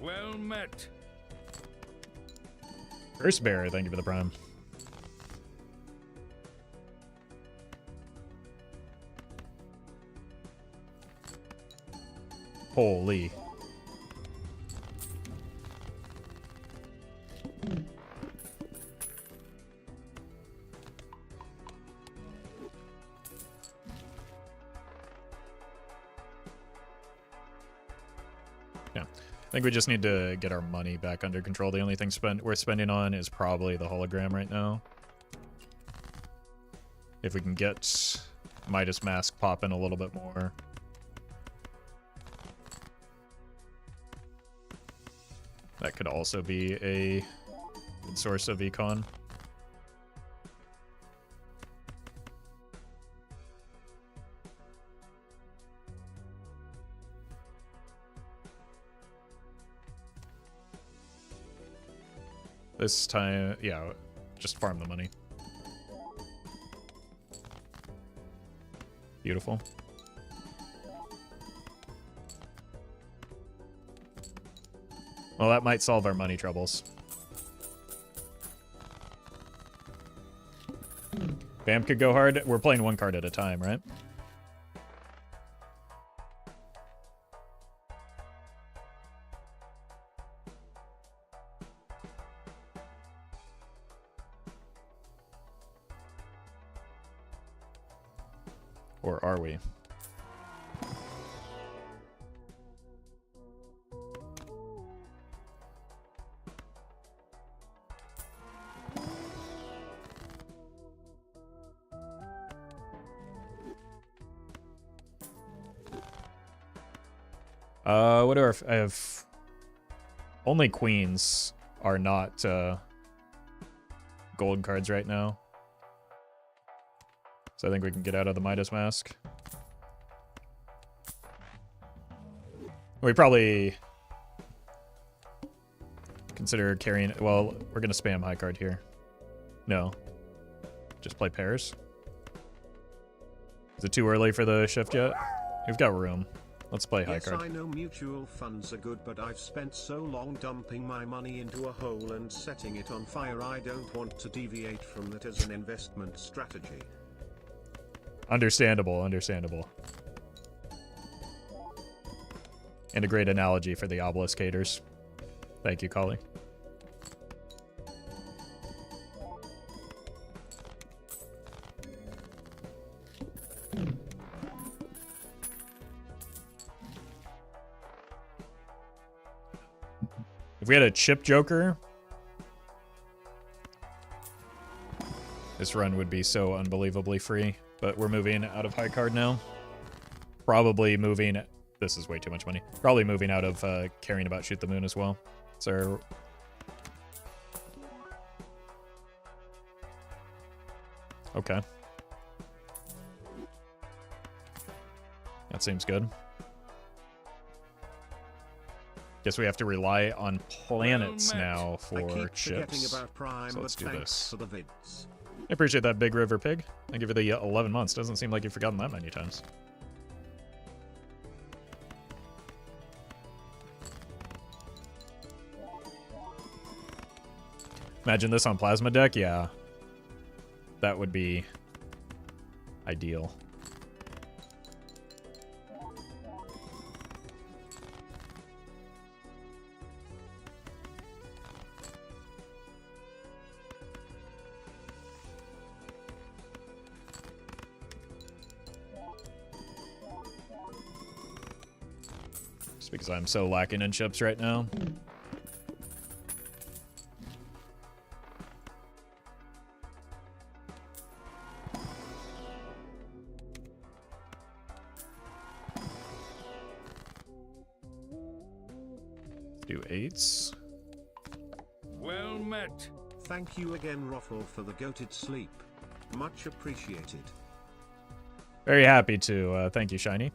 Well met. First bear, thank you for the prime. Holy. Yeah. I think we just need to get our money back under control. The only thing we're spending on is probably the hologram right now. If we can get Midas Mask popping a little bit more. That could also be a good source of econ. This time, yeah, just farm the money. Beautiful. Well, that might solve our money troubles. Bam could go hard. We're playing one card at a time, right? Or are we? What do I have? Only queens are not gold cards right now. So I think we can get out of the Midas Mask. We probably consider carrying... Well, we're going to spam high card here. No. Just play pairs. Is it too early for the shift yet? We've got room. Let's play high card. Yes, I know mutual funds are good, but I've spent so long dumping my money into a hole and setting it on fire. I don't want to deviate from that as an investment strategy. Understandable, understandable. And a great analogy for the obeliskators. Thank you, Kali. If we had a chip joker, this run would be so unbelievably free. But we're moving out of high card now. Probably moving... This is way too much money. Probably moving out of caring about Shoot the Moon as well. So... Okay. That seems good. Guess we have to rely on planets now for chips. About Prime, so let's do this. For the vids. I appreciate that, Big River Pig. Thank you for the 11 months. Doesn't seem like you've forgotten that many times. Imagine this on Plasma deck. Yeah. That would be ideal. Because I'm so lacking in chips right now. Do 8s. Well met. Thank you again, Roffle, for the goated sleep. Much appreciated. Very happy to. Thank you, Shiny.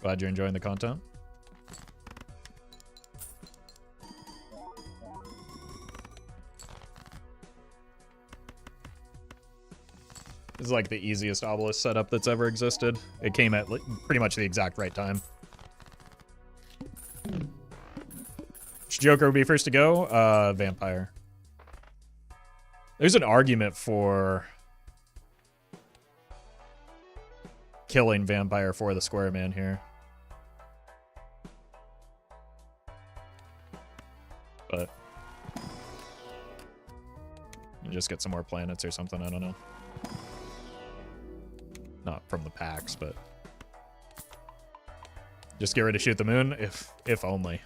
Glad you're enjoying the content. This is like the easiest obelisk setup that's ever existed. It came at pretty much the exact right time. Which Joker would be first to go? Vampire. There's an argument for killing Vampire for the Square Man here. But you just get some more planets or something, I don't know. Not from the packs, but just get ready to shoot the moon, if only.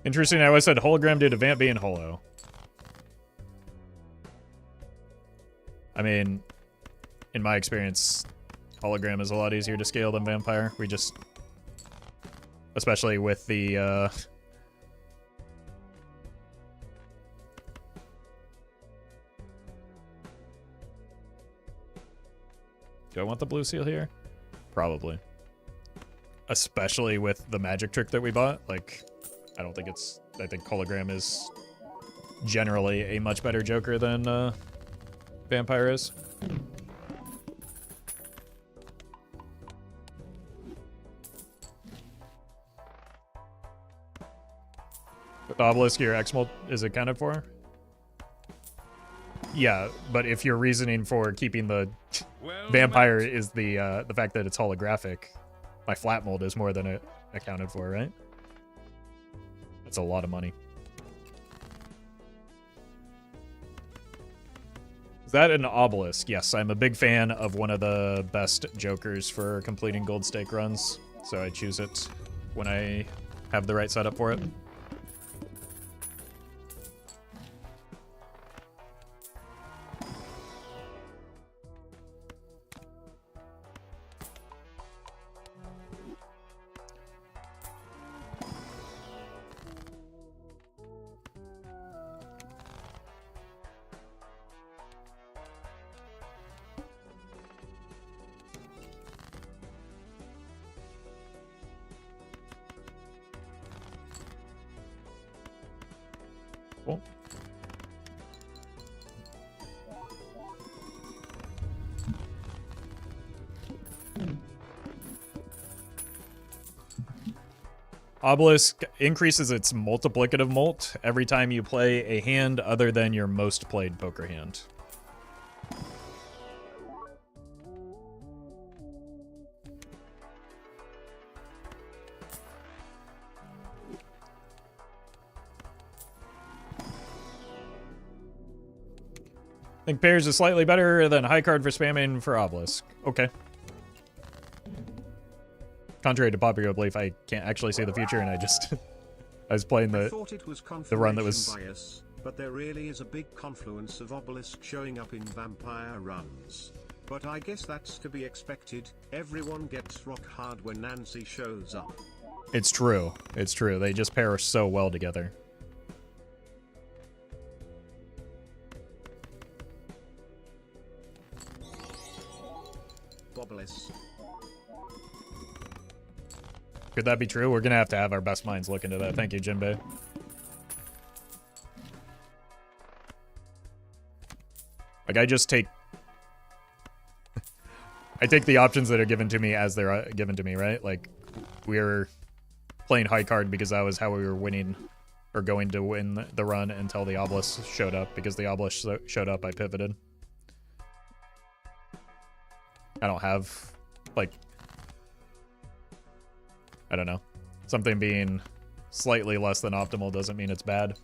Interesting, I always said hologram due to Vamp being holo. I mean, in my experience, hologram is a lot easier to scale than Vampire. We just... Especially with the, Do I want the blue seal here? Probably. Especially with the magic trick that we bought. Like, I don't think it's... I think hologram is generally a much better Joker than, Vampire is. With Obelisk, your X-Mult is accounted for? Yeah, but if your reasoning for keeping the Vampire is the fact that it's holographic, my flat mold is more than it accounted for, right? That's a lot of money. Is that an Obelisk? Yes, I'm a big fan of one of the best Jokers for completing gold stake runs, so I choose it when I have the right setup for it. Cool. Obelisk increases its multiplicative mult every time you play a hand other than your most played poker hand. I think pairs is slightly better than high card for spamming for Obelisk. Okay. Contrary to popular belief, I can't actually see the future, and I just... I was playing the run that was... bias, but there really is a big confluence of Obelisk showing up in Vampire runs. But I guess that's to be expected. Everyone gets rock hard when Nancy shows up. It's true. It's true. They just pair so well together. Obelisk. Could that be true? We're gonna have to have our best minds look into that. Thank you, Jinbei. Like, I just take... I take the options that are given to me as they're given to me, right? Like, we're playing high card because that was how we were winning, or going to win the run until the Obelisk showed up. Because the Obelisk showed up, I pivoted. I don't have, like... I don't know. Something being slightly less than optimal doesn't mean it's bad.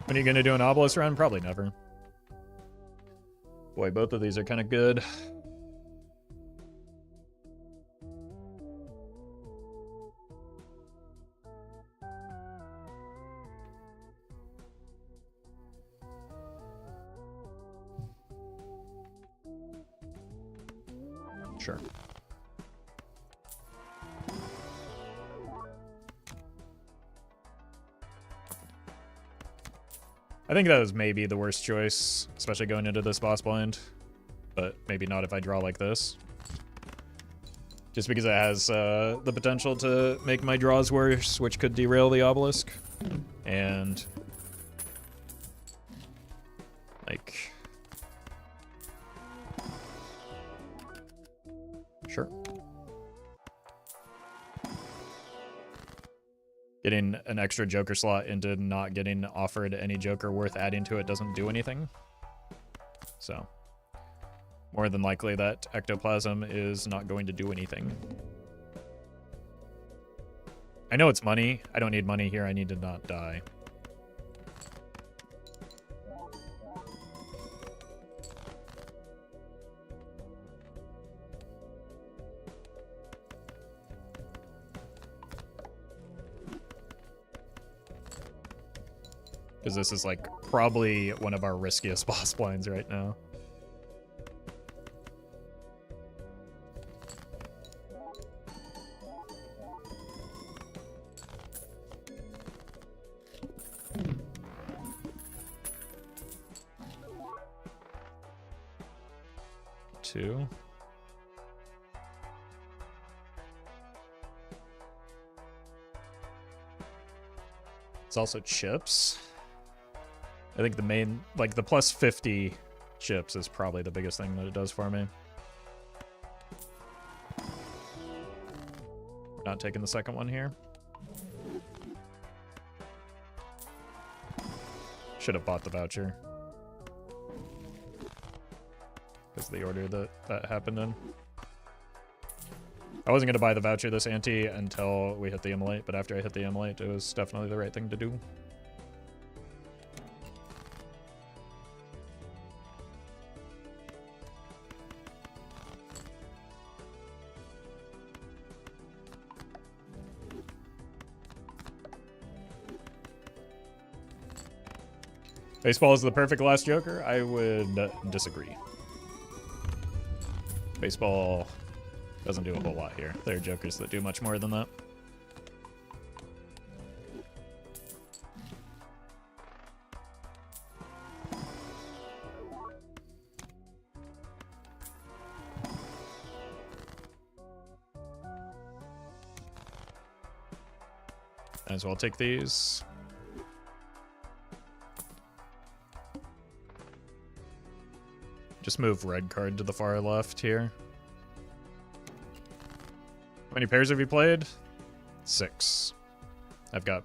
When are you gonna do an obelisk run? Probably never. Boy, both of these are kind of good. Sure. I think that was maybe the worst choice, especially going into this boss blind. But maybe not if I draw like this. Just because it has the potential to make my draws worse, which could derail the obelisk. And... like... sure. Getting an extra Joker slot into not getting offered any Joker worth adding to it doesn't do anything. So, more than likely that Ectoplasm is not going to do anything. I know it's money. I don't need money here. I need to not die. Because this is like probably one of our riskiest boss blinds right now. Two. It's also chips. I think the main, like the plus 50 chips is probably the biggest thing that it does for me. We're not taking the second one here. Should have bought the voucher. Because of the order that happened in. I wasn't going to buy the voucher this ante until we hit the immolate, but after I hit the immolate, it was definitely the right thing to do. Baseball is the perfect last Joker? I would disagree. Baseball doesn't do a whole lot here. There are Jokers that do much more than that. Might as well take these. Just move red card to the far left here. How many pairs have you played? 6. I've got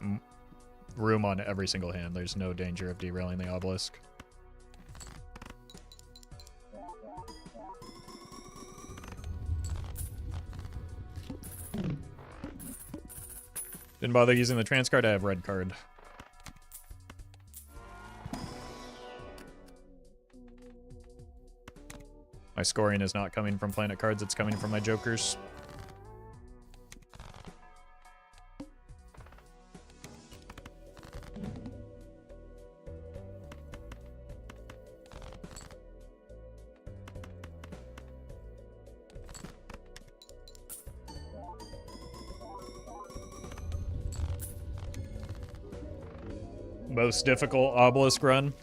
room on every single hand. There's no danger of derailing the obelisk. Didn't bother using the trans card. I have red card. My scoring is not coming from planet cards, it's coming from my Jokers. Most difficult obelisk run.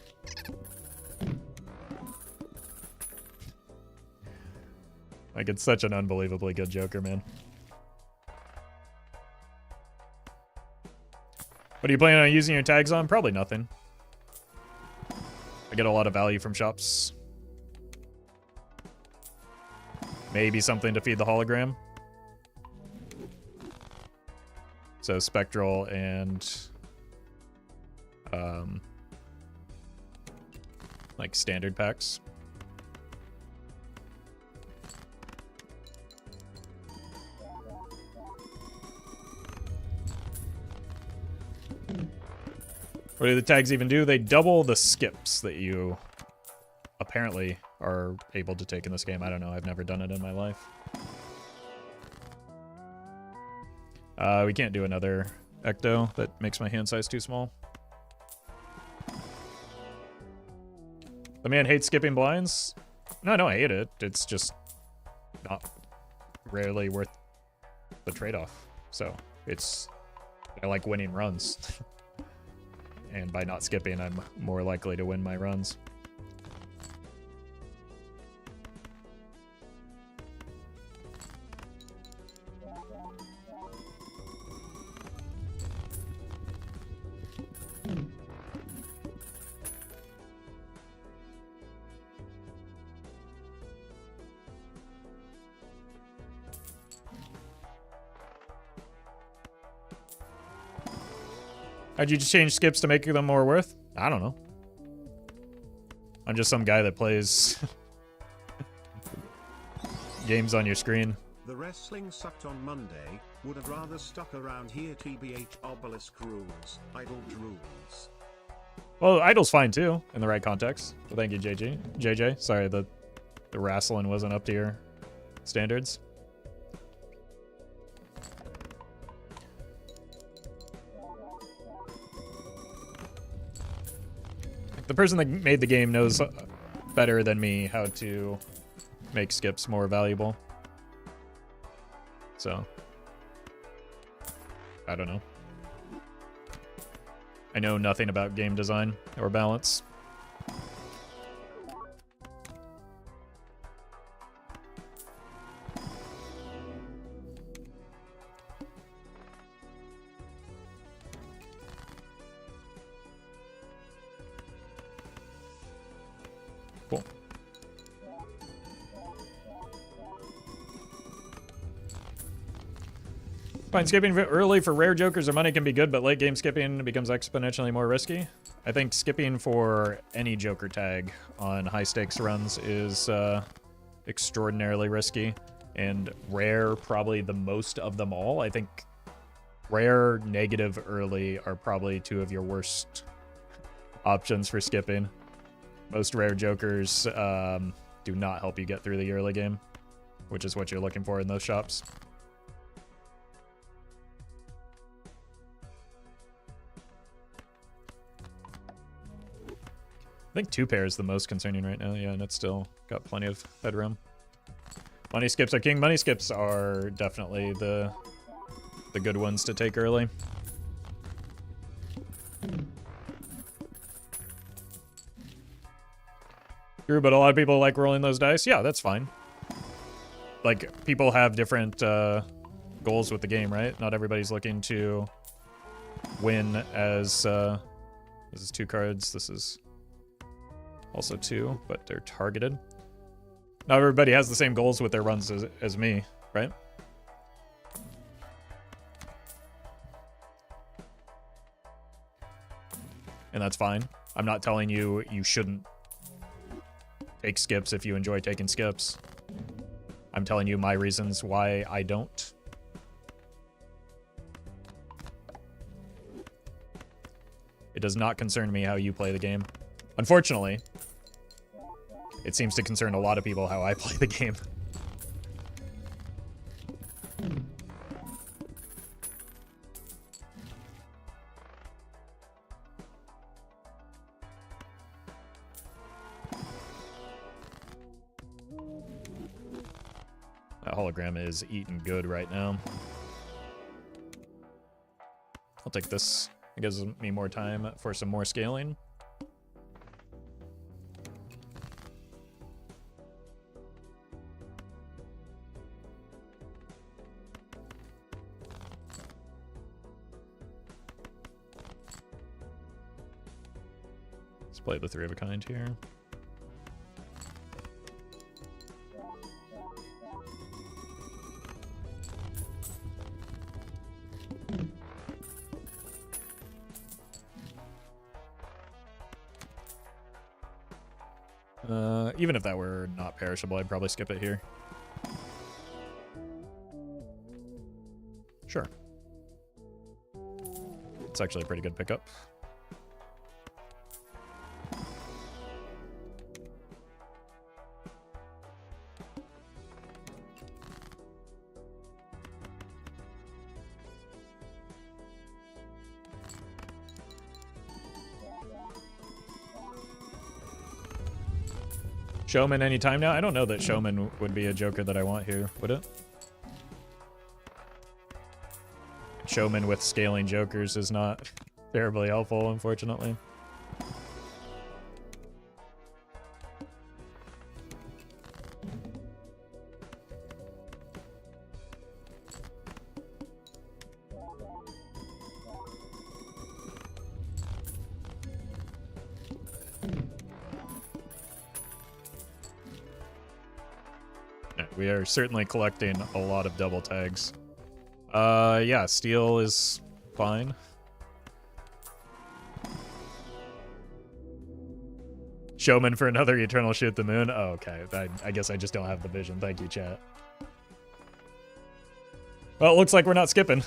Like, it's such an unbelievably good Joker, man. What are you planning on using your tags on? Probably nothing. I get a lot of value from shops. Maybe something to feed the hologram. So Spectral and... like standard packs. What do the tags even do? They double the skips that you apparently are able to take in this game. I don't know. I've never done it in my life. We can't do another ecto. That makes my hand size too small. The man hates skipping blinds. No, I don't hate it. It's just not rarely worth the trade-off. So I like winning runs. And by not skipping, I'm more likely to win my runs. How'd you just change skips to make them more worth? I don't know. I'm just some guy that plays games on your screen. The wrestling sucked on Monday. Would have rather stuck around here. TBH obelisk rules. Idle rules. Well, idle's fine too, in the right context. Well, thank you, JJ. Sorry, the wrestling wasn't up to your standards. The person that made the game knows better than me how to make skips more valuable. So, I don't know. I know nothing about game design or balance. Cool. Fine, skipping early for rare jokers or money can be good, but late game skipping becomes exponentially more risky. I think skipping for any joker tag on high stakes runs is extraordinarily risky, and rare probably the most of them all. I think rare, negative, early are probably two of your worst options for skipping. Most rare jokers do not help you get through the early game, which is what you're looking for in those shops. I think 2 pair is the most concerning right now, yeah, and it's still got plenty of headroom. Money skips are king. Money skips are definitely the good ones to take early. True, but a lot of people like rolling those dice. Yeah, that's fine. Like, people have different goals with the game, right? Not everybody's looking to win as... this is 2 cards. This is also 2, but they're targeted. Not everybody has the same goals with their runs as me, right? And that's fine. I'm not telling you you shouldn't take skips if you enjoy taking skips. I'm telling you my reasons why I don't. It does not concern me how you play the game. Unfortunately, it seems to concern a lot of people how I play the game. That hologram is eating good right now. I'll take this. It gives me more time for some more scaling. Let's play the 3 of a kind here. Even if that were not perishable, I'd probably skip it here. Sure. It's actually a pretty good pickup. Showman anytime now? I don't know that Showman would be a joker that I want here, would it? Showman with scaling jokers is not terribly helpful, unfortunately. We are certainly collecting a lot of double tags. Yeah, steel is fine. Showman for another Eternal Shoot the Moon? Oh, okay. I guess I just don't have the vision. Thank you, chat. Well, it looks like we're not skipping.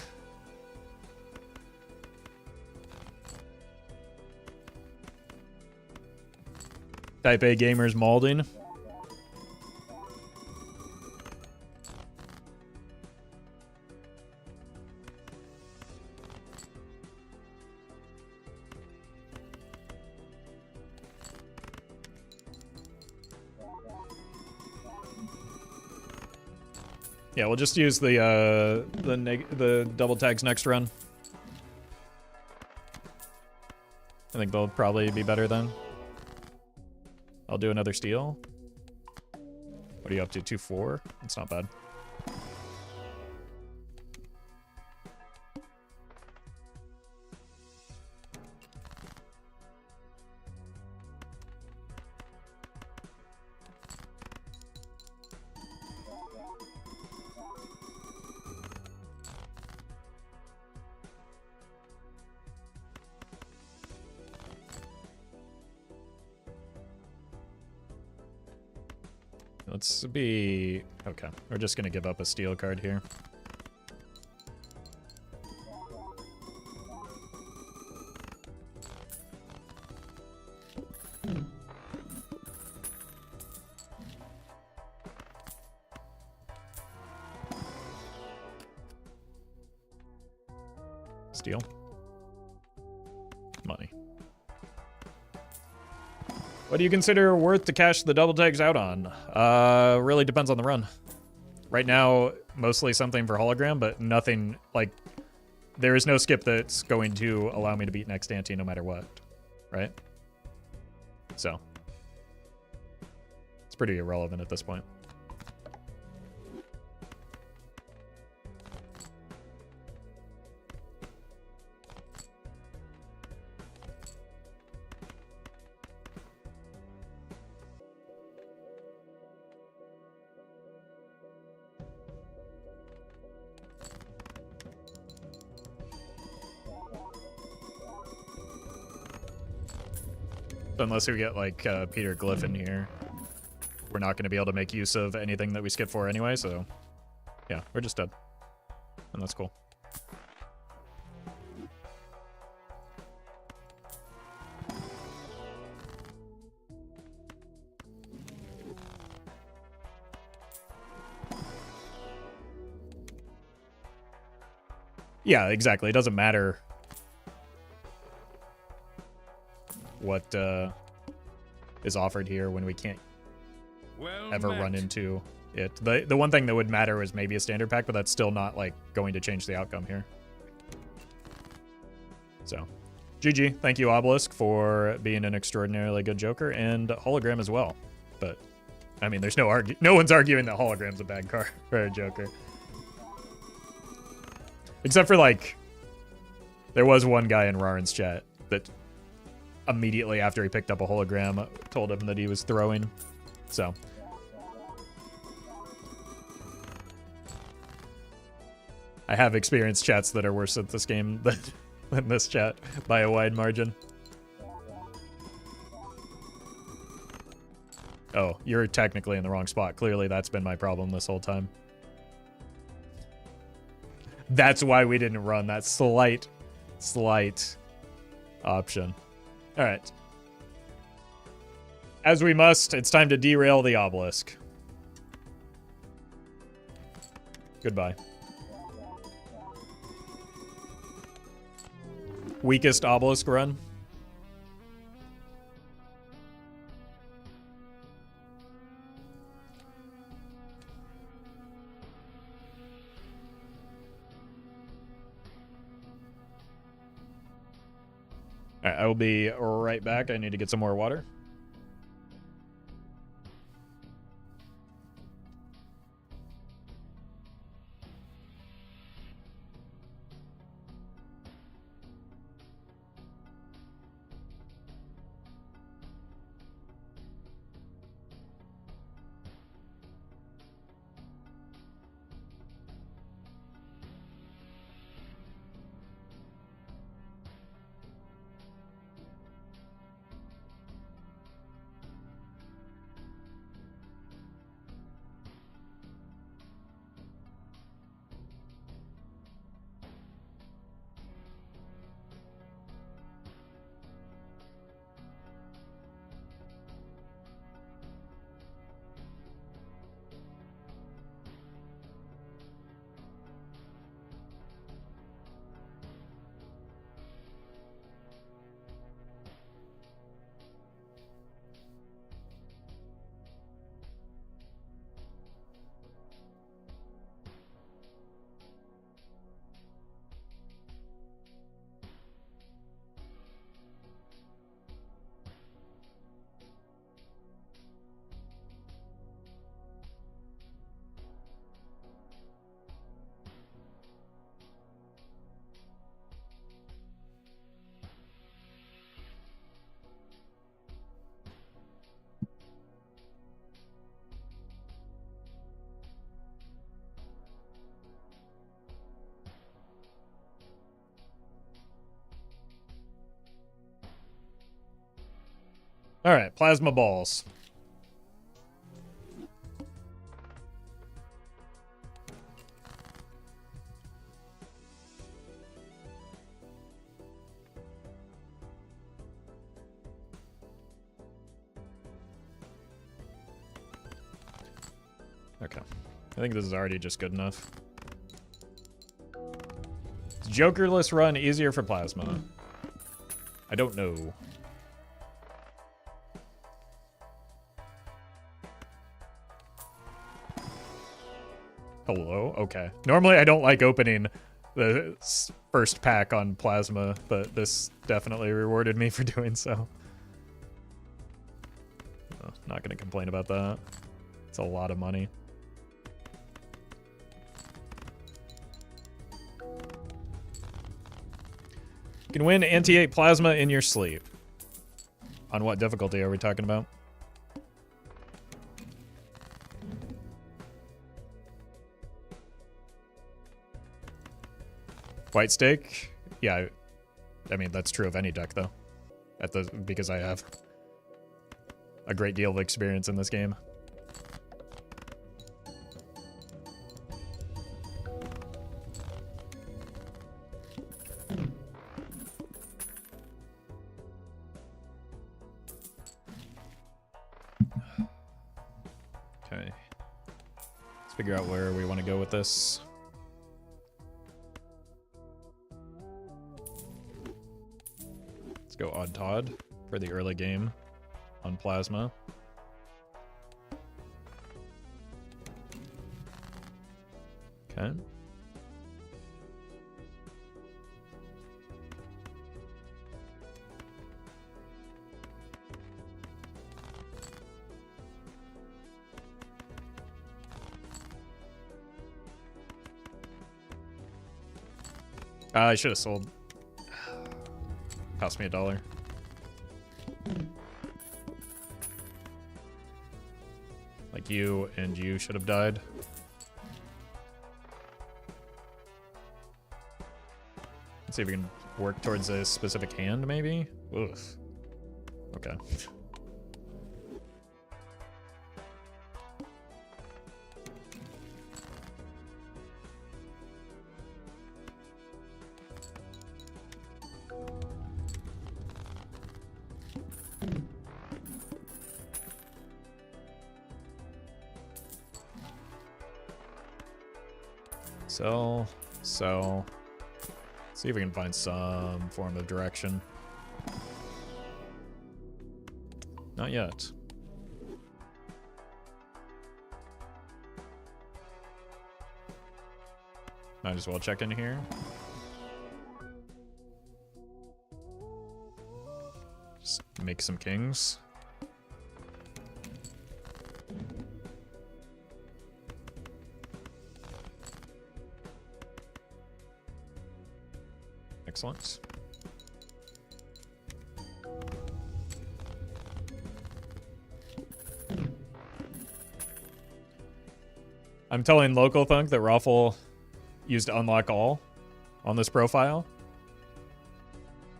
Type A gamers malding. Yeah, we'll just use the double tags next run. I think they'll probably be better then. I'll do another steal. What are you up to? 2-4? That's not bad. Let's be... Okay, we're just gonna give up a steel card here. Steel. Money. What do you consider worth to cash the double tags out on? Really depends on the run. Right now, mostly something for hologram, but nothing, like, there is no skip that's going to allow me to beat next ante no matter what, right? So, it's pretty irrelevant at this point. Unless we get like Peter Glyph in here, we're not going to be able to make use of anything that we skip for anyway, so yeah, we're just dead. And that's cool. Yeah, exactly. It doesn't matter what is offered here when we can't ever run into it. The one thing that would matter is maybe a standard pack, but that's still not like going to change the outcome here. So, GG. Thank you, Obelisk, for being an extraordinarily good Joker, and Hologram as well. But I mean, there's no one's arguing that Hologram's a bad card for a Joker. Except for, like, there was one guy in Raren's chat that immediately after he picked up a hologram told him that he was throwing. So. I have experienced chats that are worse at this game than this chat by a wide margin. Oh, you're technically in the wrong spot. Clearly that's been my problem this whole time. That's why we didn't run that slight option. All right. As we must, it's time to derail the obelisk. Goodbye. Weakest obelisk run. All right, I will be right back. I need to get some more water. All right, plasma balls. Okay. I think this is already just good enough. Is Jokerless run easier for plasma? I don't know. Hello? Okay. Normally I don't like opening the first pack on plasma, but this definitely rewarded me for doing so. Oh, not gonna complain about that. It's a lot of money. You can win anti-8 plasma in your sleep. On what difficulty are we talking about? White stake? Yeah, I mean, that's true of any deck, though. Because I have a great deal of experience in this game. Okay. Let's figure out where we want to go with this. Let's go Odd Todd for the early game on plasma. Okay. I should have sold. Cost me $1. Like you and you should have died. Let's see if we can work towards a specific hand, maybe? Oof. Okay. So, see if we can find some form of direction. Not yet. Might as well check in here. Make some kings. Excellent. I'm telling Local Thunk that Roffle used unlock all on this profile.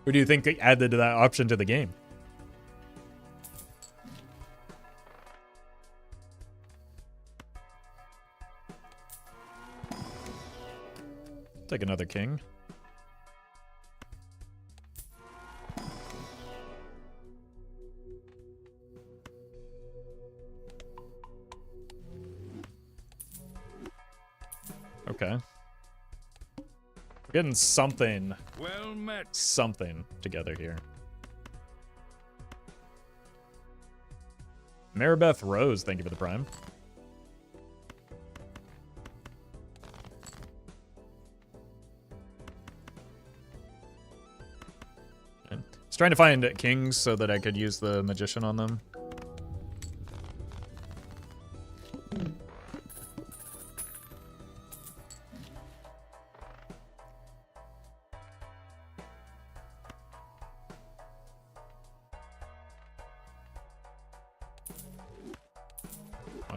Who do you think added that option to the game? Take another king. Okay. We're getting something. Well met. Something together here. Maribeth Rose, thank you for the prime. I was trying to find kings so that I could use the magician on them.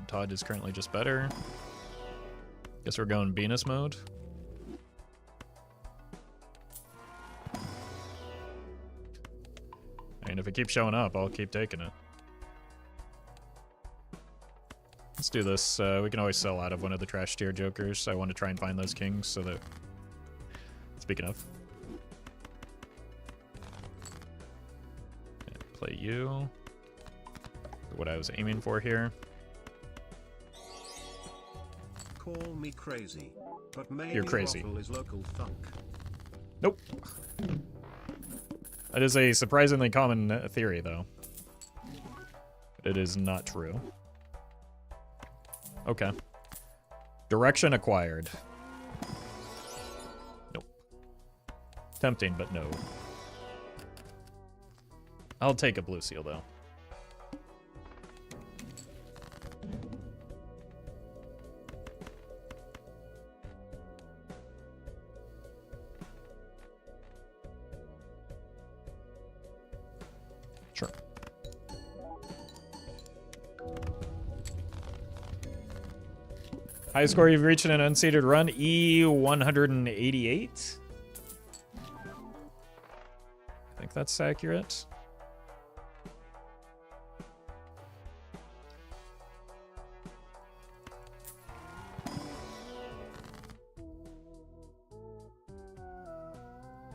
Todd is currently just better. Guess we're going Venus mode. And if it keeps showing up, I'll keep taking it. Let's do this. We can always sell out of one of the trash tier jokers. I want to try and find those kings so that... Speaking of. Play you. What I was aiming for here. Call me crazy, but maybe You're crazy. Roffle is Local Thunk. Nope. That is a surprisingly common theory, though. It is not true. Okay. Direction acquired. Nope. Tempting, but no. I'll take a blue seal, though. Sure. Highest score you've reached in an unseeded run, E188. I think that's accurate.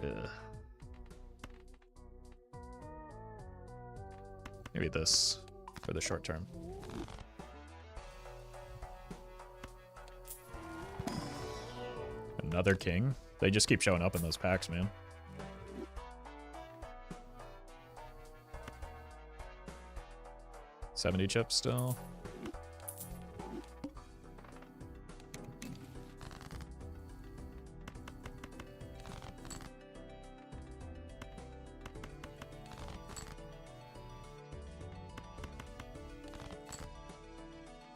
Ugh. Maybe this for the short term. Another king. They just keep showing up in those packs, man. $70 chips still.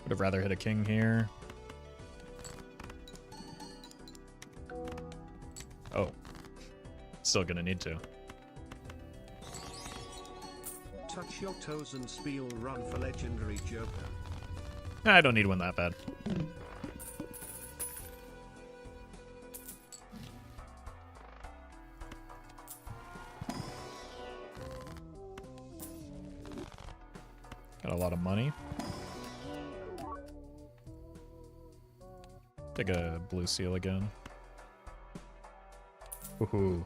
Would have rather hit a king here. Oh. Still gonna need to. Touch your toes and spiel run for legendary joker. I don't need one that bad. Got a lot of money. Take a blue seal again. Woohoo.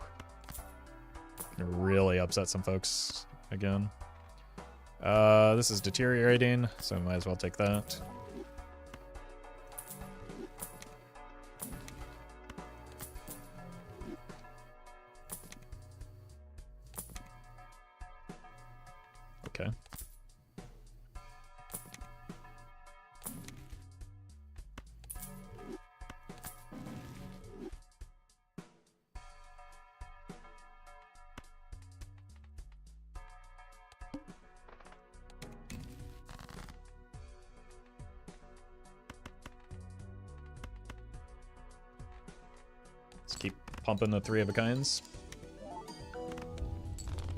Gonna really upset some folks again. This is deteriorating, so I might as well take that. Okay. pumping the 3 of a kinds.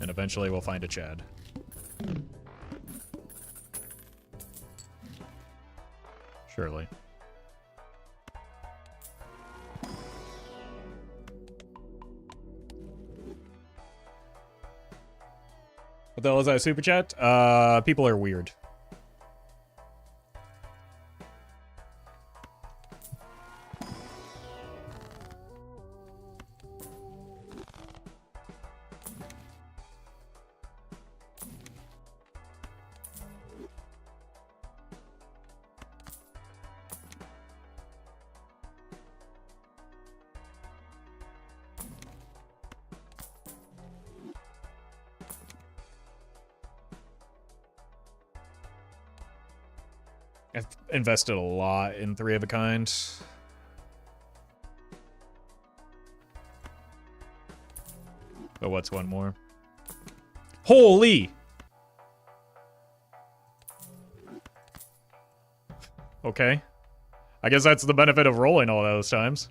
And eventually we'll find a Chad. Surely. What the hell is that super chat? People are weird. I've invested a lot in 3 of a kind. But what's one more? Holy! Okay. I guess that's the benefit of rolling all those times.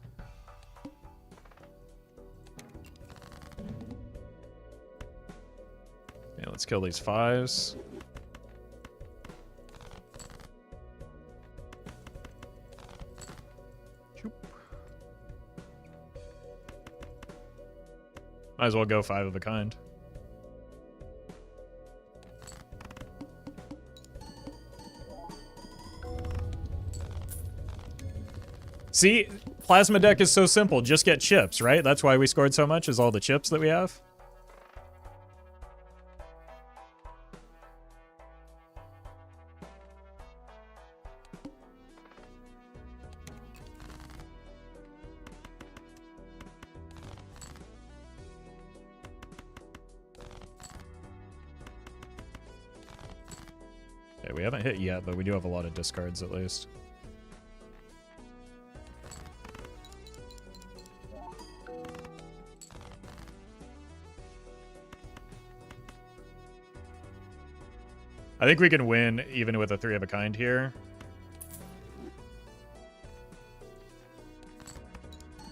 Yeah, let's kill these 5s. Might as well go 5 of a kind. See, plasma deck is so simple. Just get chips, right? That's why we scored so much, is all the chips that we have. Okay, we haven't hit yet, but we do have a lot of discards at least. I think we can win even with a 3 of a kind here.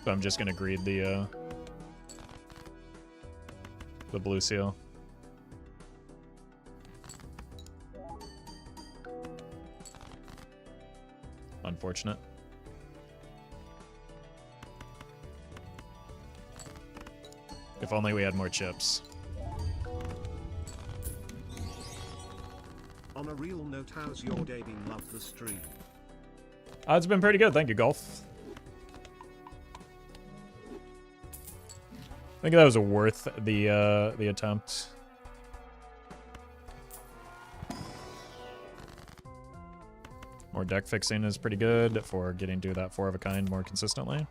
So I'm just gonna greed the blue seal. Unfortunate. If only we had more chips. On a real note, how's your day been? Love the stream. It's been pretty good, thank you, Golf. I think that was worth the attempt. More deck fixing is pretty good for getting to that 4 of a kind more consistently.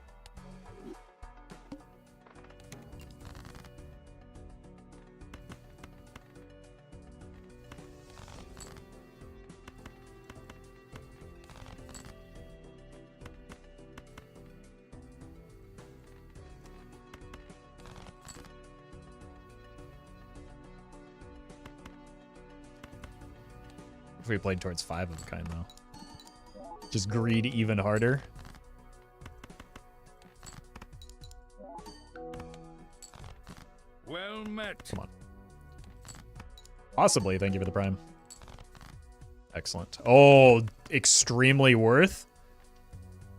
If we played towards 5 of a kind, though. Just greed even harder. Well met. Come on. Possibly. Thank you for the prime. Excellent. Oh, extremely worth.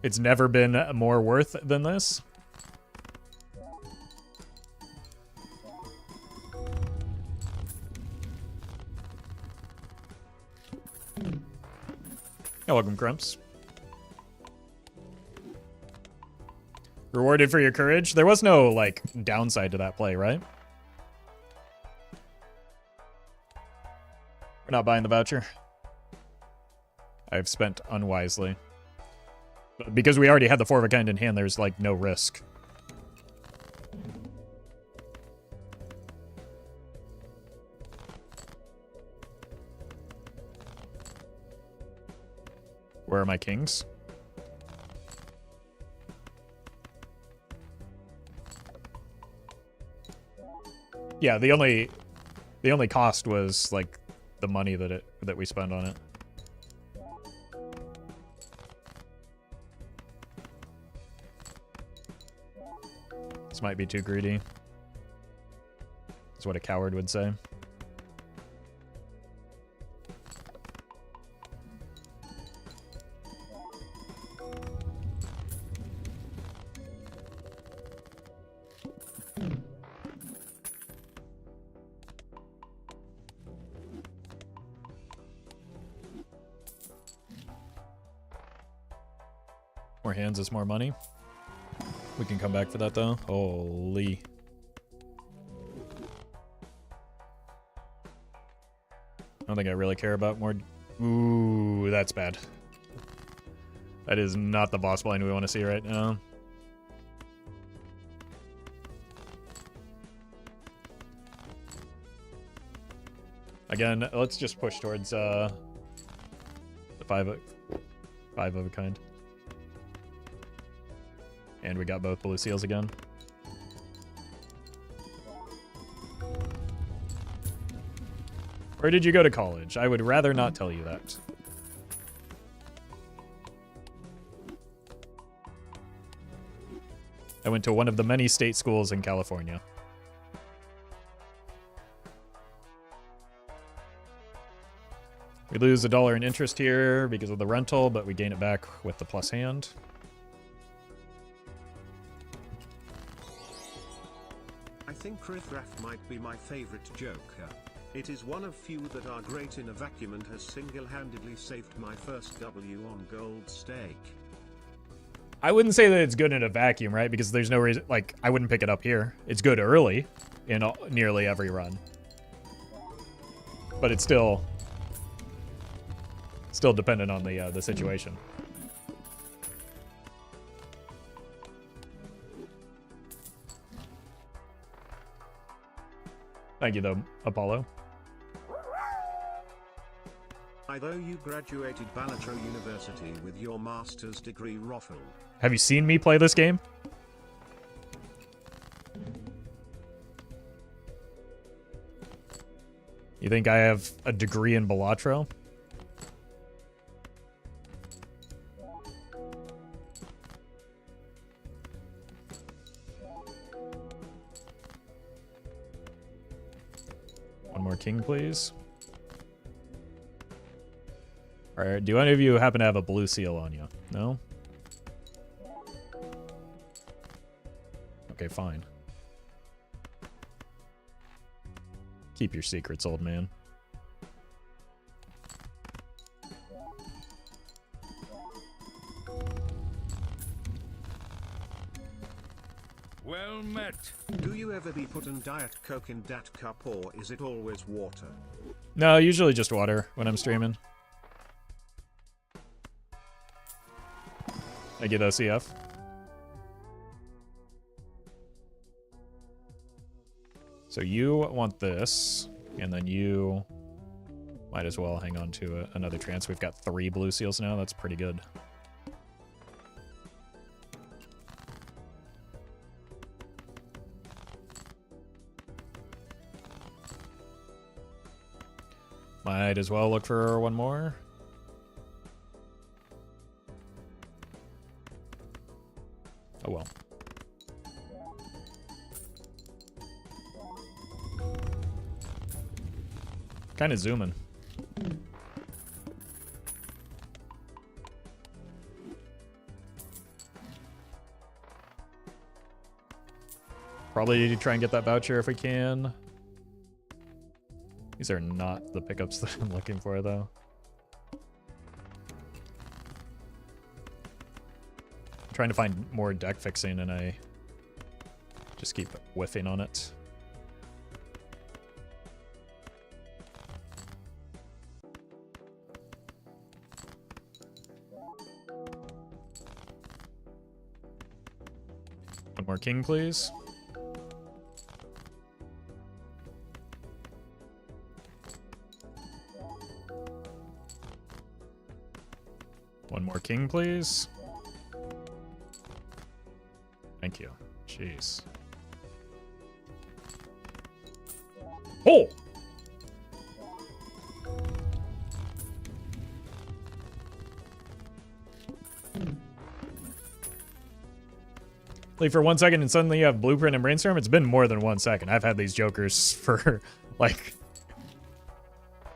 It's never been more worth than this. You're welcome, Crumps. Rewarded for your courage? There was no, like, downside to that play, right? We're not buying the voucher. I've spent unwisely. But because we already had the 4 of a kind in hand, there's, like, no risk. Where are my kings? Yeah, the only cost was like the money that we spent on it. This might be too greedy. That's what a coward would say. More hands is more money. We can come back for that though. Holy. I don't think I really care about more. Ooh, that's bad. That is not the boss blind we want to see right now. Again, let's just push towards the five of a kind. And we got both blue seals again. Where did you go to college? I would rather not tell you that. I went to one of the many state schools in California. We lose $1 in interest here because of the rental, but we gain it back with the plus hand. I think Riffraff might be my favorite Joker. It is one of few that are great in a vacuum and has single-handedly saved my first W on Gold Stake. I wouldn't say that it's good in a vacuum, right? Because there's no reason, like, I wouldn't pick it up here. It's good early in nearly every run. But it's still dependent on the situation. Thank you, though, Apollo. Although you graduated Balatro University with your master's degree, Roffle. Have you seen me play this game? You think I have a degree in Balatro? One more king, please. Alright, do any of you happen to have a blue seal on you? No? Okay, fine. Keep your secrets, old man. Well met. Do you ever be putting Diet Coke in that cup or is it always water? No, usually just water when I'm streaming. I get OCF. So you want this, and then you might as well hang on to another trance. We've got 3 blue seals now. That's pretty good. Might as well look for one more. Oh well. Kind of zooming. Probably need to try and get that voucher if we can. These are not the pickups that I'm looking for, though. I'm trying to find more deck fixing, and I just keep whiffing on it. One more king, please. One more king, please. Thank you. Jeez. Oh! Like for 1 second and suddenly you have Blueprint and Brainstorm? It's been more than 1 second. I've had these jokers for like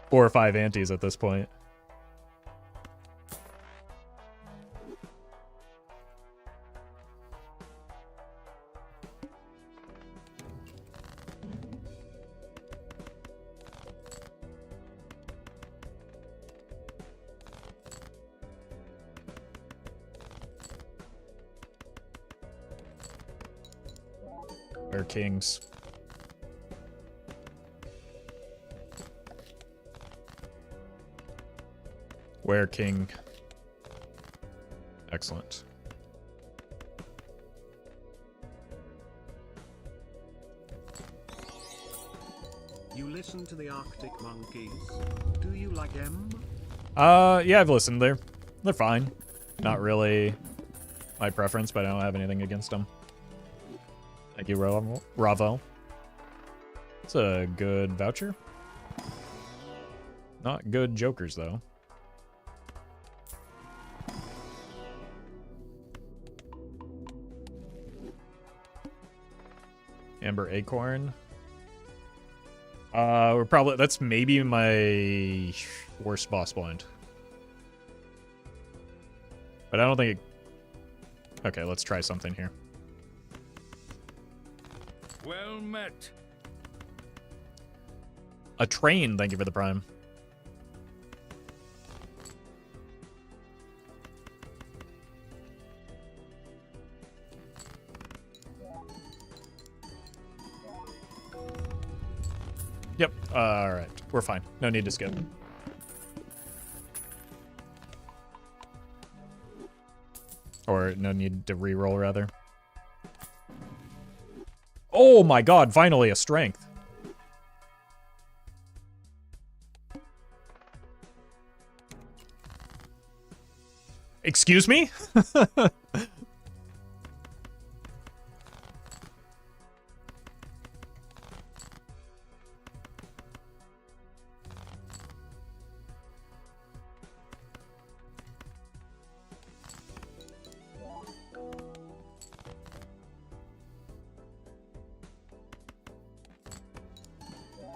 4 or 5 antes at this point. Or kings. Where king? Excellent. You listen to the Arctic Monkeys. Do you like them? Yeah, I've listened. They're fine. Not really my preference, but I don't have anything against them. Thank you, Roffle. It's a good voucher. Not good jokers, though. Amber Acorn. We're probably... That's maybe my worst boss blind. But I don't think it... Okay, let's try something here. Well met. A train, thank you for the prime. Yep, alright. We're fine. No need to skip. Or no need to re-roll, rather. Oh my god, finally a strength. Excuse me?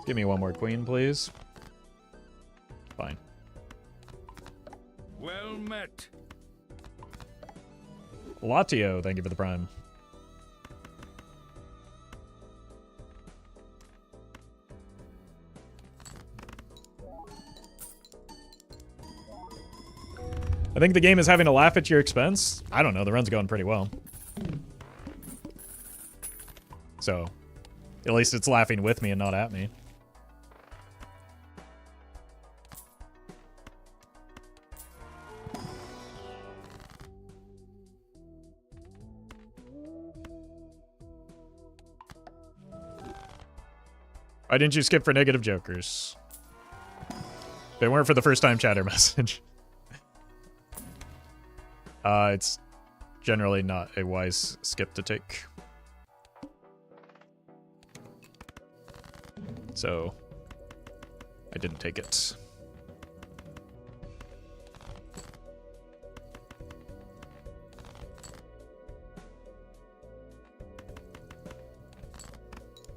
Give me one more queen, please. Fine. Well met. Latio, thank you for the prime. I think the game is having a laugh at your expense. I don't know, the run's going pretty well. So, at least it's laughing with me and not at me. Why didn't you skip for negative jokers? They weren't for the first time chatter message. It's generally not a wise skip to take. So, I didn't take it.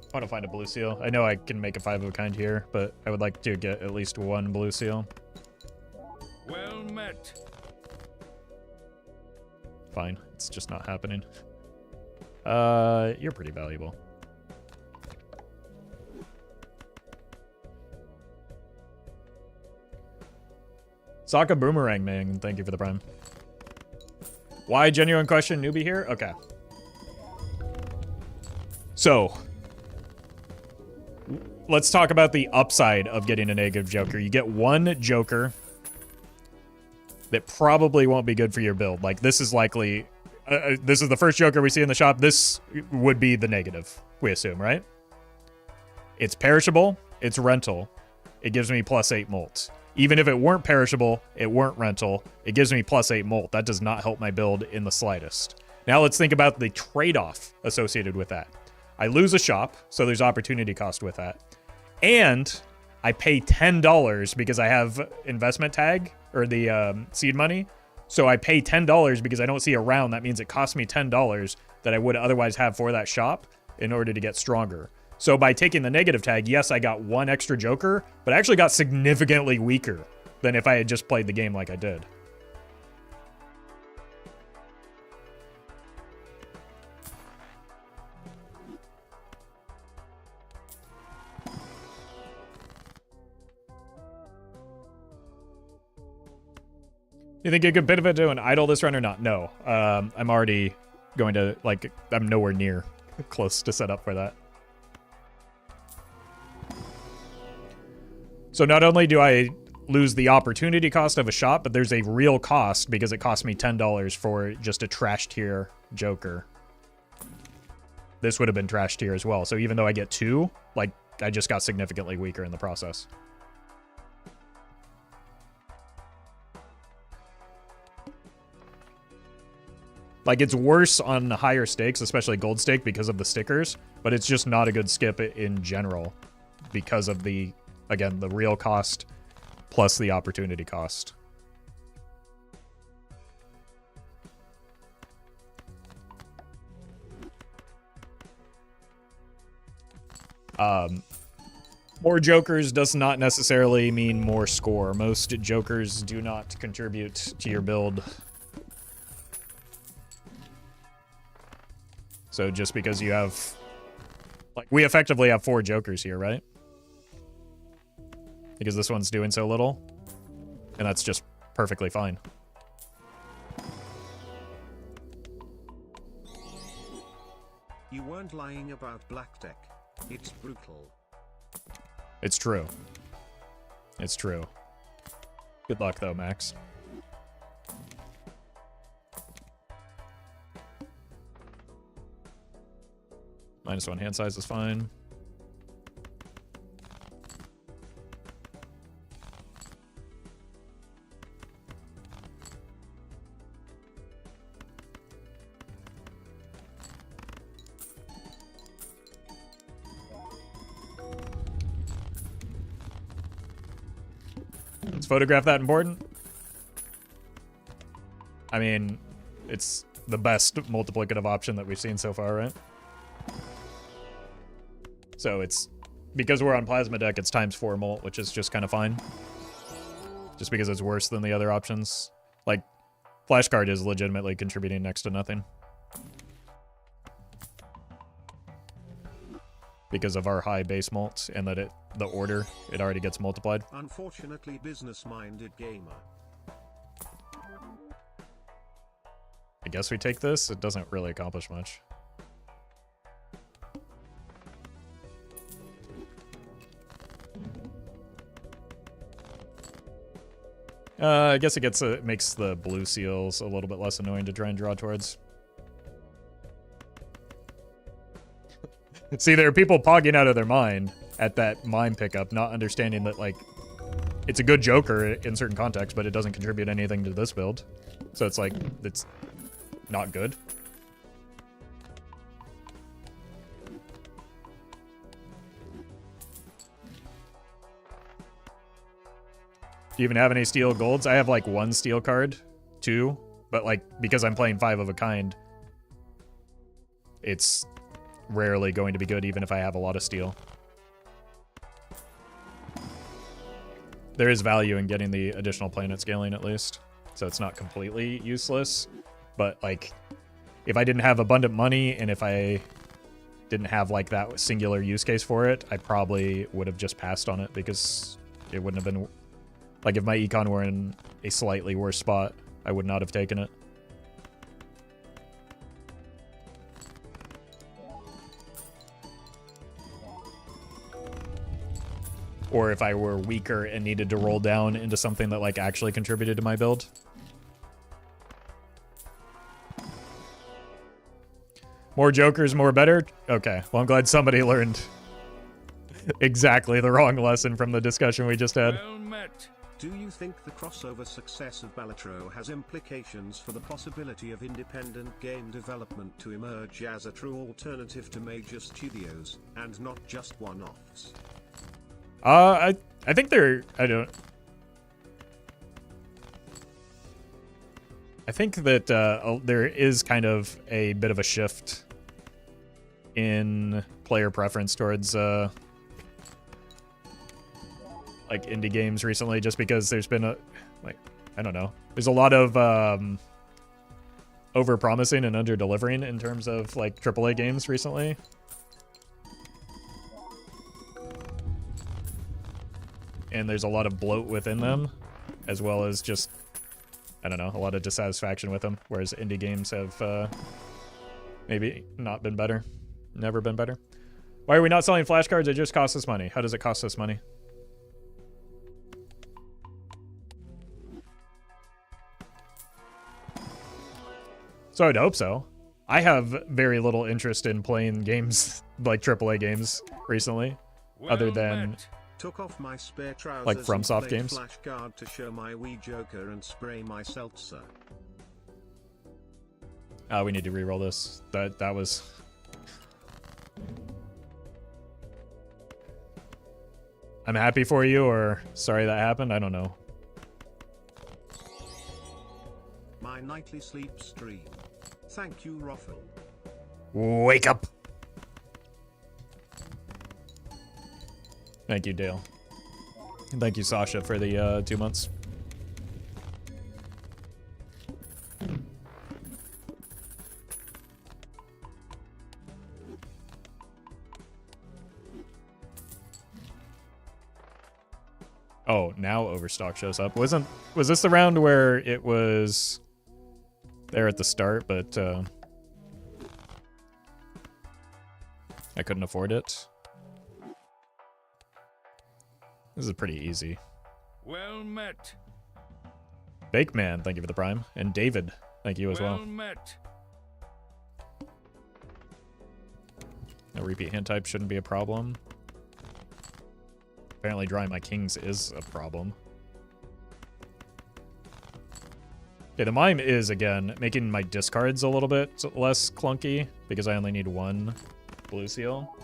I want to find a blue seal. I know I can make a 5 of a kind here, but I would like to get at least one blue seal. Well met. Fine, it's just not happening. You're pretty valuable. Sokka Boomerang Man, thank you for the prime. Why genuine question, newbie here? Okay. So, let's talk about the upside of getting a negative joker. You get one joker that probably won't be good for your build. Like, this is likely... this is the first joker we see in the shop. This would be the negative, we assume, right? It's perishable. It's rental. It gives me +8 molt. Even if it weren't perishable, it weren't rental, it gives me +8 molt. That does not help my build in the slightest. Now let's think about the trade-off associated with that. I lose a shop, so there's opportunity cost with that. And I pay $10 because I have investment tag, or the seed money. So I pay $10 because I don't see a round. That means it costs me $10 that I would otherwise have for that shop in order to get stronger. So by taking the negative tag, yes, I got 1 extra Joker, but I actually got significantly weaker than if I had just played the game like I did. You think you could benefit to an idle this run or not? No. I'm already going to, like, I'm nowhere near close to set up for that. So not only do I lose the opportunity cost of a shop, but there's a real cost because it cost me $10 for just a trash tier Joker. This would have been trash tier as well. So even though I get 2, like, I just got significantly weaker in the process. Like, it's worse on the higher stakes, especially gold stake, because of the stickers, but it's just not a good skip in general because of the, again, the real cost plus the opportunity cost. More Jokers does not necessarily mean more score. Most Jokers do not contribute to your build. So just because you have, like, we effectively have 4 Jokers here, right? Because this one's doing so little. And that's just perfectly fine. You weren't lying about Black Deck. It's brutal. It's true. It's true. Good luck though, Max. -1 hand size is fine. Is photograph that important? I mean, it's the best multiplicative option that we've seen so far, right? So it's, because we're on plasma deck, it's ×4 mult, which is just kind of fine. Just because it's worse than the other options. Like, flashcard is legitimately contributing next to nothing. Because of our high base mult and that the order, it already gets multiplied. Unfortunately, business-minded gamer. I guess we take this. It doesn't really accomplish much. I guess it makes the blue seals a little bit less annoying to try and draw towards. See, there are people pogging out of their mind at that mime pickup, not understanding that, like, it's a good Joker in certain contexts, but it doesn't contribute anything to this build. So it's like, it's not good. Do you even have any steel golds? I have like 1 steel card, 2, but like because I'm playing 5 of a kind, it's rarely going to be good even if I have a lot of steel. There is value in getting the additional planet scaling at least, so it's not completely useless, but like if I didn't have abundant money and if I didn't have like that singular use case for it, I probably would have just passed on it because it wouldn't have been... Like, if my econ were in a slightly worse spot, I would not have taken it. Or if I were weaker and needed to roll down into something that, like, actually contributed to my build. More Jokers, more better? Okay, well, I'm glad somebody learned exactly the wrong lesson from the discussion we just had. Well met. Do you think the crossover success of Balatro has implications for the possibility of independent game development to emerge as a true alternative to major studios, and not just one-offs? I think I think that there is kind of a bit of a shift in player preference towards like indie games recently, just because there's been a I don't know. There's a lot of over-promising and under-delivering in terms of like AAA games recently. And there's a lot of bloat within them, as well as just, I don't know, a lot of dissatisfaction with them, whereas indie games have maybe not been better. Never been better. Why are we not selling flashcards? It just costs us money. How does it cost us money? So I'd hope so. I have very little interest in playing games like AAA games recently, other than took off my spare trousers like FromSoft games. Flashcard to show my wee joker and spray my seltzer. We need to re-roll this. That was. I'm happy for you, or sorry that happened. I don't know. My nightly sleep stream. Thank you, Roffle. Wake up. Thank you, Dale. And thank you, Sasha, for the 2 months. Oh, now Overstock shows up. Was this the round where it was there at the start, but I couldn't afford it? This is pretty easy. Well met. Bake Man, thank you for the prime. And David, thank you as well. Well met. No repeat hand type shouldn't be a problem. Apparently drawing my kings is a problem. Okay, the mime is, again, making my discards a little bit less clunky because I only need one blue seal.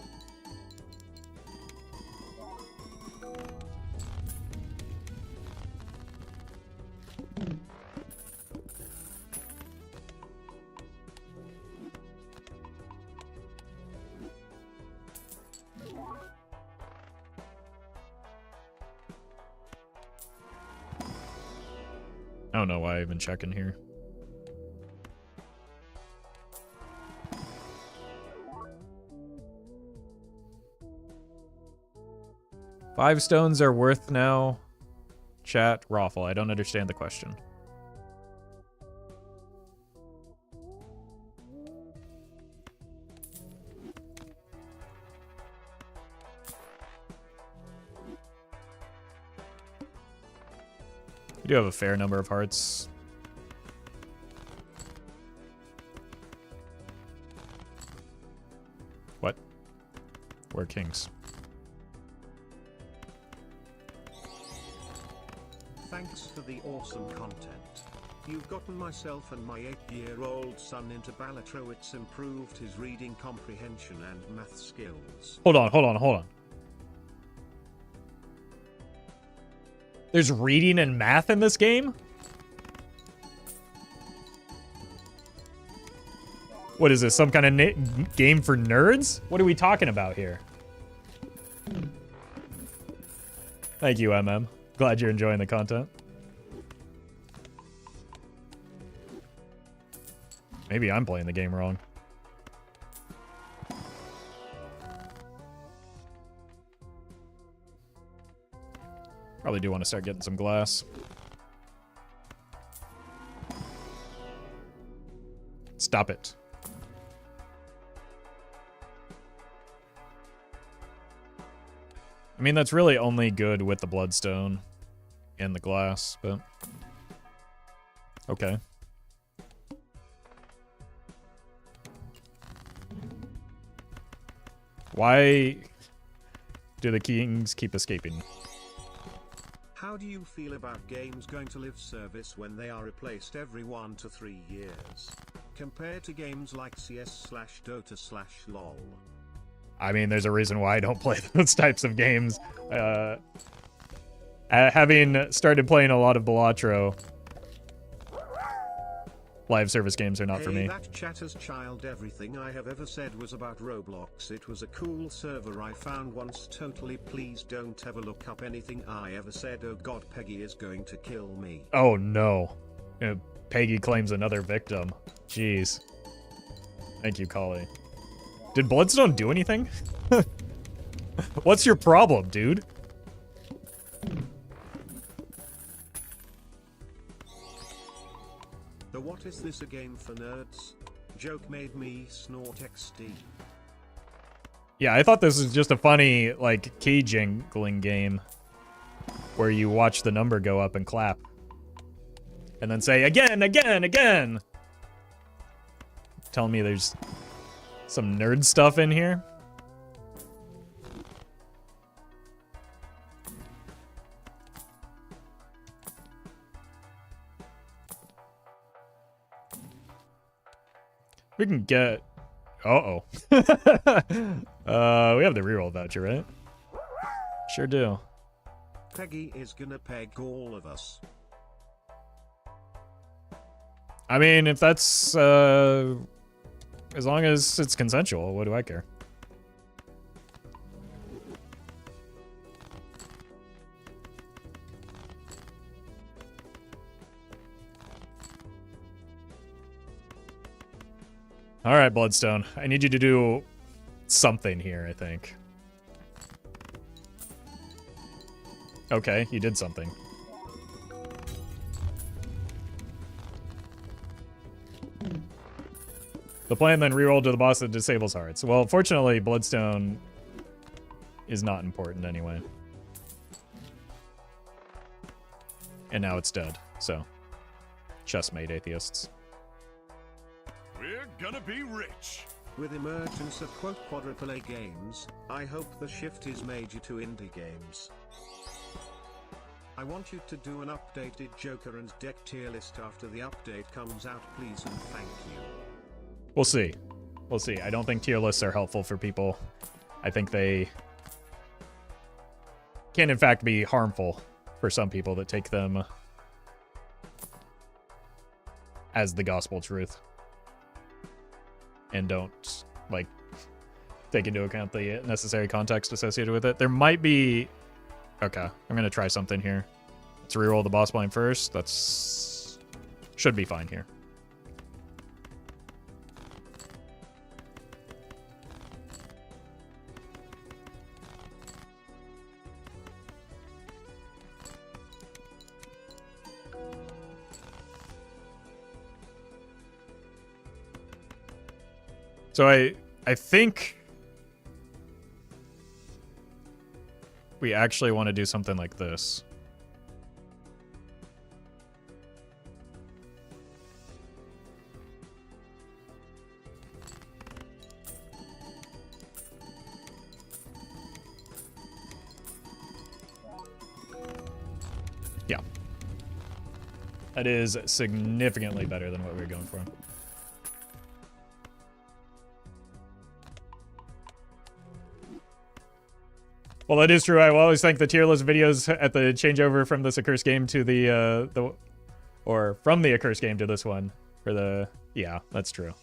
I don't know why I've been checking here. Five stones are worth now. Chat, Roffle. I don't understand the question. We do have a fair number of hearts. What? We're kings. Thanks for the awesome content. You've gotten myself and my 8-year-old son into Balatro. It's improved his reading comprehension and math skills. Hold on. There's reading and math in this game? What is this, some kind of game for nerds? What are we talking about here? Thank you, MM. Glad you're enjoying the content. Maybe I'm playing the game wrong. Probably do want to start getting some glass. Stop it. I mean, that's really only good with the bloodstone and the glass, but okay. Why do the kings keep escaping? How do you feel about games going to live service when they are replaced every 1 to 3 years? Compared to games like CS/Dota/LoL. I mean, there's a reason why I don't play those types of games. Having started playing a lot of Balatro, live service games are not for Hey, me. that chatter's child, everything I have ever said was about Roblox. It was a cool server I found once. Totally, please don't ever look up anything I ever said. Oh god, Peggy is going to kill me. Oh no. Peggy claims another victim. Jeez. Thank you, Collie. Did Bloodstone do anything? What's your problem, dude? The what is this a game for nerds? Joke made me snort XD. Yeah, I thought this was just a funny, like, key jingling game where you watch the number go up and clap. And then say, again, again, again! Tell me there's some nerd stuff in here? We can get... Uh-oh. We have the reroll voucher, right? Sure do. Peggy is gonna peg all of us. I mean, if that's, as long as it's consensual, what do I care? Alright, Bloodstone. I need you to do something here, I think. Okay, you did something. The plan then reroll to the boss that disables hearts. Well, fortunately, Bloodstone is not important anyway. And now it's dead, so. Chessmate atheists. We're gonna be rich. With emergence of quadruple A games, I hope the shift is major to indie games. I want you to do an updated Joker and deck tier list after the update comes out, please and thank you. We'll see. We'll see. I don't think tier lists are helpful for people. I think they can, in fact, be harmful for some people that take them as the gospel truth and don't, like, take into account the necessary context associated with it. There might be... Okay, I'm going to try something here. Let's reroll the boss blind first. That's... should be fine here. So I think we actually want to do something like this. Yeah. That is significantly better than what we were going for. Well, that is true. I will always thank the tier list videos at the changeover from this accursed game to from the accursed game to this one for the, yeah, that's true.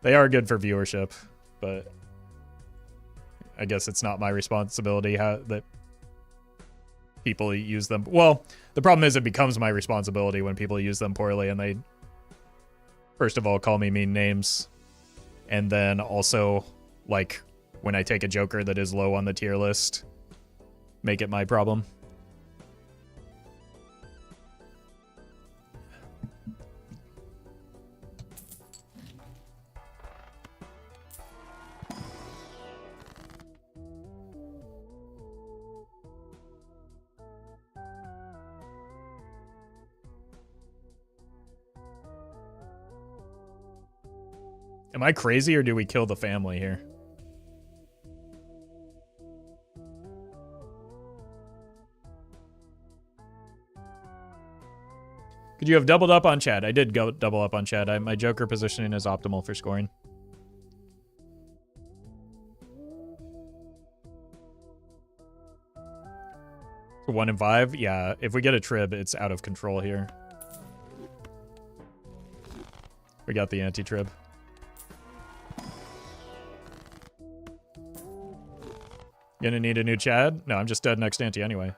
They are good for viewership, but I guess it's not my responsibility that people use them. Well, the problem is it becomes my responsibility when people use them poorly and they, first of all, call me mean names, and then also, like, when I take a Joker that is low on the tier list, make it my problem. Am I crazy or do we kill the family here? Could you have doubled up on Chad? I did go double up on Chad. My Joker positioning is optimal for scoring. So 1 and 5? Yeah, if we get a trib, it's out of control here. We got the anti-trib. Gonna need a new Chad? No, I'm just dead next anti anyway.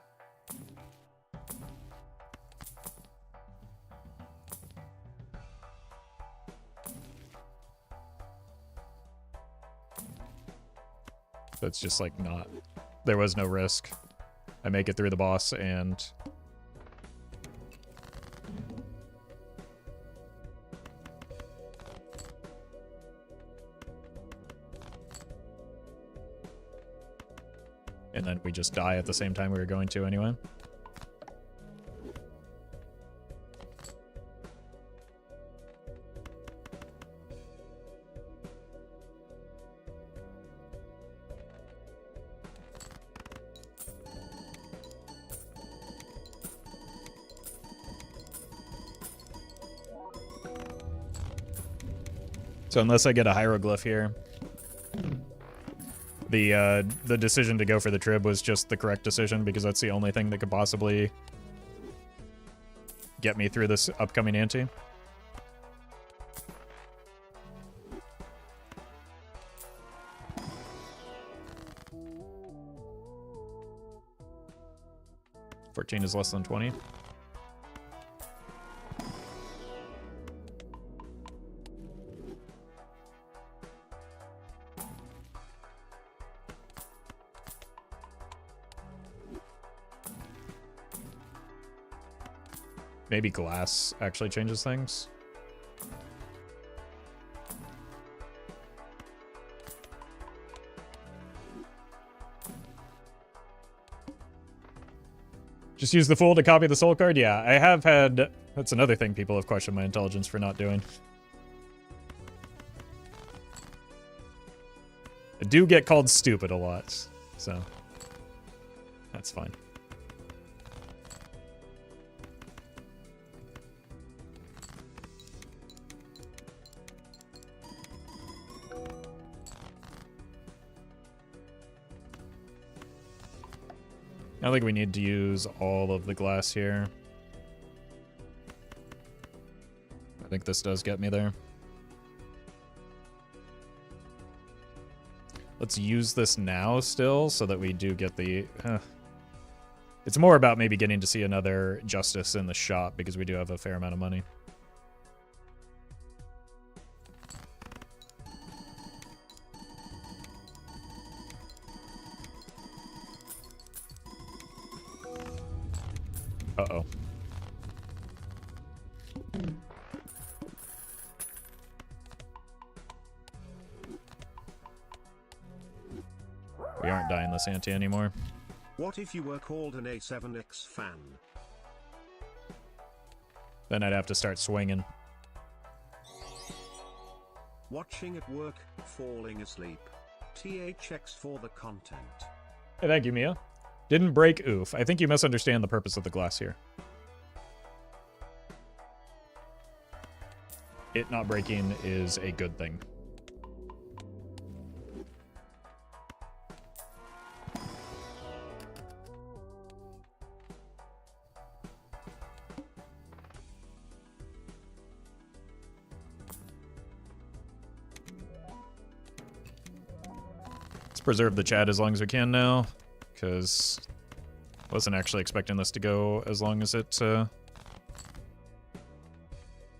So it's just like not... There was no risk. I make it through the boss and... And then we just die at the same time we were going to anyway. So unless I get a hieroglyph here, the decision to go for the trib was just the correct decision because that's the only thing that could possibly get me through this upcoming ante. $14 is less than 20. Maybe glass actually changes things. Just use the Fool to copy the soul card? Yeah, I have had... That's another thing people have questioned my intelligence for not doing. I do get called stupid a lot, so... That's fine. I think we need to use all of the glass here. I think this does get me there. Let's use this now still so that we do get the... It's more about maybe getting to see another Justice in the shop because we do have a fair amount of money. Uh-oh. We aren't dying this ante anymore. What if you were called an A7X fan? Then I'd have to start swinging. Watching at work, falling asleep. THX for the content. Hey, thank you, Mia. Didn't break, oof. I think you misunderstand the purpose of the glass here. It not breaking is a good thing. Let's preserve the chat as long as we can now, because I wasn't actually expecting this to go as long as it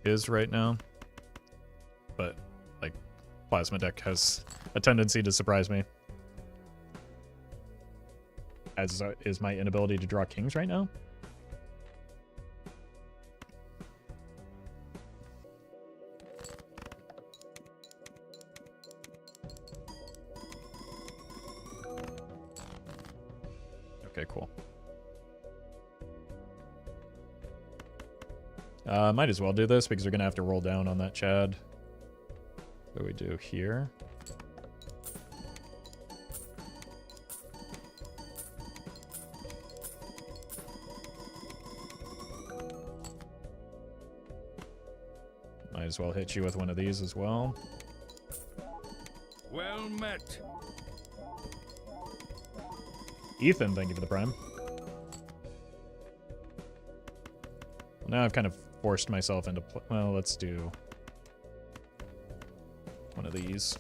is right now. But, like, Plasma Deck has a tendency to surprise me. As is my inability to draw kings right now. Okay, cool. Might as well do this because we're going to have to roll down on that Chad. What do we do here? Might as well hit you with one of these as well. Well met. Ethan, thank you for the prime. Well, now I've kind of forced myself into... Well, let's do... of these.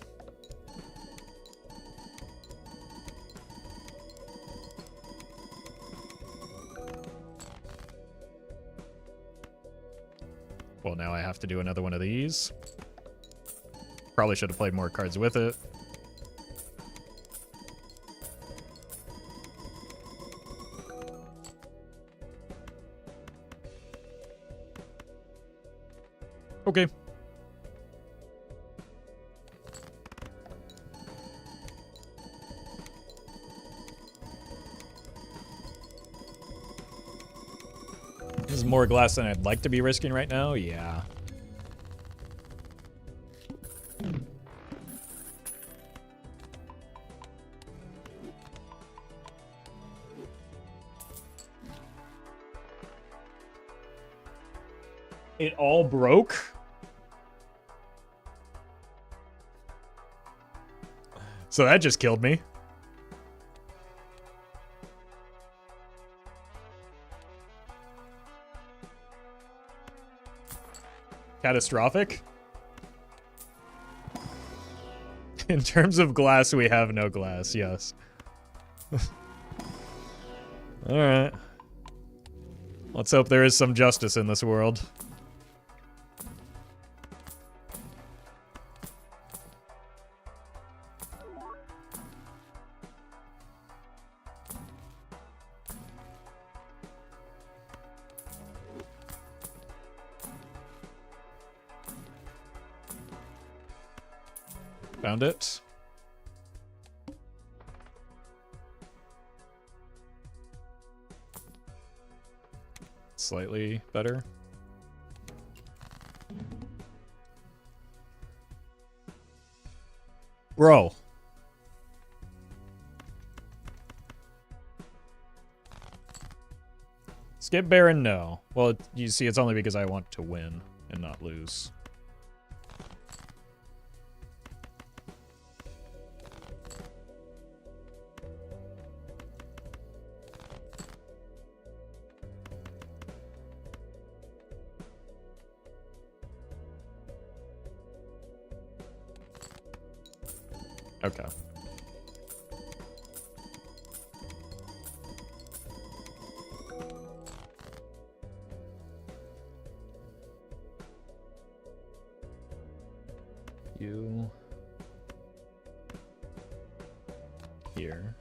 Well, now I have to do another one of these. Probably should have played more cards with it. Okay. This is more glass than I'd like to be risking right now. Yeah. It all broke? So that just killed me. Catastrophic? In terms of glass, we have no glass, yes. Alright. Let's hope there is some justice in this world. Found it. Slightly better. Bro. Skip Baron, no. Well, you see, it's only because I want to win and not lose. Okay. You here.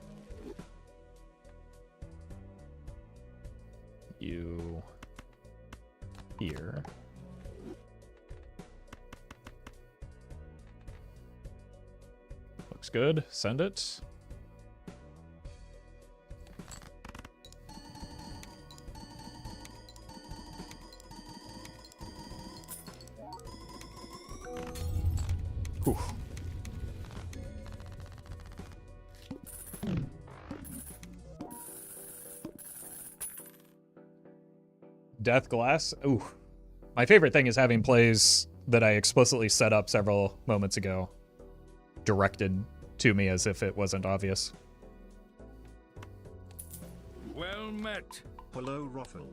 You here. Looks good. Send it. Whew. Death Glass? Ooh. My favorite thing is having plays that I explicitly set up several moments ago directed to me as if it wasn't obvious. Well met. Hello, Roffle.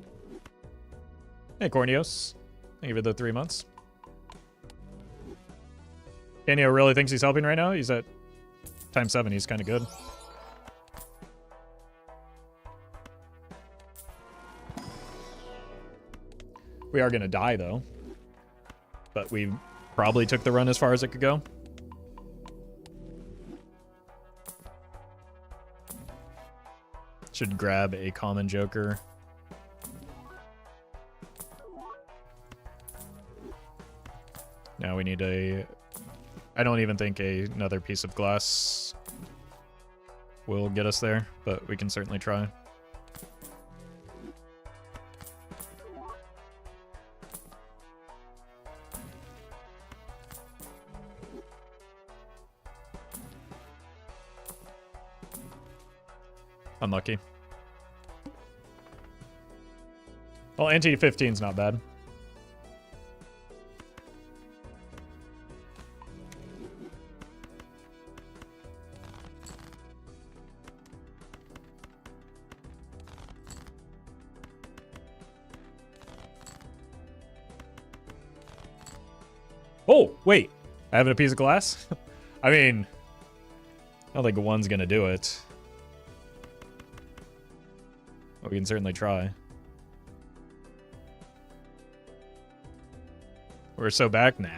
Hey, Corneos. Thank you for the 3 months. Canio really thinks he's helping right now? He's at time 7. He's kind of good. We are going to die, though. But we probably took the run as far as it could go. Should grab a common joker. Now we need a... I don't even think another piece of glass will get us there, but we can certainly try. Unlucky. Well, anti-15's not bad. Oh, wait. Having a piece of glass? I mean, I don't think one's gonna do it. But we can certainly try. We're so back? Nah.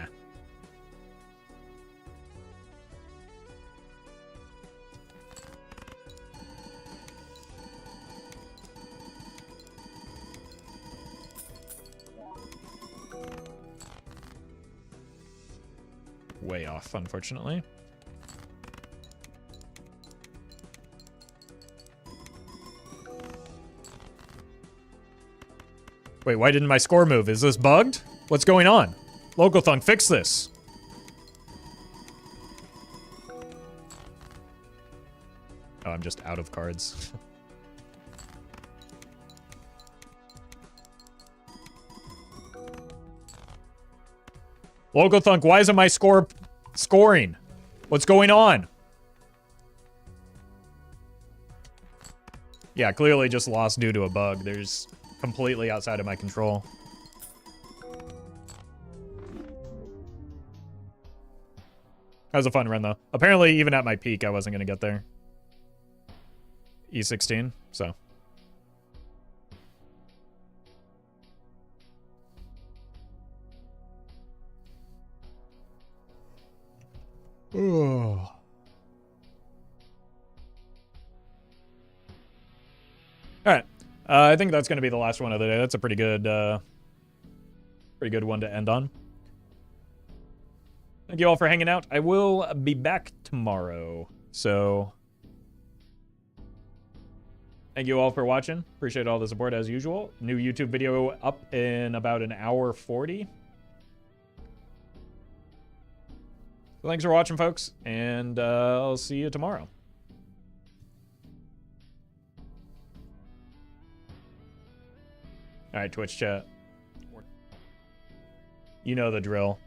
Way off, unfortunately. Wait, why didn't my score move? Is this bugged? What's going on? Local Thunk, fix this. Oh, I'm just out of cards. Local Thunk, why isn't my score scoring? What's going on? Yeah, clearly just lost due to a bug. There's completely outside of my control. That was a fun run, though. Apparently, even at my peak, I wasn't going to get there. E16, so. Oh. All right. I think that's going to be the last one of the day. That's a pretty good one to end on. Thank you all for hanging out. I will be back tomorrow. So, thank you all for watching. Appreciate all the support as usual. New YouTube video up in about an hour 40. So thanks for watching, folks, and I'll see you tomorrow. All right, Twitch chat. You know the drill.